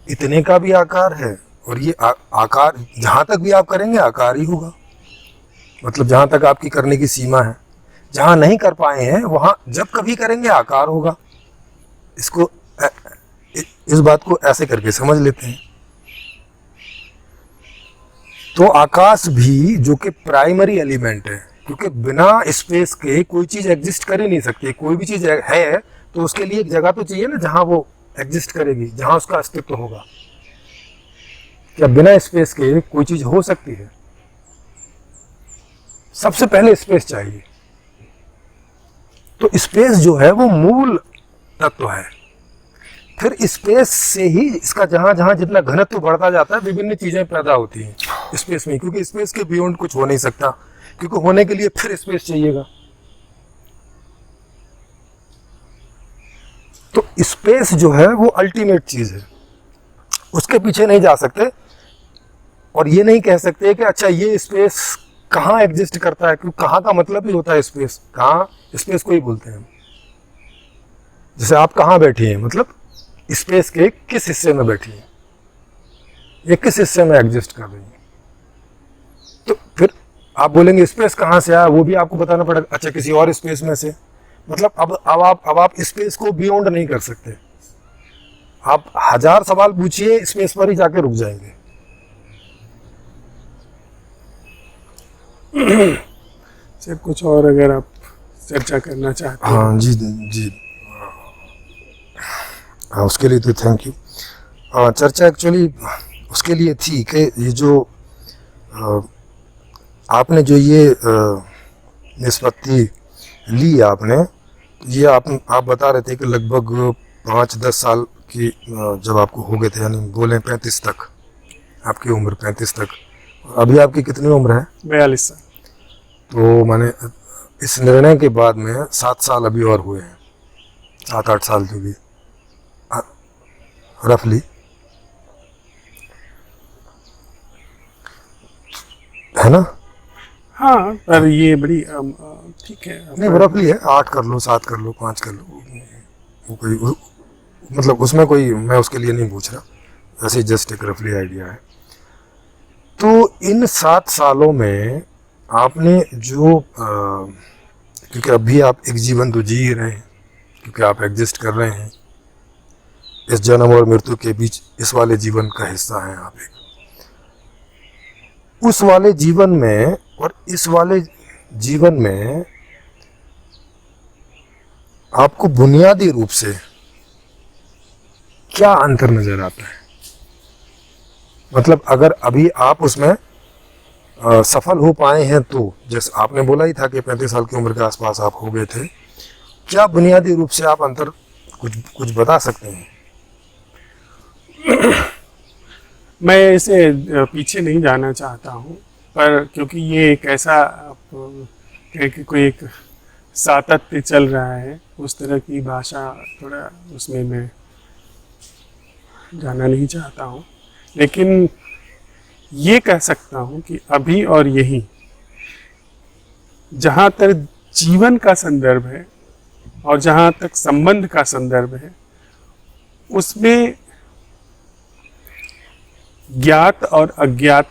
इतने का भी आकार है, और ये आकार जहाँ तक भी आप करेंगे आकार ही होगा। मतलब जहाँ तक आपकी करने की सीमा है, जहाँ नहीं कर पाए हैं वहाँ जब कभी करेंगे आकार होगा। इसको इस बात को ऐसे करके समझ लेते हैं। तो आकाश भी जो कि प्राइमरी एलिमेंट है, क्योंकि बिना स्पेस के कोई चीज एग्जिस्ट कर ही नहीं सकती। कोई भी चीज है तो उसके लिए एक जगह तो चाहिए ना जहां वो एग्जिस्ट करेगी, जहां उसका अस्तित्व होगा। क्या बिना स्पेस के कोई चीज हो सकती है? सबसे पहले स्पेस चाहिए। तो स्पेस जो है वो मूल तत्व है। फिर स्पेस से ही इसका जहां जहां जितना घनत्व बढ़ता जाता है विभिन्न चीजें पैदा होती हैं स्पेस में, क्योंकि स्पेस के बियॉन्ड कुछ हो नहीं सकता, क्योंकि होने के लिए फिर स्पेस चाहिएगा। तो स्पेस जो है वो अल्टीमेट चीज है, उसके पीछे नहीं जा सकते। और ये नहीं कह सकते कि अच्छा ये स्पेस कहाँ एग्जिस्ट करता है, क्योंकि कहाँ का मतलब ही होता है स्पेस। कहाँ, स्पेस को ही बोलते हैं। जैसे आप कहाँ बैठी हैं, मतलब स्पेस के किस हिस्से में बैठी है, ये किस हिस्से में एग्जिस्ट कर रही है। तो फिर आप बोलेंगे स्पेस कहाँ से आया, वो भी आपको बताना पड़ेगा। अच्छा किसी और स्पेस में से, मतलब अब आप स्पेस को बियॉन्ड नहीं कर सकते। आप 1000 सवाल पूछिए, स्पेस पर ही जाके रुक जाएंगे। सर कुछ और अगर आप चर्चा करना चाहते हैं? हाँ जी जी, हाँ उसके लिए तो थैंक यू। चर्चा एक्चुअली उसके लिए थी कि ये जो आपने जो ये निष्पत्ति ली आपने, ये आप बता रहे थे कि लगभग 5-10 साल की जब आपको हो गए थे, यानी बोले 35 तक आपकी उम्र, 35 तक। अभी आपकी कितनी उम्र है? 42 साल। तो माने इस निर्णय के बाद में 7 साल अभी और हुए हैं, 7-8 साल जो भी रफली है ना। हाँ पर ये बड़ी ठीक है, नहीं रफली है, 8 कर लो, 7 कर लो, 5 कर लो, वो कोई मतलब उसमें कोई, मैं उसके लिए नहीं पूछ रहा, ऐसे जस्ट एक रफली आइडिया है। तो इन 7 सालों में आपने जो क्योंकि अभी आप एक जीवन तो जी रहे हैं, क्योंकि आप एग्जिस्ट कर रहे हैं इस जन्म और मृत्यु के बीच, इस वाले जीवन का हिस्सा हैं आप एक। उस वाले जीवन में और इस वाले जीवन में आपको बुनियादी रूप से क्या अंतर नजर आता है? मतलब अगर अभी आप उसमें सफल हो पाए हैं तो, जैसे आपने बोला ही था कि 35 साल की उम्र के आसपास आप हो गए थे, क्या बुनियादी रूप से आप अंतर कुछ बता सकते हैं? मैं इसे पीछे नहीं जाना चाहता हूँ, पर क्योंकि ये एक ऐसा कोई एक सातत्य चल रहा है, उस तरह की भाषा थोड़ा उसमें मैं जाना नहीं चाहता हूँ। लेकिन ये कह सकता हूँ कि अभी और यही, जहाँ तक जीवन का संदर्भ है और जहाँ तक संबंध का संदर्भ है, उसमें ज्ञात और अज्ञात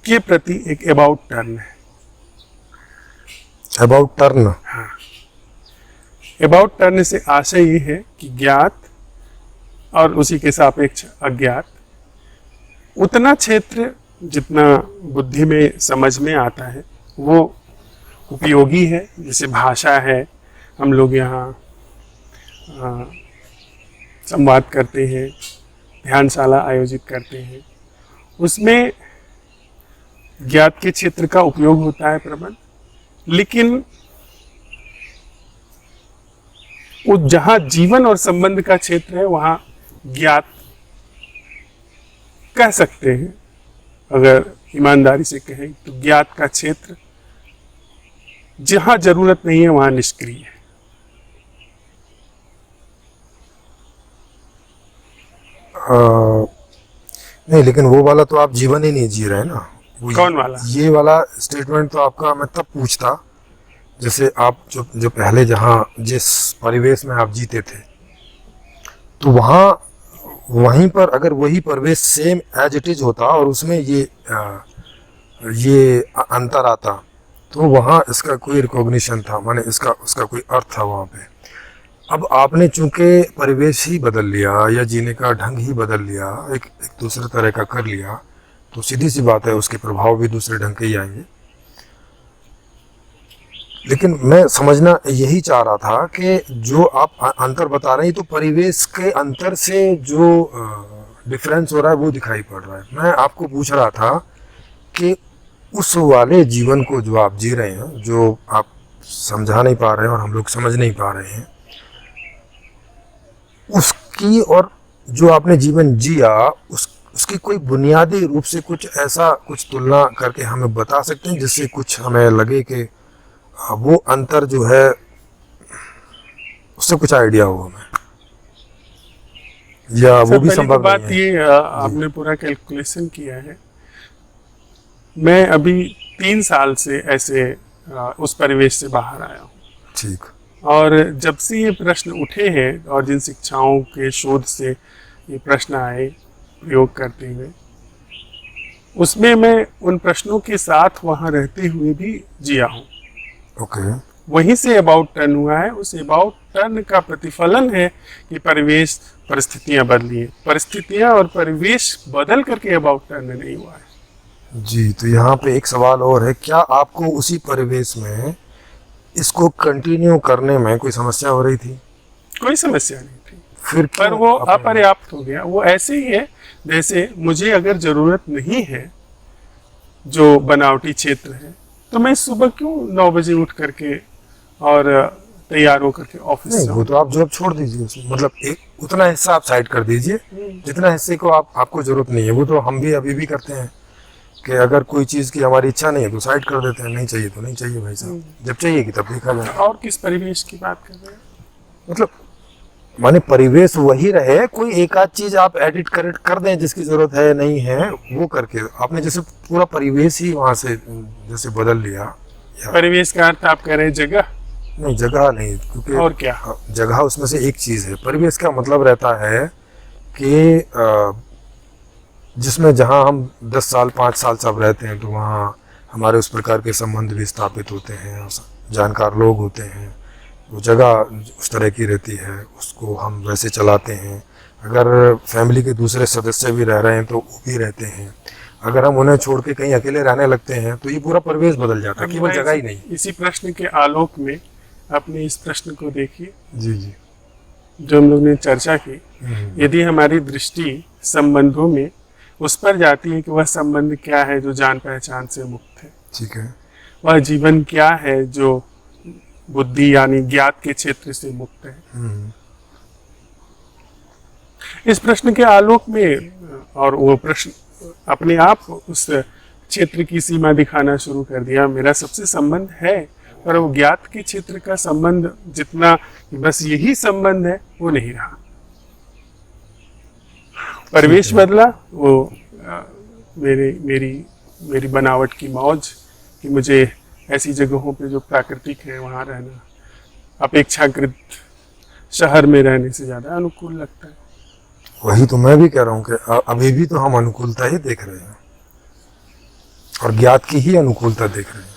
के प्रति एक अबाउट टर्न है। About turn? हाँ, अबाउट टर्न से आशय ये है कि ज्ञात और उसी के सापेक्ष अज्ञात, उतना क्षेत्र जितना बुद्धि में समझ में आता है वो उपयोगी है। जैसे भाषा है, हम लोग यहाँ संवाद करते हैं, ध्यानशाला आयोजित करते हैं, उसमें ज्ञात के क्षेत्र का उपयोग होता है प्रबल। लेकिन जहाँ जीवन और संबंध का क्षेत्र है वहाँ ज्ञात कह सकते हैं, अगर ईमानदारी से कहें तो ज्ञात का क्षेत्र जहाँ जरूरत नहीं है वहाँ निष्क्रिय है। नहीं, लेकिन वो वाला तो आप जीवन ही नहीं जी रहे हैं ना। कौन वाला? ये वाला स्टेटमेंट तो आपका मैं तब पूछता जैसे आप जो पहले जहाँ जिस परिवेश में आप जीते थे, तो वहाँ वहीं पर अगर वही परिवेश सेम एज इट इज होता और उसमें ये अंतर आता, तो वहाँ इसका कोई रिकॉग्निशन था, माने इसका उसका कोई अर्थ था वहाँ पे। अब आपने चूंकि परिवेश ही बदल लिया या जीने का ढंग ही बदल लिया, एक दूसरे तरह का कर लिया, तो सीधी सी बात है उसके प्रभाव भी दूसरे ढंग के ही आएंगे। लेकिन मैं समझना यही चाह रहा था कि जो आप अंतर बता रहे हैं तो परिवेश के अंतर से जो डिफरेंस हो रहा है वो दिखाई पड़ रहा है। मैं आपको पूछ रहा था कि उस वाले जीवन को जो आप जी रहे हैं, जो आप समझा नहीं पा रहे हैं और हम लोग समझ नहीं पा रहे हैं, उसकी और जो आपने जीवन जिया उसकी कोई बुनियादी रूप से कुछ ऐसा कुछ तुलना करके हमें बता सकते हैं जिससे कुछ हमें लगे कि वो अंतर जो है उससे कुछ आइडिया हो हमें, या वो भी संभव बात नहीं है? ये आपने पूरा कैलकुलेशन किया है। मैं अभी 3 साल से ऐसे उस परिवेश से बाहर आया हूँ। ठीक। और जब से ये प्रश्न उठे हैं और जिन शिक्षाओं के शोध से ये प्रश्न आए प्रयोग करते हुए, उसमें मैं उन प्रश्नों के साथ वहाँ रहते हुए भी जिया हूँ। ओके। वहीं से अबाउट टर्न हुआ है। उस अबाउट टर्न का प्रतिफलन है कि परिवेश परिस्थितियां बदली हैं। परिस्थितियां और परिवेश बदल करके अबाउट टर्न नहीं हुआ है। जी, तो यहाँ पे एक सवाल और है, क्या आपको उसी परिवेश में इसको कंटिन्यू करने में कोई समस्या हो रही थी? कोई समस्या नहीं थी, फिर पर वो अपर्याप्त हो गया। वो ऐसे ही है जैसे मुझे अगर जरूरत नहीं है जो बनावटी क्षेत्र है, तो मैं सुबह क्यों 9 बजे उठ करके और तैयार होकर के ऑफिस नहीं, वो तो आप जॉब छोड़ दीजिए उसमें, मतलब एक उतना हिस्सा आप साइड कर दीजिए जितना हिस्से को आपको जरूरत नहीं है। वो तो हम भी अभी भी करते हैं कि अगर कोई चीज़ की हमारी इच्छा नहीं है तो साइड कर देते हैं, नहीं चाहिए तो नहीं चाहिए भाई साहब, जब चाहिएगी तब देखा जाए। और किस परिवेश की बात कर रहे हैं? मतलब माने परिवेश वही रहे, कोई एक आध चीज आप एडिट कर दें जिसकी जरूरत है नहीं है वो करके, आपने जैसे पूरा परिवेश ही वहां से जैसे बदल लिया। परिवेश का अर्थ आप कह रहे हैं जगह? नहीं, जगह नहीं, क्योंकि और क्या? जगह उसमें से एक चीज है। परिवेश का मतलब रहता है कि जिसमें जहाँ हम 10 साल 5 साल सब रहते हैं तो वहाँ हमारे उस प्रकार के संबंध भी स्थापित होते हैं, जानकार लोग होते हैं, वो जगह उस तरह की रहती है, उसको हम वैसे चलाते हैं। अगर फैमिली के दूसरे सदस्य भी रह रहे हैं तो वो भी रहते हैं। अगर हम उन्हें छोड़ के कहीं अकेले रहने लगते हैं तो ये पूरा परिवेश बदल जाता है, केवल जगह ही नहीं। इसी प्रश्न के आलोक में अपने इस प्रश्न को देखिए जी जी, जो हम लोग ने चर्चा की। यदि हमारी दृष्टि संबंधों में उस पर जाती है कि वह संबंध क्या है जो जान पहचान से मुक्त है, ठीक है, वह जीवन क्या है जो बुद्धि यानी ज्ञात के क्षेत्र से मुक्त है, इस प्रश्न के आलोक में, और वो प्रश्न अपने आप उस क्षेत्र की सीमा दिखाना शुरू कर दिया। मेरा सबसे संबंध है, पर वो ज्ञात के क्षेत्र का संबंध जितना बस यही संबंध है वो नहीं रहा। परिवेश बदला, वो मेरी बनावट की मौज कि मुझे ऐसी जगहों पे जो प्राकृतिक है वहाँ रहना अपेक्षाकृत शहर में रहने से ज़्यादा अनुकूल लगता है। वही तो मैं भी कह रहा हूँ कि अभी भी तो हम अनुकूलता ही देख रहे हैं और ज्ञात की ही अनुकूलता देख रहे हैं।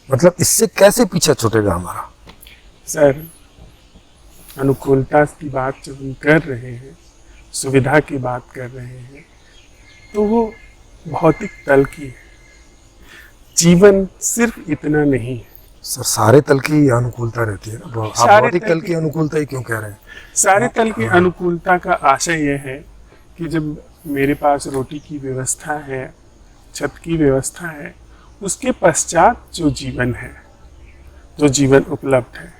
मतलब इससे कैसे पीछा छूटेगा हमारा? सर, अनुकूलता की बात जब हम कर रहे हैं, सुविधा की बात कर रहे हैं, तो वो भौतिक तल की है। जीवन सिर्फ इतना नहीं है सर, सारे तल की अनुकूलता रहती है ना। आप भौतिक तल की अनुकूलता ही क्यों कह रहे हैं? सारे तल की अनुकूलता का आशय यह है कि जब मेरे पास रोटी की व्यवस्था है, छत की व्यवस्था है, उसके पश्चात जो जीवन है, जो जीवन उपलब्ध है,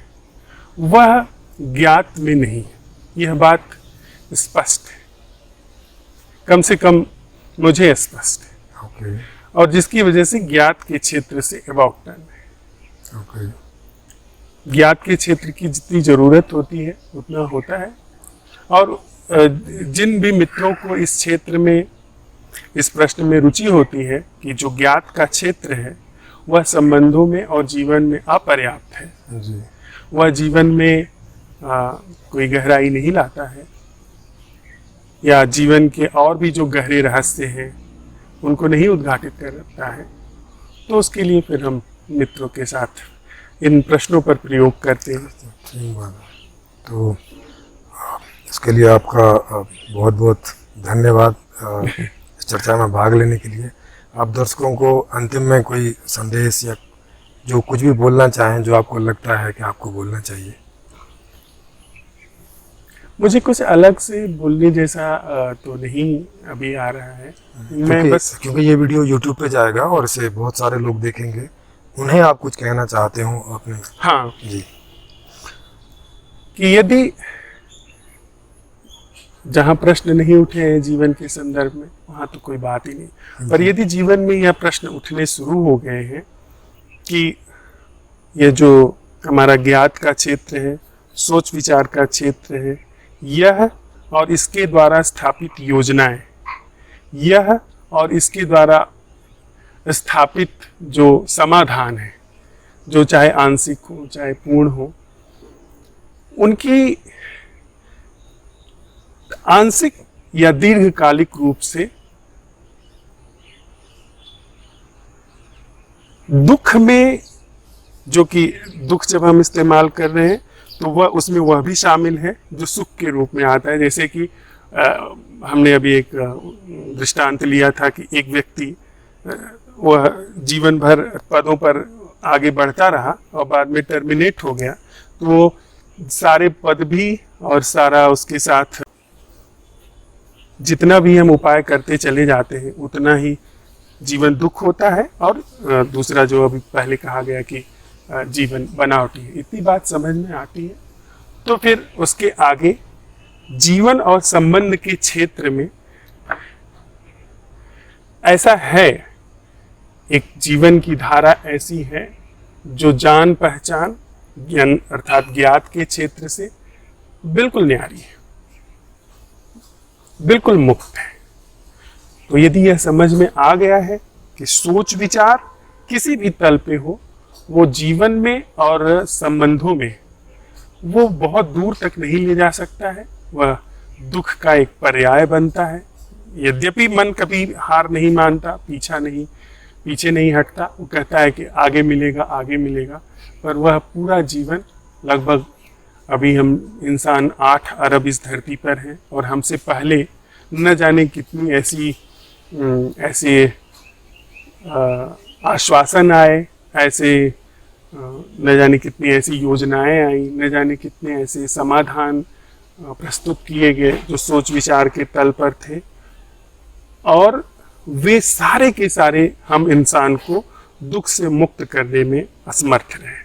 वह ज्ञात में नहीं है। यह बात स्पष्ट है, कम से कम मुझे स्पष्ट है। ओके। और जिसकी वजह से ज्ञात के क्षेत्र से अबाउट टर्न है। ओके। ज्ञात के क्षेत्र की जितनी जरूरत होती है उतना होता है। और जिन भी मित्रों को इस क्षेत्र में, इस प्रश्न में रुचि होती है कि जो ज्ञात का क्षेत्र है वह संबंधों में और जीवन में अपर्याप्त है, जी। वह जीवन में कोई गहराई नहीं लाता है, या जीवन के और भी जो गहरे रहस्य हैं उनको नहीं उद्घाटित करता है, तो उसके लिए फिर हम मित्रों के साथ इन प्रश्नों पर प्रयोग करते हैं। ठीक बात है। तो इसके लिए आपका बहुत बहुत धन्यवाद इस चर्चा में भाग लेने के लिए। आप दर्शकों को अंतिम में कोई संदेश या जो कुछ भी बोलना चाहें, जो आपको लगता है कि आपको बोलना चाहिए। मुझे कुछ अलग से बोलने जैसा तो नहीं अभी आ रहा है। मैं बस क्योंकि ये वीडियो YouTube पे जाएगा और इसे बहुत सारे लोग देखेंगे, उन्हें आप कुछ कहना चाहते हो अपने। हाँ जी, कि यदि जहाँ प्रश्न नहीं उठे हैं जीवन के संदर्भ में, वहाँ तो कोई बात ही नहीं। पर यदि जीवन में यह प्रश्न उठने शुरू हो गए हैं कि यह जो हमारा ज्ञात का क्षेत्र है, सोच विचार का क्षेत्र है, यह और इसके द्वारा स्थापित योजनाएं, यह और इसके द्वारा स्थापित जो समाधान है, जो चाहे आंशिक हो चाहे पूर्ण हो, उनकी आंशिक या दीर्घकालिक रूप से दुख में, जो कि दुख जब हम इस्तेमाल कर रहे हैं तो वह उसमें वह भी शामिल है जो सुख के रूप में आता है। जैसे कि हमने अभी एक दृष्टांत लिया था कि एक व्यक्ति वह जीवन भर पदों पर आगे बढ़ता रहा और बाद में टर्मिनेट हो गया, तो वो सारे पद भी और सारा उसके साथ जितना भी हम उपाय करते चले जाते हैं उतना ही जीवन दुख होता है। और दूसरा जो अभी पहले कहा गया कि जीवन बनावटी है, इतनी बात समझ में आती है। तो फिर उसके आगे जीवन और संबंध के क्षेत्र में ऐसा है, एक जीवन की धारा ऐसी है जो जान पहचान ज्ञान अर्थात ज्ञात के क्षेत्र से बिल्कुल न्यारी है, बिल्कुल मुक्त है। तो यदि यह समझ में आ गया है कि सोच विचार किसी भी तल पे हो, वो जीवन में और संबंधों में वो बहुत दूर तक नहीं ले जा सकता है, वह दुख का एक पर्याय बनता है। यद्यपि मन कभी हार नहीं मानता, पीछे नहीं हटता, वो कहता है कि आगे मिलेगा आगे मिलेगा, पर वह पूरा जीवन लगभग, अभी हम इंसान 8 अरब इस धरती पर हैं और हमसे पहले न जाने कितनी ऐसे आश्वासन आए, ऐसे न जाने कितनी ऐसी योजनाएं आई, न जाने कितने ऐसे समाधान प्रस्तुत किए गए जो सोच विचार के तल पर थे, और वे सारे के सारे हम इंसान को दुख से मुक्त करने में असमर्थ रहे।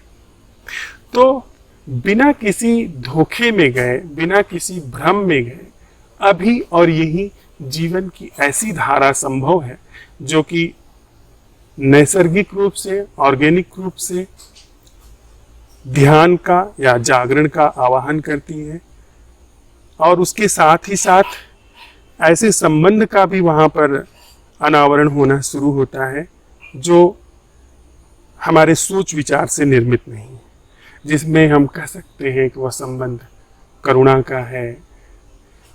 तो बिना किसी धोखे में गए, बिना किसी भ्रम में गए, अभी और यही जीवन की ऐसी धारा संभव है जो कि नैसर्गिक रूप से, ऑर्गेनिक रूप से ध्यान का या जागरण का आवाहन करती है, और उसके साथ ही साथ ऐसे संबंध का भी वहाँ पर अनावरण होना शुरू होता है जो हमारे सोच विचार से निर्मित नहीं है, जिसमें हम कह सकते हैं कि वह संबंध करुणा का है,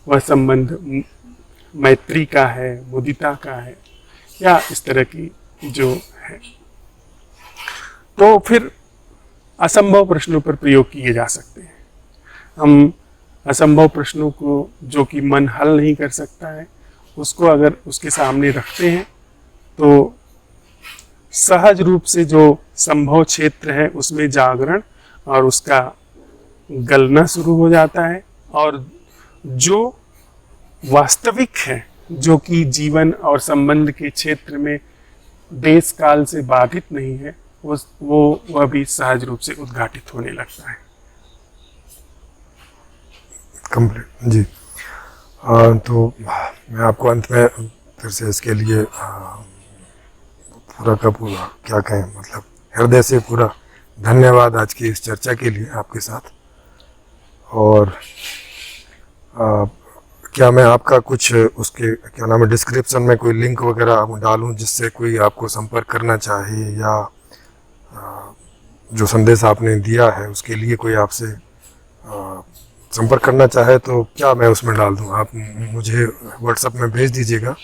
वह संबंध मैत्री का है, मुदिता का है, या इस तरह की जो है। तो फिर असंभव प्रश्नों पर प्रयोग किए जा सकते हैं। हम असंभव प्रश्नों को, जो कि मन हल नहीं कर सकता है, उसको अगर उसके सामने रखते हैं तो सहज रूप से जो संभव क्षेत्र है उसमें जागरण और उसका गलना शुरू हो जाता है, और जो वास्तविक है, जो कि जीवन और संबंध के क्षेत्र में देश काल से बाधित नहीं है, वह भी सहज रूप से उद्घाटित होने लगता है। कंप्लीट जी। तो मैं आपको अंत में फिर से इसके लिए पूरा का पूरा क्या कहें, मतलब हृदय से पूरा धन्यवाद आज की इस चर्चा के लिए आपके साथ। और क्या मैं आपका कुछ उसके क्या नाम है डिस्क्रिप्शन में कोई लिंक वगैरह डालूं जिससे कोई आपको संपर्क करना चाहे, या जो संदेश आपने दिया है उसके लिए कोई आपसे संपर्क करना चाहे तो क्या मैं उसमें डाल दूं? आप मुझे व्हाट्सएप में भेज दीजिएगा,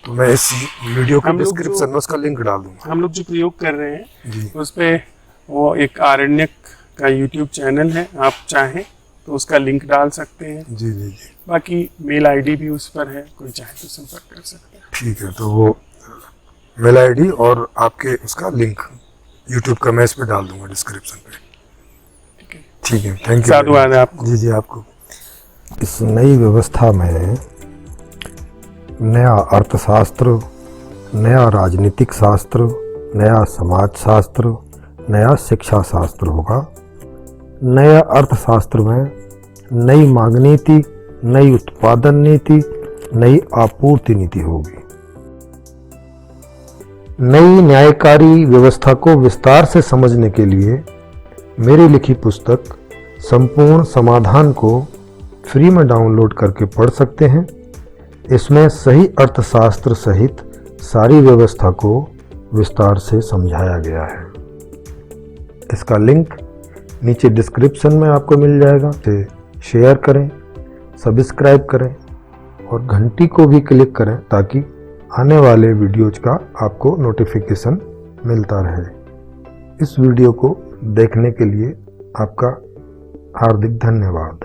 तो मैं इस वीडियो के हम लोग डिस्क्रिप्शन में उसका लिंक डाल दूंगा। हम लोग जो प्रयोग कर रहे हैं जी उस पे वो एक आरण्यक का यूट्यूब चैनल है, आप चाहें तो उसका लिंक डाल सकते हैं। जी जी जी बाकी मेल आईडी भी उस पर है, कोई चाहे तो संपर्क कर सकते हैं। ठीक है, तो वो मेल आईडी और आपके उसका लिंक यूट्यूब का मैं इस पे डाल दूंगा डिस्क्रिप्शन पे। ठीक है, थैंक यू। साधुवाद है आपको। जी जी आपको। इस नई व्यवस्था में नया अर्थशास्त्र, नया राजनीतिक शास्त्र, नया समाज शास्त्र, नया शिक्षा शास्त्र होगा। नया अर्थशास्त्र में नई मांग नीति, नई उत्पादन नीति, नई आपूर्ति नीति होगी। नई न्यायकारी व्यवस्था को विस्तार से समझने के लिए मेरी लिखी पुस्तक संपूर्ण समाधान को फ्री में डाउनलोड करके पढ़ सकते हैं। इसमें सही अर्थशास्त्र सहित सारी व्यवस्था को विस्तार से समझाया गया है। इसका लिंक नीचे डिस्क्रिप्शन में आपको मिल जाएगा। इसे शेयर करें, सब्सक्राइब करें और घंटी को भी क्लिक करें ताकि आने वाले वीडियोज का आपको नोटिफिकेशन मिलता रहे। इस वीडियो को देखने के लिए आपका हार्दिक धन्यवाद।